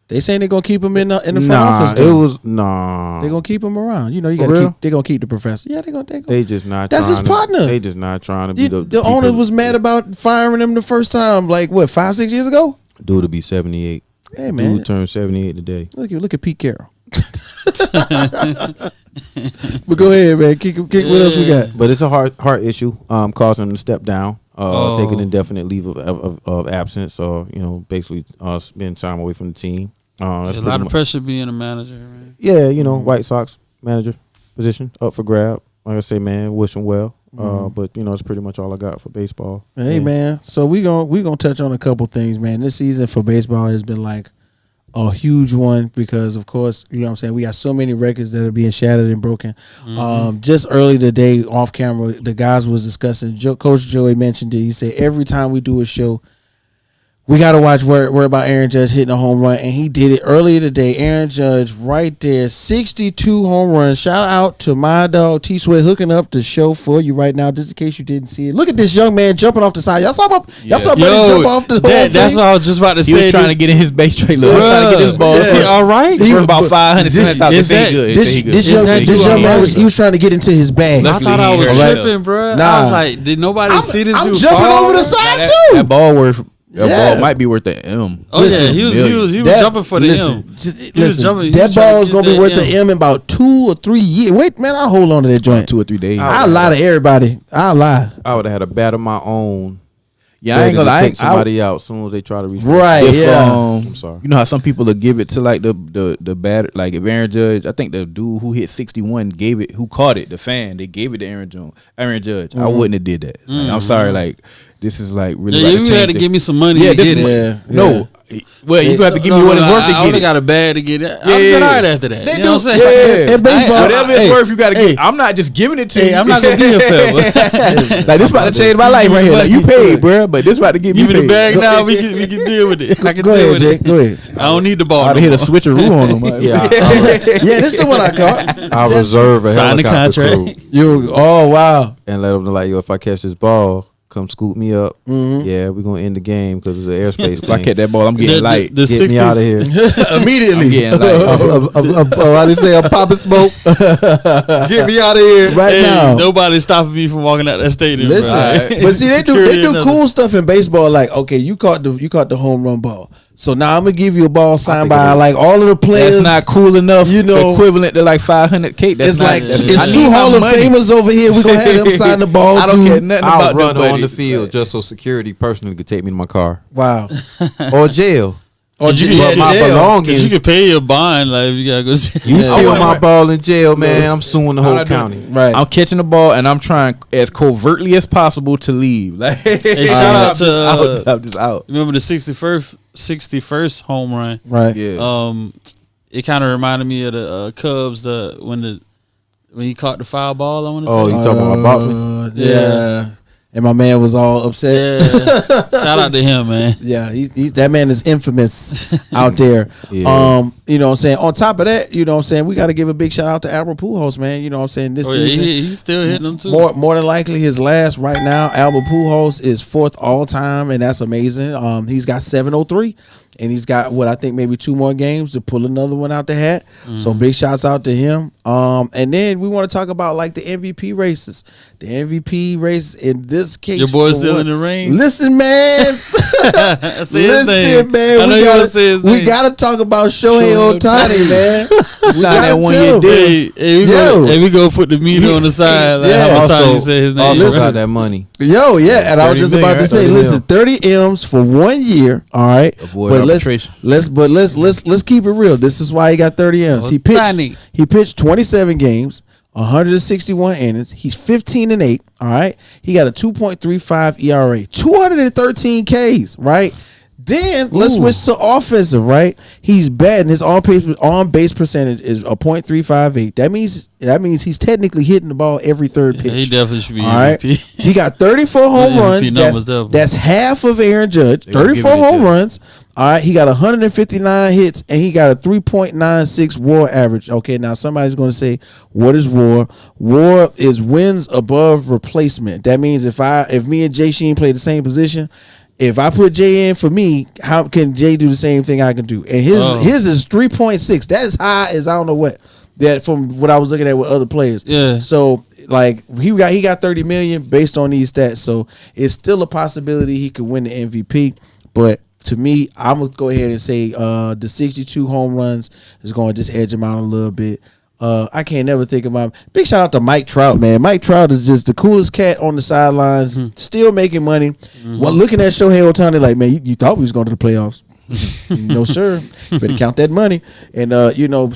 They saying they're gonna keep him in the front office. It was They're gonna keep him around. You got to keep. They're gonna keep the professor. Yeah, they're gonna. They just not. That's his partner. They just not trying to be the owner was mad about firing him the first time. Like what, 5-6 years ago? Dude to be 78. Hey man, dude turned 78 today. Look at Pete Carroll. But go ahead, man. Kick. What else we got? But it's a heart issue. Causing him to step down. Take an indefinite leave of absence, or basically spend time away from the team. That's a lot of pressure being a manager, man. Yeah, White Sox manager position up for grab. Like I say, man, wish him well. But it's pretty much all I got for baseball. Hey, man. So we gonna touch on a couple things, man. This season for baseball has been like a huge one because, of course, you know what I'm saying, we got so many records that are being shattered and broken. Just early today, off camera, the guys was discussing. Coach Joey mentioned it. He said every time we do a show, we got to watch worry about Aaron Judge hitting a home run, and he did it earlier today. Aaron Judge right there, 62 home runs. Shout out to my dog T-Sweat hooking up the show for you right now, just in case you didn't see it. Look at this young man jumping off the side. Y'all saw buddy jump off the whole thing? That's what I was just about to say. He was trying to get in his base trailer. Trying to get his ball. Is he all right? He was about 500. This young man was trying to get into his bag. I thought I was tripping, bro. I was like, did nobody see this dude jumping fall? over the side, too. That ball worth... ball might be worth the M. Oh, yeah, he was jumping for the M. That ball is going to be worth the M in about 2 or 3 years. Wait, man, I'll hold on to that joint. 2 or 3 days. I'll lie to everybody. I'll lie. I would have had a bat of my own. Yeah, I ain't gonna lie. Take somebody out as soon as they try to reach. Right, I'm sorry. You know how some people will give it to like the batter, like if Aaron Judge, I think the dude who hit 61 who caught it, the fan, they gave it to Aaron Judge. I wouldn't have did that. Like, I'm sorry, like this is like really. Yeah, you had to give me some money to get it. No. Well, you have to give me what it's worth to get it. I would have got a bag to get it. I've been all right after that. They you know what I'm saying? In baseball, whatever it's worth, you got to get. I'm not just giving it to you. I'm not gonna give you a favor. Like this about to change my life right here. Like you paid, bro, but this about to get me paid. Give me the bag now. We can deal with it. I can go deal ahead, with Jake. it. Go ahead. I don't need the ball. I'd hit a switcheroo on them. Yeah, this is the one I caught. I'll reserve a Sign the helicopter contract. crew. Oh wow. And let them know, like, if I catch this ball, come scoop me up. Yeah, we're gonna end the game because of the airspace. If I catch that ball, I'm getting light. Get me out of here Immediately. I'm getting light. How they say, a popping smoke. Get me out of here right now. Nobody's stopping me from walking out that stadium. Listen, but see, they do cool stuff in baseball. Like, okay, you caught the home run ball. So now I'm gonna give you a ball signed by like all of the players. That's not cool enough. Equivalent to like 500K. That's it's 2 Hall of Famers over here. We're gonna have them sign the ball. I don't care nothing I'll about run nobody. on the field just so security personally could take me to my car. Wow. Or jail. Or But my belongings. You can pay your bond. Like if you gotta go. You steal my ball in jail, man. I'm suing the whole county. Right. I'm catching the ball and I'm trying as covertly as possible to leave. Like, Hey, shout out to I'm just out. Remember the 61st home run? Right. Yeah. It kind of reminded me of the Cubs when he caught the foul ball. I want to say. Oh, you talking about Boston? Yeah. And my man was all upset. Yeah. Shout out to him, man. Yeah, he's that man is infamous out there. Yeah. You know what I'm saying? On top of that, you know what I'm saying, we got to give a big shout out to Albert Pujols, man. You know what I'm saying? This season, he's still hitting them too. More than likely his last right now. Albert Pujols is 4th all time, and that's amazing. He's got 703. And he's got what I think maybe 2 more games to pull another one out the hat. So big shouts out to him. And then we want to talk about like the MVP races. The MVP race in this case. Your boy's still in the range. Listen, man. Listen, man. We gotta talk about Shohei Ohtani, man. Sign that 1 year deal. Hey, we go put the meter on the side. Like how much time you say his name? Also got that money. Yo, yeah, and I was just about to say, listen, 30 M's for 1 year. All right. Avoid arbitration. Let's keep it real. This is why he got 30 M's. He pitched 27 games, 161 innings. He's 15-8. All right. He got a 2.35 ERA, 213 Ks. Right. Then let's switch to offensive. Right. He's batting. His on base percentage is a .358. That means he's technically hitting the ball every third pitch. He definitely should be all MVP. right. He got 34 home runs. That's half of Aaron Judge. 34 home runs. All right, he got 159 hits and he got a 3.96 WAR average. Okay, now somebody's going to say, what is WAR? WAR is wins above replacement. That means if me and Jay Sheen play the same position, if I put Jay in for me, how can Jay do the same thing I can do? And his is 3.6. That is high as I don't know what. That from what I was looking at with other players. Yeah. So like he got 30 million based on these stats. So it's still a possibility he could win the MVP, but to me, I'm going to go ahead and say the 62 home runs is going to just edge him out a little bit. I can't never think of my big shout out to Mike Trout, man. Mike Trout is just the coolest cat on the sidelines, still making money. While looking at Shohei Ohtani, like, man, you thought we was going to the playoffs. No, sir. Better count that money. And,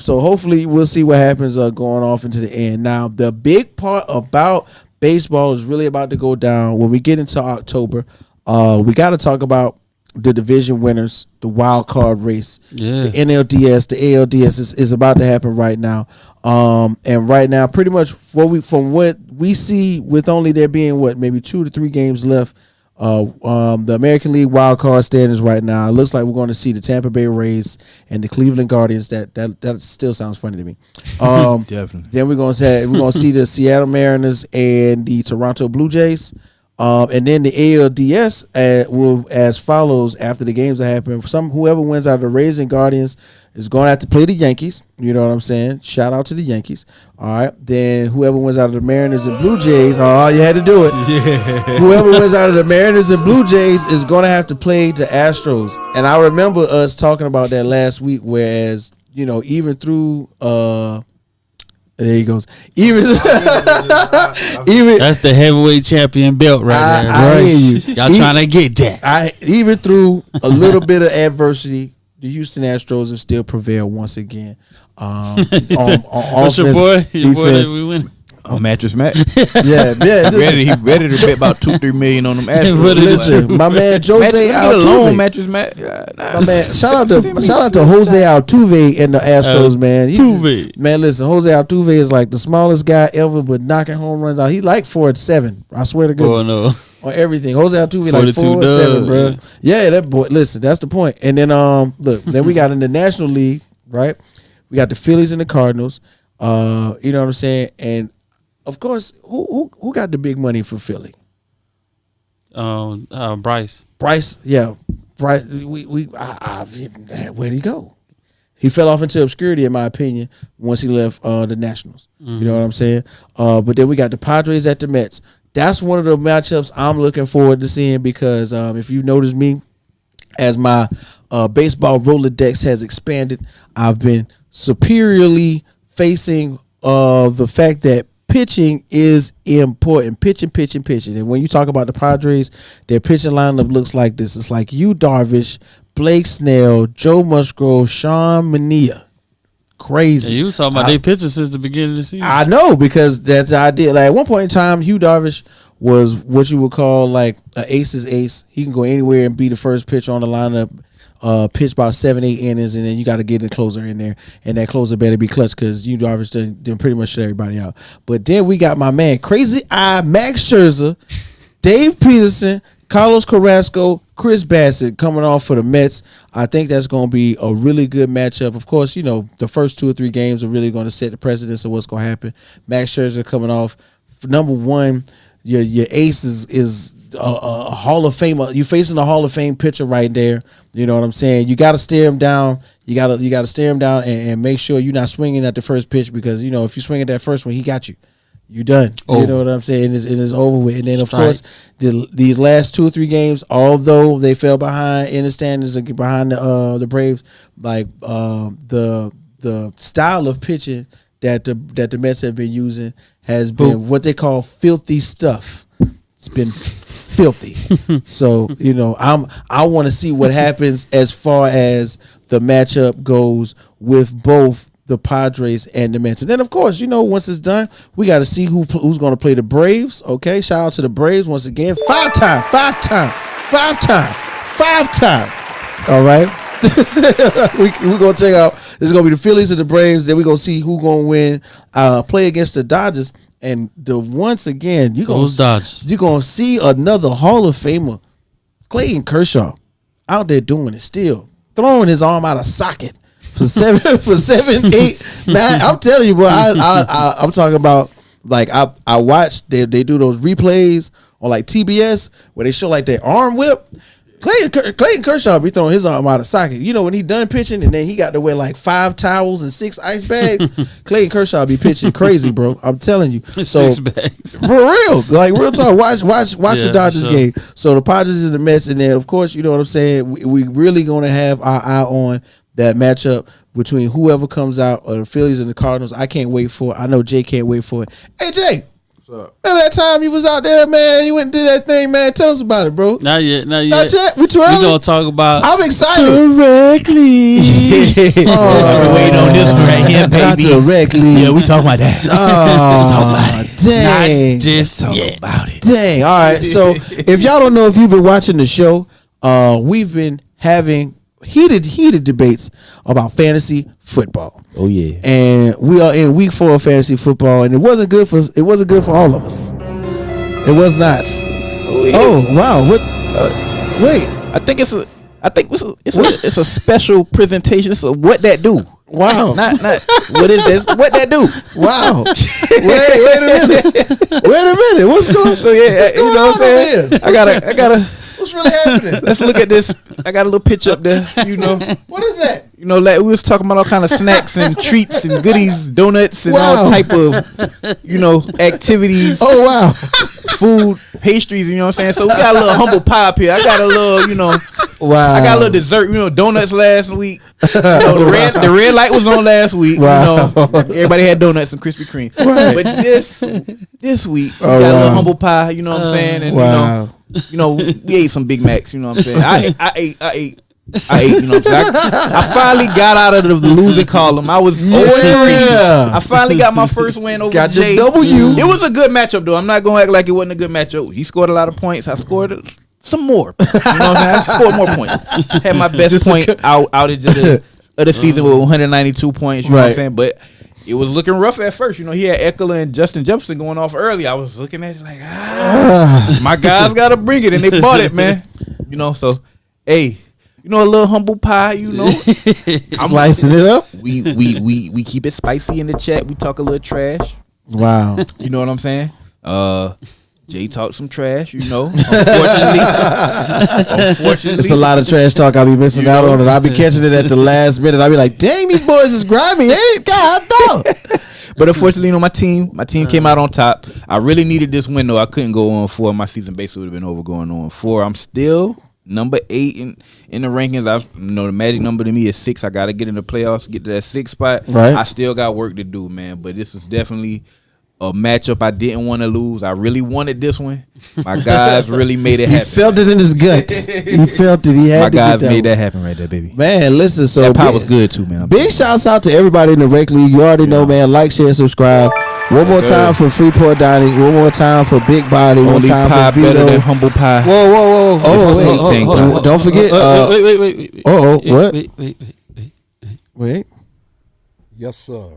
so hopefully we'll see what happens going off into the end. Now, the big part about baseball is really about to go down. When we get into October, we got to talk about the division winners, the wild card race, the NLDS, the ALDS is about to happen right now. And right now, pretty much from what we see, with only there being maybe 2 to 3 games left, the American League wild card standings right now, it looks like we're going to see the Tampa Bay Rays and the Cleveland Guardians. That still sounds funny to me. Definitely. Then we're going to see the Seattle Mariners and the Toronto Blue Jays. And then the ALDS will as follows after the games that happen. Whoever wins out of the Rays and Guardians is going to have to play the Yankees. You know what I'm saying? Shout out to the Yankees. All right. Then whoever wins out of the Mariners and Blue Jays, you had to do it. Yeah. Whoever wins out of the Mariners and Blue Jays is going to have to play the Astros. And I remember us talking about that last week, whereas, even through there he goes. Even that's the heavyweight champion belt right there. I hear you. Y'all trying to get that. Even through a little bit of adversity, the Houston Astros have still prevailed once again. What's your boy? Your boy that we win. Mattress Matt. Yeah. He ready to bet about $2-3 million on them Astros. Listen, my man Jose Altuve. Mattress Matt. My man, shout out to Jose Altuve and the Astros, man. Man, listen, Jose Altuve is like the smallest guy ever, but knocking home runs out. He like 4-7. I swear to goodness. Oh no. On everything, Jose Altuve like 4-7, bro. Yeah, that boy. Listen, that's the point. And then look, then we got in the National League, right? We got the Phillies and the Cardinals. You know what I'm saying? And of course, who got the big money for Philly? Bryce. Bryce, yeah. Bryce. Where'd he go? He fell off into obscurity, in my opinion, once he left the Nationals. Mm-hmm. You know what I'm saying? But then we got the Padres at the Mets. That's one of the matchups I'm looking forward to seeing because if you notice me, as my baseball Rolodex has expanded, I've been superiorly facing the fact that pitching is important. Pitching. And when you talk about the Padres, their pitching lineup looks like this. It's like Yu Darvish, Blake Snell, Joe Musgrove, Sean Mania. Crazy. Yeah, you was talking about their pitching since the beginning of the season. I know, because that's the idea. Like at one point in time, Yu Darvish was what you would call like an ace's ace. He can go anywhere and be the first pitcher on the lineup. Pitch about 7-8 innings, and then you got to get the closer in there, and that closer better be clutch because Yu Darvish didn't pretty much shut everybody out. But then we got my man Crazy Eye Max Scherzer, Dave Peterson, Carlos Carrasco, Chris Bassett coming off for the Mets. I think that's going to be a really good matchup. Of course, the first 2 or 3 games are really going to set the precedence of what's going to happen. Max Scherzer coming off number one. Your ace is a Hall of Famer. You're facing a Hall of Fame pitcher right there. You know what I'm saying? You got to stare him down. You got to stare him down and make sure you're not swinging at the first pitch because, if you swing at that first one, he got you. You done. Oh. You know what I'm saying? It is over with. And then, of course, these last 2 or 3 games, although they fell behind in the standings behind the Braves, like the style of pitching that the Mets have been using has been what they call filthy stuff. It's been filthy. So, I want to see what happens as far as the matchup goes with both the Padres and the Mets. And then, of course, once it's done, we got to see who's going to play the Braves. Okay, shout out to the Braves once again. 5 time. All right. We're going to take out. This is going to be the Phillies and the Braves. Then we're going to see who's going to win. Play against the Dodgers. And once again, you're going to see another Hall of Famer, Clayton Kershaw, out there doing it still. Throwing his arm out of socket. For 7, 8, 9. I'm telling you, bro. I'm talking about like I watched they do those replays on like TBS where they show like their arm whip. Clayton Kershaw be throwing his arm out of socket. When he done pitching and then he got to wear like 5 towels and 6 ice bags. Clayton Kershaw be pitching crazy, bro. I'm telling you. So 6 bags for real, like real talk. Watch the Dodgers game. So the Padres and the Mets, and then of course you know what I'm saying. We really gonna have our eye on that matchup between whoever comes out, or the Phillies and the Cardinals. I can't wait for it. I know Jay can't wait for it. Hey, Jay, Remember that time you was out there, man? You went and did that thing, man. Tell us about it, bro. Not yet. Not yet. We too early. We gonna talk about. I'm excited. Directly. I've been waiting on this one right here, baby. Not directly. Yeah, we talking about that. Oh, dang. Not just Talk yet. about it. Dang. All right. So if y'all don't know, if you've been watching the show, we've been having heated debates about fantasy football. Oh yeah. And we are in week 4 of fantasy football, and it wasn't good for all of us. It was not. Oh wow! What? Wait. I think it's a special presentation. It's a what that do. Wow. Not what is this? What that do? Wow. Wait a minute. What's going on? So yeah, you know what I'm saying? I gotta. What's really happening? Let's look at this. I got a little picture up there. You know. What is that? You know, like we was talking about all kind of snacks and treats and goodies, donuts and all type of, you know, activities. Oh wow. Food, pastries. You know what I'm saying? So we got a little humble pie up here. I got a little, you know. Wow. I got a little dessert. You know, donuts last week. You know, the red light was on last week. Wow. You know, everybody had donuts and Krispy Kreme. Right. But this week we Oh, got a wow. little humble pie. You know what I'm saying? And Wow. you know, we ate some Big Macs. You know what I'm saying? I ate. You know what I'm saying? I finally got out of the losing column. I was 0-3. I finally got my first win over Got Jay. your W. It was a good matchup, though. I'm not going to act like it wasn't a good matchup. He scored a lot of points. I scored some more. You know what I'm saying? I scored more points. Had my best point outage of the season with 192 points. You know what I'm saying? But it was looking rough at first. You know, he had Eckler and Justin Jefferson going off early. I was looking at it like, my guys got to bring it. And they bought it, man. You know, so, hey. You know, a little humble pie, you know. Slicing it up. We keep it spicy in the chat. We talk a little trash. Wow. You know what I'm saying? Jay talked some trash, you know. Unfortunately. It's a lot of trash talk I'll be missing out on, and I'll be catching it at the last minute. I'll be like, dang, these boys is grimy, ain't it? God, no. But unfortunately, you know, my team came out on top. I really needed this win, though. I couldn't go on 4. My season basically would have been over going on 4. I'm still number 8 in the rankings. The magic number to me is 6. I got to get in the playoffs to get to that 6th spot. Right. I still got work to do, man. But this is definitely a matchup I didn't want to lose. I really wanted this one. My guys really made it happen. He felt it in his gut. He felt it. He had My to guys get made that happen right there, baby. Man, listen. So that pie was good too, man. Big shouts out to everybody in the rec league. You already know, man. Like, share, subscribe. One more time for Freeport Dining. One more time for Big Body. One Only time pie for Vito. better than humble pie. Whoa. Oh, wait. Don't forget. Wait. What? Wait. Yes, sir.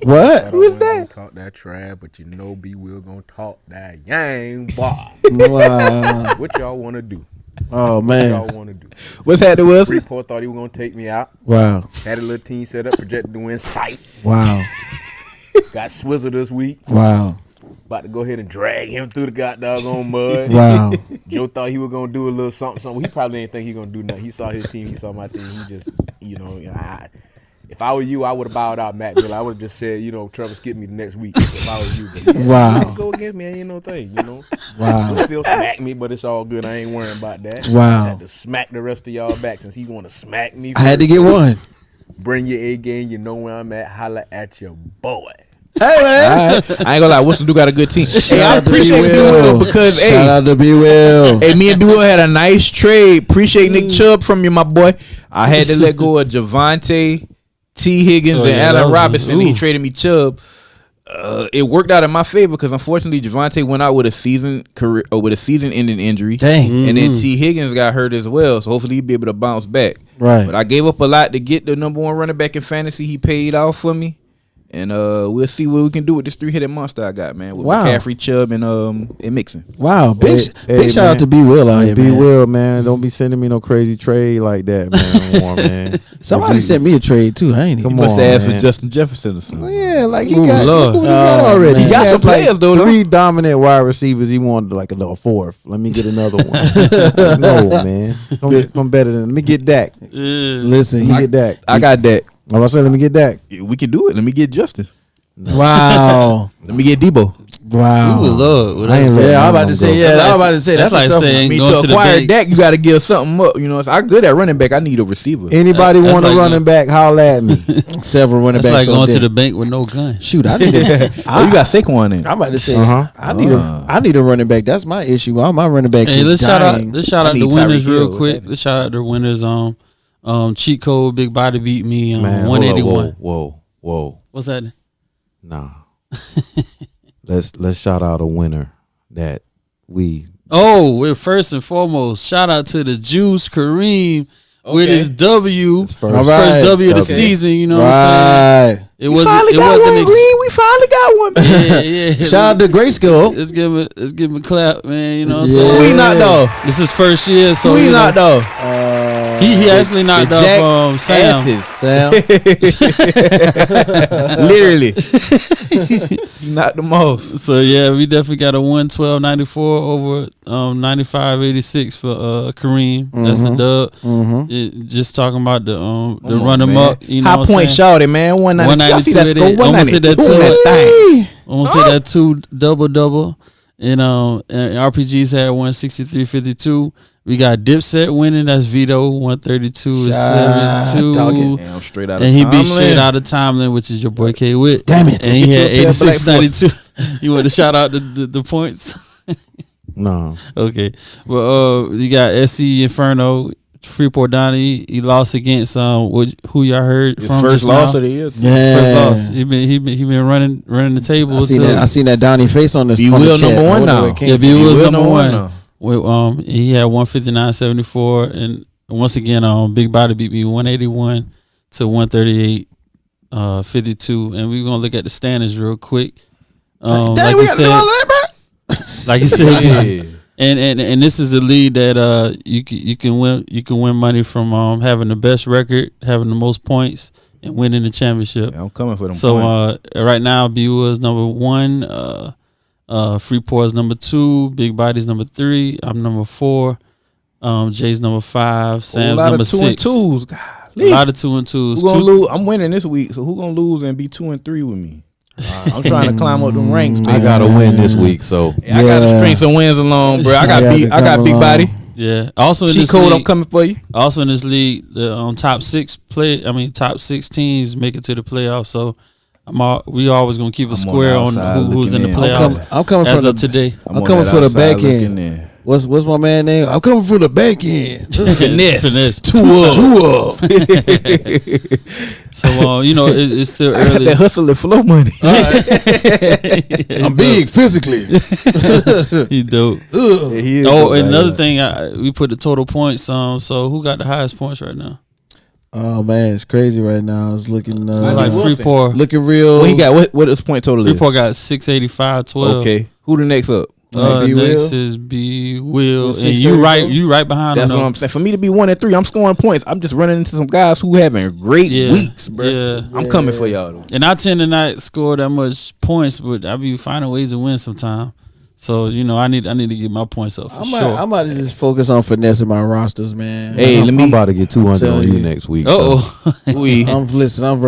What? Who's that? Talk that trash, but you know B Will gonna talk that yang boy. Wow. What y'all want to do? Oh, What man. y'all want to do? What's happening, Wilson? Freeport thought he was gonna take me out. Wow. Had a little team set up, projected to win sight. Wow. Got Swizzle this week. Wow. About to go ahead and drag him through the goddamn mud. Wow. Joe thought he was gonna do a little something. He probably didn't think he gonna do nothing. He saw his team. He saw my team. He just, if I were you, I would have bowed out Matt Miller. I would have just said, Trevor, skip me the next week if I was you. But Wow. go against me, ain't no thing, Wow. Phil smacked me, but it's all good. I ain't worrying about that. Wow. I had to smack the rest of y'all back since he want to smack me. I had to get one. Bring your A game. You know where I'm at. Holla at your boy. Hey, man. I ain't gonna lie, Wilson do got a good team. Hey, I out to appreciate B. B Will Will. because Shout out to B. Will. hey, me and B Will had a nice trade. Appreciate Nick Chubb from you, my boy. I had to let go of Javonte, T. Higgins, and Allen Robinson. He traded me Chubb. It worked out in my favor because unfortunately Javonte went out with a season-ending injury. Dang. And then T. Higgins got hurt as well, so hopefully he'll be able to bounce back. Right. But I gave up a lot to get the number 1 running back in fantasy. He paid off for me. And we'll see what we can do with this 3-headed monster I got, man. With McCaffrey, Chubb, and Mixon. Wow. Big shout out to B. Will out here, B. man. Will, man. Don't be sending me no crazy trade like that, man. No more, man. Somebody sent me a trade, too. I ain't even. Come Must on, have asked man. for Justin Jefferson or something. Oh, yeah, like he Ooh, got, Lord. look what he got already. He got some players, though. 3 dominant wide receivers. He wanted like a 4th. Let me get another one. No, man. Come better than. Let me get Dak. Listen, Let me get Dak. I got that. I said, let me get Dak. We can do it. Let me get Justin. wow. Let me get Debo. Wow. Look, I'm about to say. Yeah, I'm about to say that's like saying to acquire Dak, you got to give something up. You know, if I'm good at running back, I need a receiver. Anybody want a running back? Holla at me. Several running backs. That's like going to the bank with no gun. Shoot, I need. You got Saquon in. I'm about to say. I need a running back. That's my issue. All my running backs. Hey, let's shout out the winners real Hill. quick. Let's shout out the winners. Cheat code, Big Body beat me. 181. Whoa. What's that? Nah. Let's shout out a winner that we. Oh, we're first and foremost. Shout out to the Juice Kareem with his W. First W of the season. You know what I'm saying? It wasn't. We finally got one. Yeah. Shout out to Grayskull. Let's give him a clap, man. You know what I'm saying? Who he knocked though? This is first year, so who he knocked though? He actually knocked off Sam. Sam. Literally. He knocked the most. So yeah, we definitely got a 112.94 over 95.86 for Kareem. That's a dub. Just talking about the run him up. You know, high point shouted, man. 192. I see that score. 192. Almost hit that 2 double. And RPGs had 163.52. We got Dipset winning. That's Vito 132.72. Damn, straight out of and he Tomlin. beat straight out of Tomlin, which is your boy YaBoyKWhit. Damn it! And he had 86.92. You want to shout out the points? No. Okay. Well, you got SC Inferno. Freeport Donnie, he lost against who y'all heard his from first just loss now. of the year. Yeah, first loss. He been running the table. I seen that Donnie face on this. B Will number one now. Yeah, B Will's number one. With, he had 159.74, and once again, Big Body beat me 181 to 138.52, and we're gonna look at the standings real quick. Like you said. And this is a lead that you can win money from having the best record, having the most points, and winning the championship. Yeah, I'm coming for them. So right now, B was number 1, Freeport is number 2, Big Body's number 3, I'm number 4, Jay's number 5, Sam's number 6. A lot of 2 and 2s. Who gonna lose? I'm winning this week, so who gonna lose and be 2 and 3 with me? I'm trying to climb up them ranks. I gotta win this week, so I gotta string some wins along, bro. I got Big Body. Yeah. Also in this code, league, I'm coming for you. Also in this league, the top 6 teams make it to the playoffs. So we always gonna keep a square on who's in the playoffs. I'm coming as of today. I'm coming for the back end. What's my man name? I'm coming for the back end. Finesse. 2 up. So it's still early. That hustle and flow money. I'm big physically. He dope. He is another thing, we put the total points on. So who got the highest points right now? Oh man, it's crazy right now. It's looking like Freeport looking real. What he got? What is point total? Freeport got 685.12. Okay, who the next up? Next is B Will, and you right behind. That's what I'm saying. For me to be 1 and 3, I'm scoring points. I'm just running into some guys who having great weeks, bro. Yeah. I'm coming for y'all though. And I tend to not score that much points, but I be finding ways to win sometime. So I need to get my points up for sure. I'm about to just focus on finessing my rosters, man. Hey, I'm about to get 200 on you next week. I'm working on finessing. I'm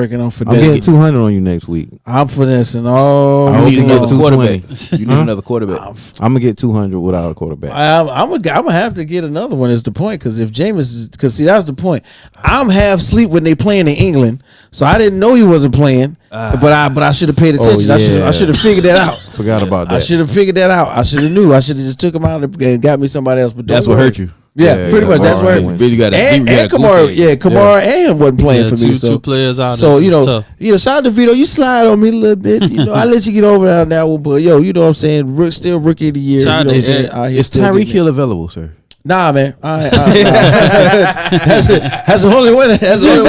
getting 200 on you next week. I'm finessing. I need another quarterback. You need another quarterback. I'm gonna get 200 without a quarterback. I'm gonna have to get another one. Is the point? Because if Jameis, that's the point. I'm half asleep when they playing in England, so I didn't know he wasn't playing. But I should have paid attention. I should have figured that out. Forgot about that. I should have figured that out. I should have knew. I should have just took him out and got me somebody else. But that's what hurt you. Yeah, pretty much. That's where really got and Kamara and him wasn't playing for me. So 2 players out. So shout out to Vito. You slide on me a little bit. I let you get over on that one, but you know what I'm saying. Still rookie of the year. Is Tyreek Hill available, sir? Nah, man. That's the only one. That's the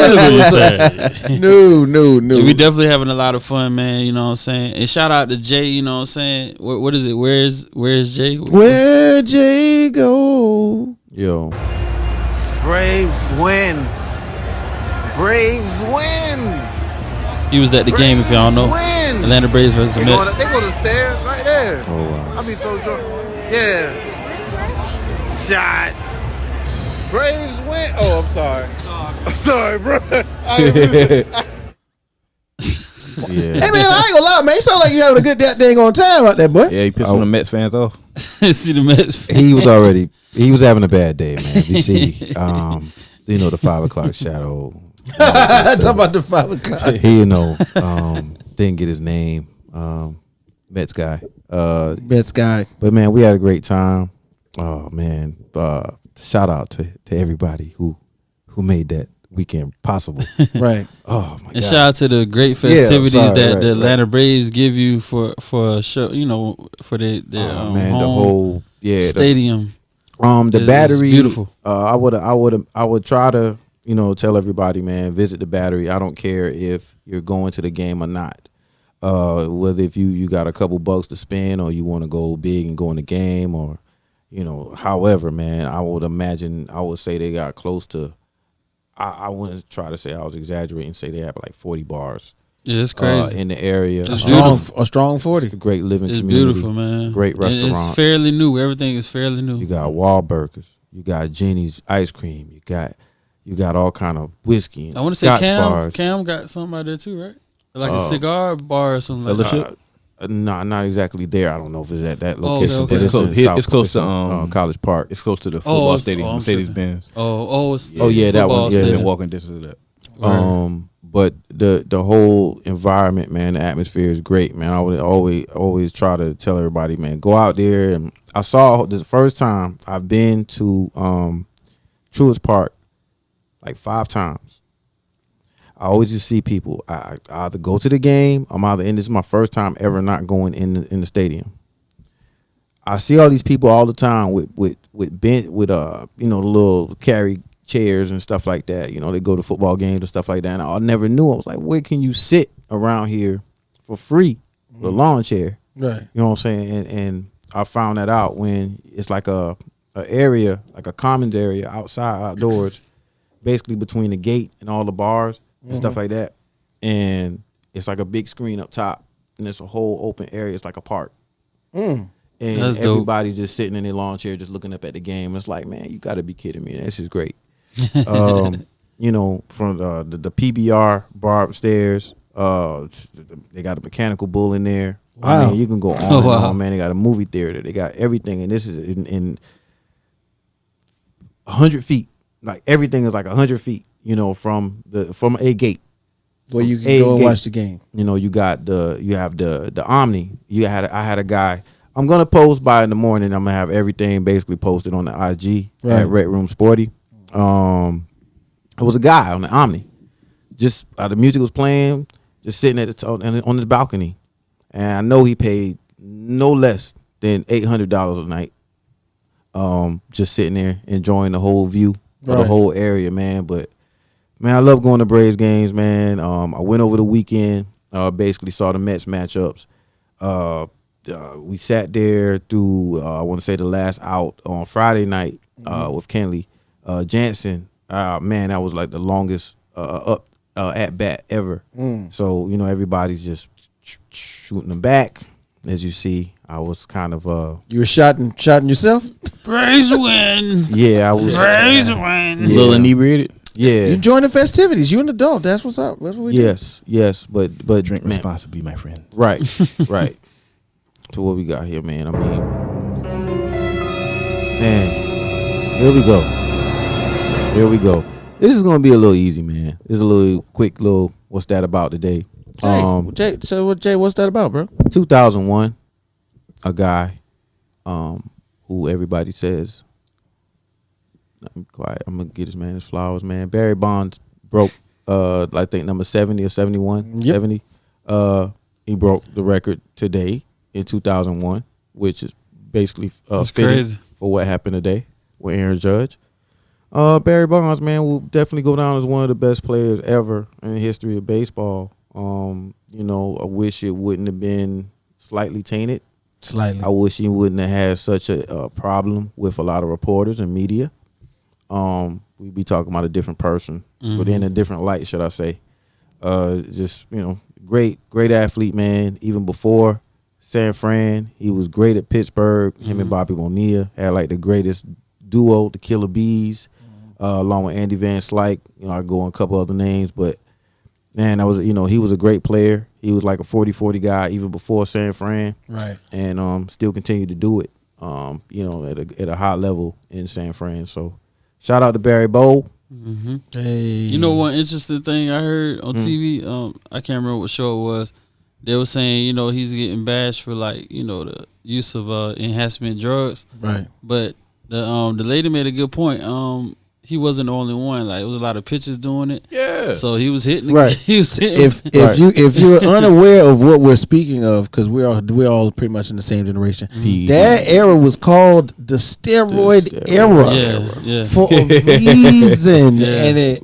only one. No. We definitely having a lot of fun, man. You know what I'm saying. And shout out to Jay. You know what I'm saying. What is it? Where's Jay? Where Jay go? Yo. Braves win. He was at the game, if y'all know. Win. Atlanta Braves versus the Mets. They go to the stairs right there. Oh wow. I be so drunk. Yeah. Shots. Braves win. Oh, I'm sorry. I'm sorry, bro. Hey man, I ain't gonna lie, man. You sound like you having a good dang on time out there, boy. Yeah, he pissed on the Mets fans off. See the Mets. He was having a bad day, man. You see, the 5 o'clock shadow. Talk about the 5 o'clock. He, didn't get his name. Mets guy. Mets guy. But man, we had a great time. Oh man, shout out to everybody who made that weekend possible. Right. Oh my god. And shout out to the great festivities the Atlanta Braves give you for a show, for their the whole stadium. The battery, beautiful. I would try to tell everybody, man, visit the battery. I don't care if you're going to the game or not. Whether if you got a couple bucks to spend or you want to go big and go in the game or however, man, I would say they got close to. I wouldn't try to say I was exaggerating. Say they have like 40 bars. Yeah, it's crazy in the area. It's a strong 40. It's a great living it's community. Beautiful, man. Great restaurant. It's fairly new. Everything is fairly new. You got Wahlburgers. You got Jenny's ice cream. You got all kind of whiskey and I want to say Cam got something out there too, right? Like a cigar bar or something like that. Not exactly there. I don't know if it's at that location. Okay. It's close to College Park. It's close to the football stadium, Mercedes-Benz. That one. Yeah, it's in walking distance of that. But the whole environment, man, the atmosphere is great, man. I would always try to tell everybody, man, go out there. And I saw the first time I've been to Truist Park like 5 times. I always just see people. I either go to the game. This is my first time ever not going in the stadium. I see all these people all the time with the little carry chairs and stuff like that. They go to football games and stuff like that. And I never knew. I was like, where can you sit around here for free? The lawn chair. Right. You know what I'm saying? And I found that out when it's like a area, like a commons area outdoors, basically between the gate and all the bars and stuff like that. And it's like a big screen up top, and it's a whole open area. It's like a park. And that's everybody's dope. Just sitting in their lawn chair, just looking up at the game. It's like, man, you got to be kidding me. This is great. From the PBR bar upstairs, they got a mechanical bull in there. Wow. I mean, you can go on and on, man. They got a movie theater. They got everything, and this is in 100 feet. Like everything is like 100 feet. From a gate where you can go and watch the game. You have the Omni. I had a guy. I'm gonna post by in the morning. I'm gonna have everything basically posted on the IG at Red Room Sporty. It was a guy on the Omni. Just the music was playing, just sitting on his balcony, and I know he paid no less than $800 a night. Just sitting there enjoying the whole view of the whole area, man. But man, I love going to Braves games, man. I went over the weekend, basically saw the Mets matchups. We sat there through, I want to say the last out on Friday night with Kenley Jansen. Man, that was like the longest at bat ever. So, everybody's just shooting them back. As you see, I was kind of you were shotting yourself? Braves win. Yeah, I was. Braves win. A little inebriated. Yeah, you join the festivities. You an adult. That's what's up. That's what we do. Yes, but drink responsibly, my friend. Right. So what we got here, man? I mean, man, here we go. This is gonna be a little easy, man. This is a little quick, what's that about today? Jay, what's that about, bro? 2001, a guy, who everybody says. I'm quiet. I'm gonna get this man his flowers, man. Barry Bonds broke, I think number 70 or 71. Yep. 70. He broke the record today in 2001, which is basically crazy for what happened today with Aaron Judge. Barry Bonds, man, will definitely go down as one of the best players ever in the history of baseball. I wish it wouldn't have been slightly tainted. Slightly. I wish he wouldn't have had such a problem with a lot of reporters and media. We'd be talking about a different person, but in a different light, should I say. Great athlete, man. Even before San Fran, he was great at Pittsburgh. Him and Bobby Bonilla had like the greatest duo, the Killer Bees, along with Andy Van Slyke. I go on a couple other names, but man, that was he was a great player. He was like a 40-40 guy even before San Fran, right? And still continued to do it, at a high level in San Fran. So shout out to Barry Bowl. Mm-hmm. Hey. You know, one interesting thing I heard on TV, I can't remember what show it was. They were saying, he's getting bashed for the use of enhancement drugs. Right. But the lady made a good point. He wasn't the only one. Like, it was a lot of pitchers doing it. Yeah. So he was hitting. Right. He was hitting. If you're unaware of what we're speaking of, because we're all pretty much in the same generation, that era was called the steroid era. Yeah. For a reason.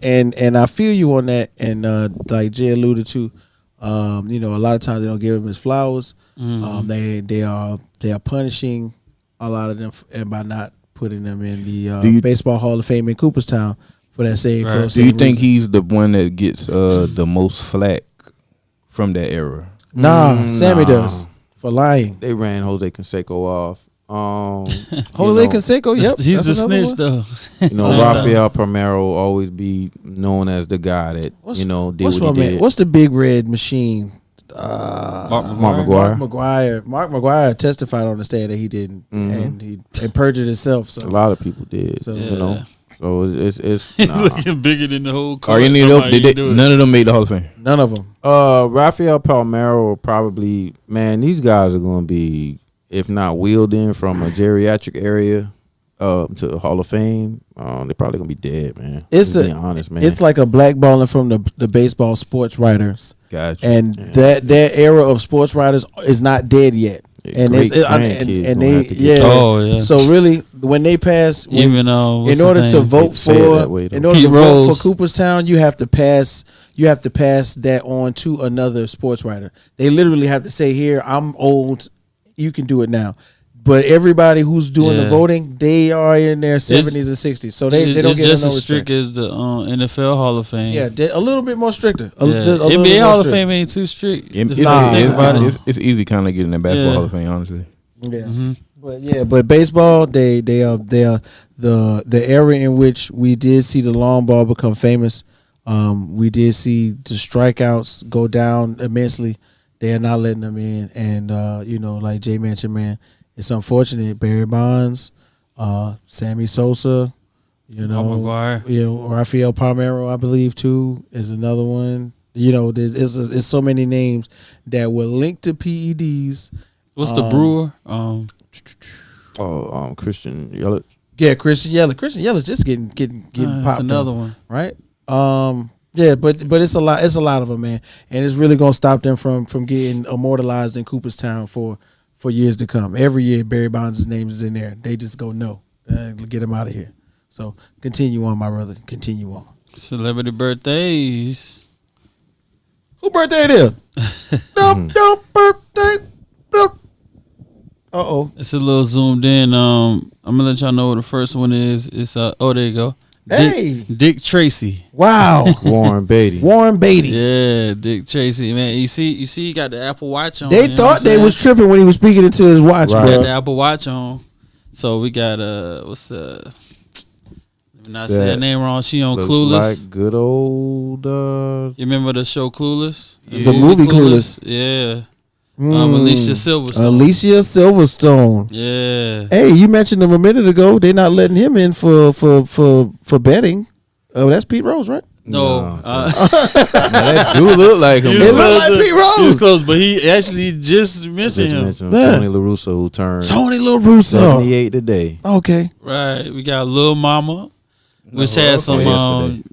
And I feel you on that. And like Jay alluded to, a lot of times they don't give him his flowers. Mm-hmm. They are punishing a lot of them by not putting them in the Baseball Hall of Fame in Cooperstown for that same. Right. Do you think he's the one that gets the most flack from that era? Nah, Sammy does for lying. They ran Jose Canseco off. Jose Canseco, yep, he's the snitch though. Rafael Palmeiro always be known as the guy that did what he did. What's the big red machine? Mark McGwire. Mark McGwire testified on the stand that he didn't, and he perjured himself. So a lot of people did. So So it's looking bigger than the whole court. None of them made the Hall of Fame. None of them. Rafael Palmeiro probably. Man, these guys are going to be, if not wheeled in from a geriatric area to the Hall of Fame, they're probably gonna be dead, man. Being honest, man. It's like a blackballing from the baseball sports writers. Gotcha. And that era of sports writers is not dead yet. And So really, when they pass, in order to vote for Cooperstown, you have to pass that on to another sports writer. They literally have to say, "Here, I'm old. You can do it now." But everybody who's doing the voting, they are in their 70s and 60s, so they don't get just no as strict as the NFL Hall of Fame. Yeah, a little bit more stricter. NBA Hall of Fame ain't too strict. It's easy kind of getting that basketball Hall of Fame, honestly. Yeah, but baseball, they are the era in which we did see the long ball become famous. We did see the strikeouts go down immensely. They are not letting them in, and like Jay mentioned, man. It's unfortunate. Barry Bonds, Sammy Sosa, Rafael Palmeiro, I believe too, is another one. There's so many names that were linked to PEDs. What's the brewer? Christian Yelich. Yeah, Christian Yelich. Christian Yelich just getting popped. That's another one, right? Yeah, but it's a lot. It's a lot of them, man, and it's really gonna stop them from getting immortalized in Cooperstown for years to come. Every year, Barry Bonds' name is in there. They just go, no, get him out of here. So continue on, my brother. Continue on. Celebrity birthdays. Who birthday it is? No birthday. Uh-oh. It's a little zoomed in. I'm gonna let y'all know what the first one is. It's there you go. Hey, Dick Tracy. Wow. Warren Beatty. Yeah, Dick Tracy. Man, you see, he got the Apple Watch on. They thought they was tripping when he was speaking into his watch, bro. Got the Apple Watch on. So we got what's let me not say her name wrong. She on Clueless. Like good old. You remember the show Clueless? The movie Clueless. Yeah. Alicia Silverstone. Yeah. Hey, you mentioned him a minute ago. They're not letting him in for betting. Oh, that's Pete Rose, right? No. That do look like him. It look like Pete Rose. He was close, but he actually just mentioned him. Tony La Russa, who turned 78 today. Okay. Right. We got Lil Mama, which had some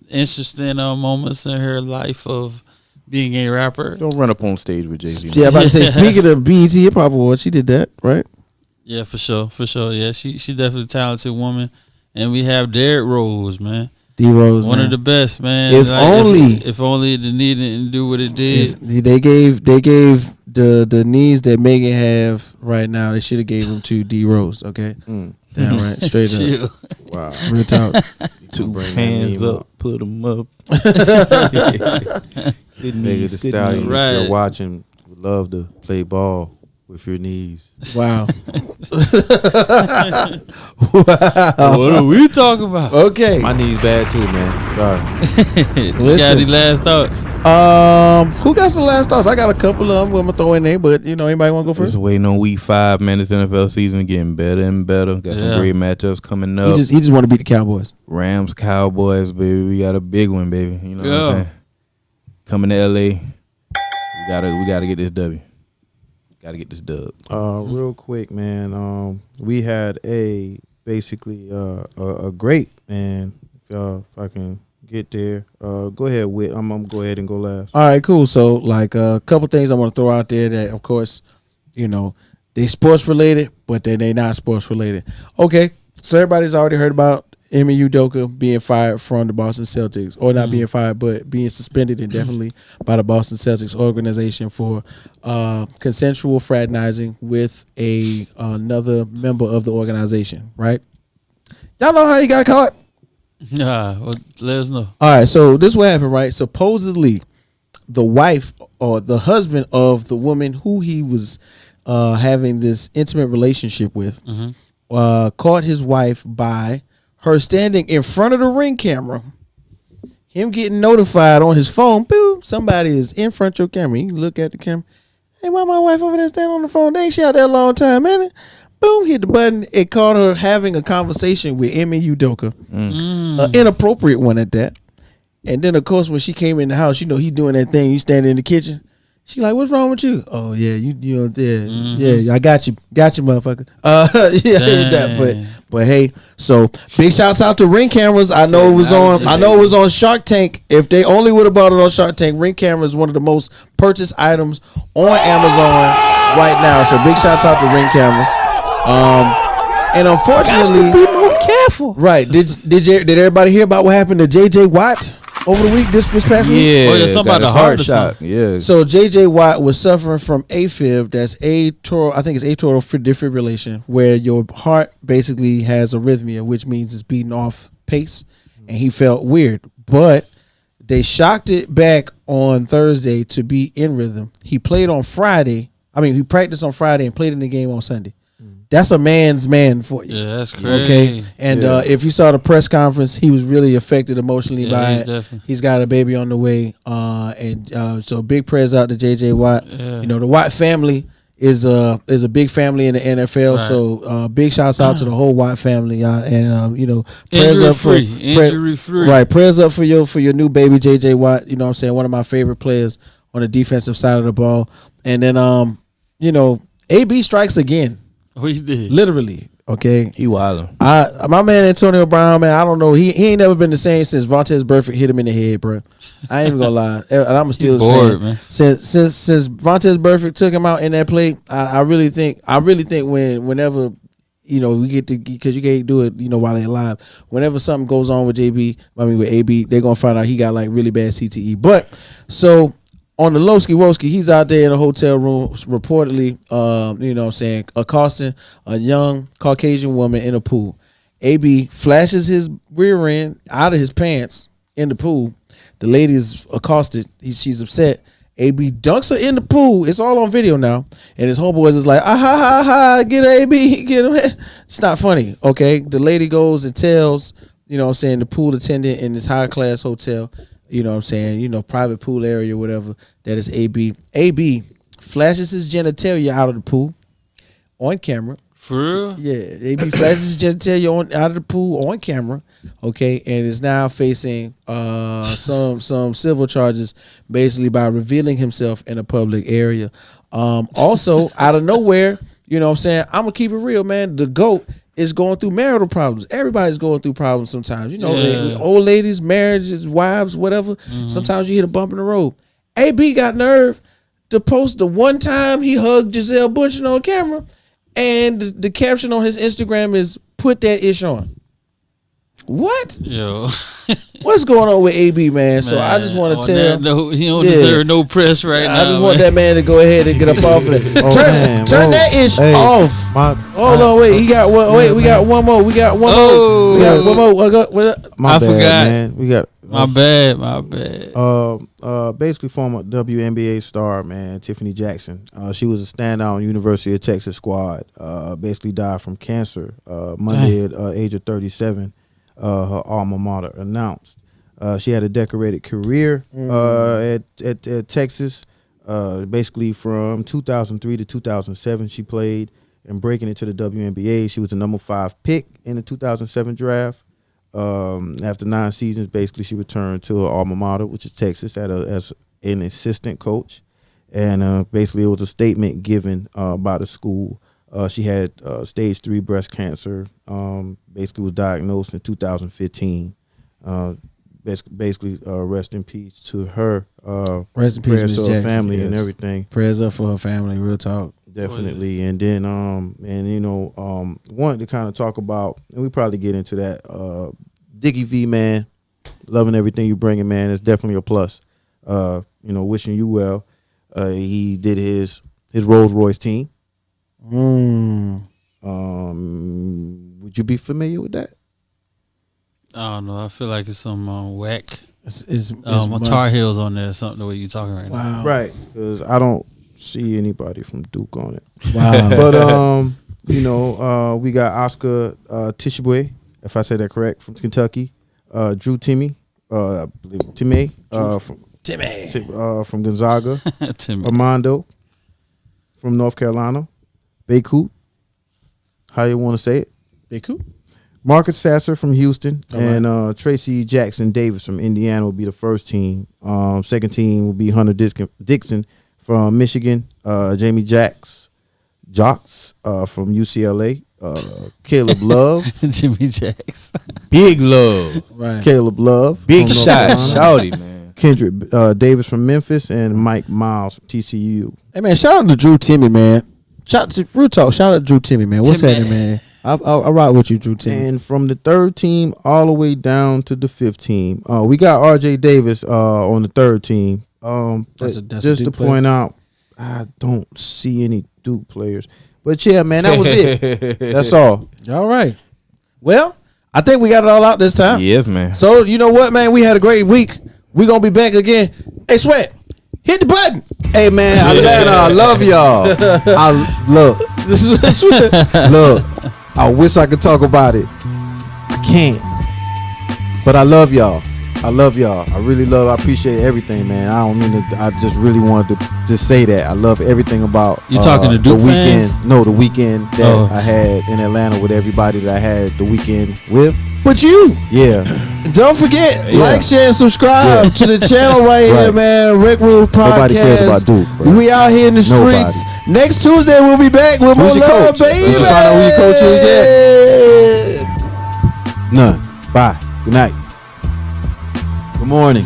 interesting moments in her life of being a rapper. Don't run up on stage with Jay-Z. Yeah, I'm about to say, speaking of BET Hip Hop Awards, she did that, right? Yeah, for sure. Yeah, she's definitely a talented woman. And we have Derrick Rose, man. D-Rose, one of the best, man. If only the knee didn't do what it did. They gave the knees that Megan have right now. They should have gave them to D-Rose. Okay, damn right, straight up. Wow, real talk. Two hands up, put them up. Nigga, the stallion, if you're watching, would love to play ball with your knees. Wow. What are we talking about? Okay. My knees bad too, man. Sorry. You got any last thoughts? Who got some last thoughts? I got a couple of them. I'm gonna throw in there, but anybody want to go first? Just waiting on week 5, man. This NFL season getting better and better. Got some great matchups coming up. He just want to beat the Cowboys. Rams, Cowboys, baby. We got a big one, baby. You know what I'm saying? Coming to LA, we gotta get this W. Gotta get this dub. Real quick, man. We had a great, man. If I can get there, go ahead, Whit. I'm gonna go ahead and go last. All right, cool. So, like a couple things I want to throw out there that, of course, they sports related, but then they not sports related. Okay, so everybody's already heard about Ime Udoka being fired from the Boston Celtics, or not being fired, but being suspended indefinitely by the Boston Celtics organization for consensual fraternizing with another member of the organization, right? Y'all know how he got caught? Nah, well, let us know. All right, so this is what happened, right? Supposedly, the wife or the husband of the woman who he was having this intimate relationship with caught his wife by her standing in front of the Ring camera, him getting notified on his phone. Boom! Somebody is in front of your camera. You look at the camera. Hey, why my wife over there standing on the phone? They ain't she out there a long time, man. Boom! Hit the button. It caught her having a conversation with Ime Udoka, an inappropriate one at that. And then, of course, when she came in the house, he doing that thing. You standing in the kitchen. She like, what's wrong with you? Oh yeah, yeah, I got you, motherfucker. But hey, so big shouts out to Ring cameras. I know it was on Shark Tank. If they only would have bought it on Shark Tank, Ring camera is one of the most purchased items on Amazon right now. So big shouts out to Ring cameras. And unfortunately, be more careful. Right? Did everybody hear about what happened to JJ Watt over the week? This past week? Yeah, something about the heart shot. Yeah. So JJ Watt was suffering from AFib. That's atrial fibrillation, where your heart basically has arrhythmia, which means it's beating off pace, and he felt weird. But they shocked it back on Thursday to be in rhythm. He played on Friday. He practiced on Friday and played in the game on Sunday. That's a man's man for you. Yeah, that's crazy. Okay, and if you saw the press conference, he was really affected emotionally by it. Definitely. He's got a baby on the way, and so big prayers out to JJ Watt. Yeah. The Watt family is a big family in the NFL. Right. So big shouts out to the whole Watt family, and prayers up for injury free. Right, prayers up for your new baby JJ Watt. You know what I'm saying, one of my favorite players on the defensive side of the ball. And then AB strikes again. What he did? Literally, okay. He wildin'. My man Antonio Brown, man, I don't know. He ain't never been the same since Vontaze Burfict hit him in the head, bro. I ain't even gonna lie. And I'm a Steelers fan. Man. Since Vontaze Burfict took him out in that play, I really think whenever we get to, because you can't do it, while they're alive. Whenever something goes on with with AB, they're gonna find out he got like really bad CTE. But so. On the Lowski-Woski, he's out there in a hotel room reportedly, accosting a young Caucasian woman in a pool. AB flashes his rear end out of his pants in the pool. The lady is accosted. She's upset. AB dunks her in the pool. It's all on video now. And his homeboys is like, get her, AB, get him. It's not funny, okay? The lady goes and tells, the pool attendant in this high-class hotel, private pool area or whatever, that is AB. AB flashes his genitalia out of the pool on camera. For real? Yeah, AB flashes his genitalia out of the pool on camera, okay, and is now facing some civil charges basically by revealing himself in a public area. Also, out of nowhere, I'm going to keep it real, man, the GOAT is going through marital problems. Everybody's going through problems sometimes. Old ladies, marriages, wives, whatever. Mm-hmm. Sometimes you hit a bump in the road. AB got nerve to post the one time he hugged Giselle Bundchen on camera, and the caption on his Instagram is, "Put that ish on." What? Yo. What's going on with AB, man? So I just want to tell he don't deserve no press right now. I just want that man to go ahead and get up off of it. Turn that ish off. Hold on, wait. He got one. Wait, we got one more. We got one more. I forgot. Man. We got My bad. Basically former WNBA star, man, Tiffany Jackson. She was a standout University of Texas squad. Basically died from cancer Monday at age of 37. Her alma mater announced. She had a decorated career at Texas. Basically from 2003 to 2007, she played and breaking into the WNBA. She was the number 5 pick in the 2007 draft. After 9 seasons, basically she returned to her alma mater, which is Texas, as an assistant coach. And basically it was a statement given by the school. She had stage 3 breast cancer. Basically was diagnosed in 2015. Basically, rest in peace to her. Rest in peace, prayers to her Jackson, family and everything. Prayers up for her family. Real talk. Definitely. And then, wanted to kind of talk about, and we probably get into that. Dickie V, man, loving everything you bringing, man. It's definitely a plus. Wishing you well. He did his Rolls Royce team. Would you be familiar with that? I don't know. I feel like it's some whack. It's Tar Heels on there or something, the way you talking right now. Wow. Right. Because I don't see anybody from Duke on it. Wow. But, we got Oscar Tishibwe, if I say that correct, from Kentucky. Drew Timmy, I believe Timmy, from Gonzaga. Armando from North Carolina. Beku. How you want to say it? Beku. Marcus Sasser from Houston, and Tracy Jackson Davis from Indiana will be the first team. Second team will be Hunter Dixon from Michigan. Jamie Jocks from UCLA. Caleb Love. Jimmy Jacks. Big Love. Right. Caleb Love. Big shot. Shouty, man. Kendrick Davis from Memphis, and Mike Miles from TCU. Hey, man, shout out to Drew Timmy, man. Shout out to Drew Timmy, man. What's happening, man? I'll ride with you, Drew Timmy. And from the 3rd team all the way down to the 5th team, we got R.J. Davis on the 3rd team. Just to point out, I don't see any Duke players. But yeah, man, that was it. That's all. All right. Well, I think we got it all out this time. Yes, man. So you know what, man? We had a great week. We're gonna be back again. Hey, Sweat, hit the button. Hey, man, Atlanta, I love y'all. Look, I wish I could talk about it. I can't. But I love y'all. I appreciate everything, man. I don't mean to, I just really wanted to just say that. I love everything about you talking to Duke the weekend. Fans? No, the weekend that I had in Atlanta with everybody that I had the weekend with. But you. Yeah. Don't forget, like, share, and subscribe to the channel right here, man. Rec Room Podcast. Nobody cares about Duke, bro. We out here in the streets. Next Tuesday, we'll be back with more love, coach? baby. You find out who your coach is yet? None. Bye. Good night. Good morning.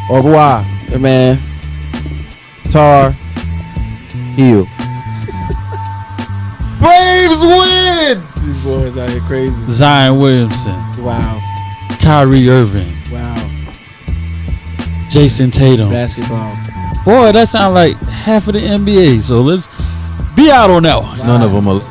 Au revoir. Hey, man. Tar Heel. Braves win. These boys out here crazy. Zion Williamson. Wow. Kyrie Irving. Wow. Jason Tatum. Basketball. Boy, that sounds like half of the NBA. So let's be out on that one. None of them are.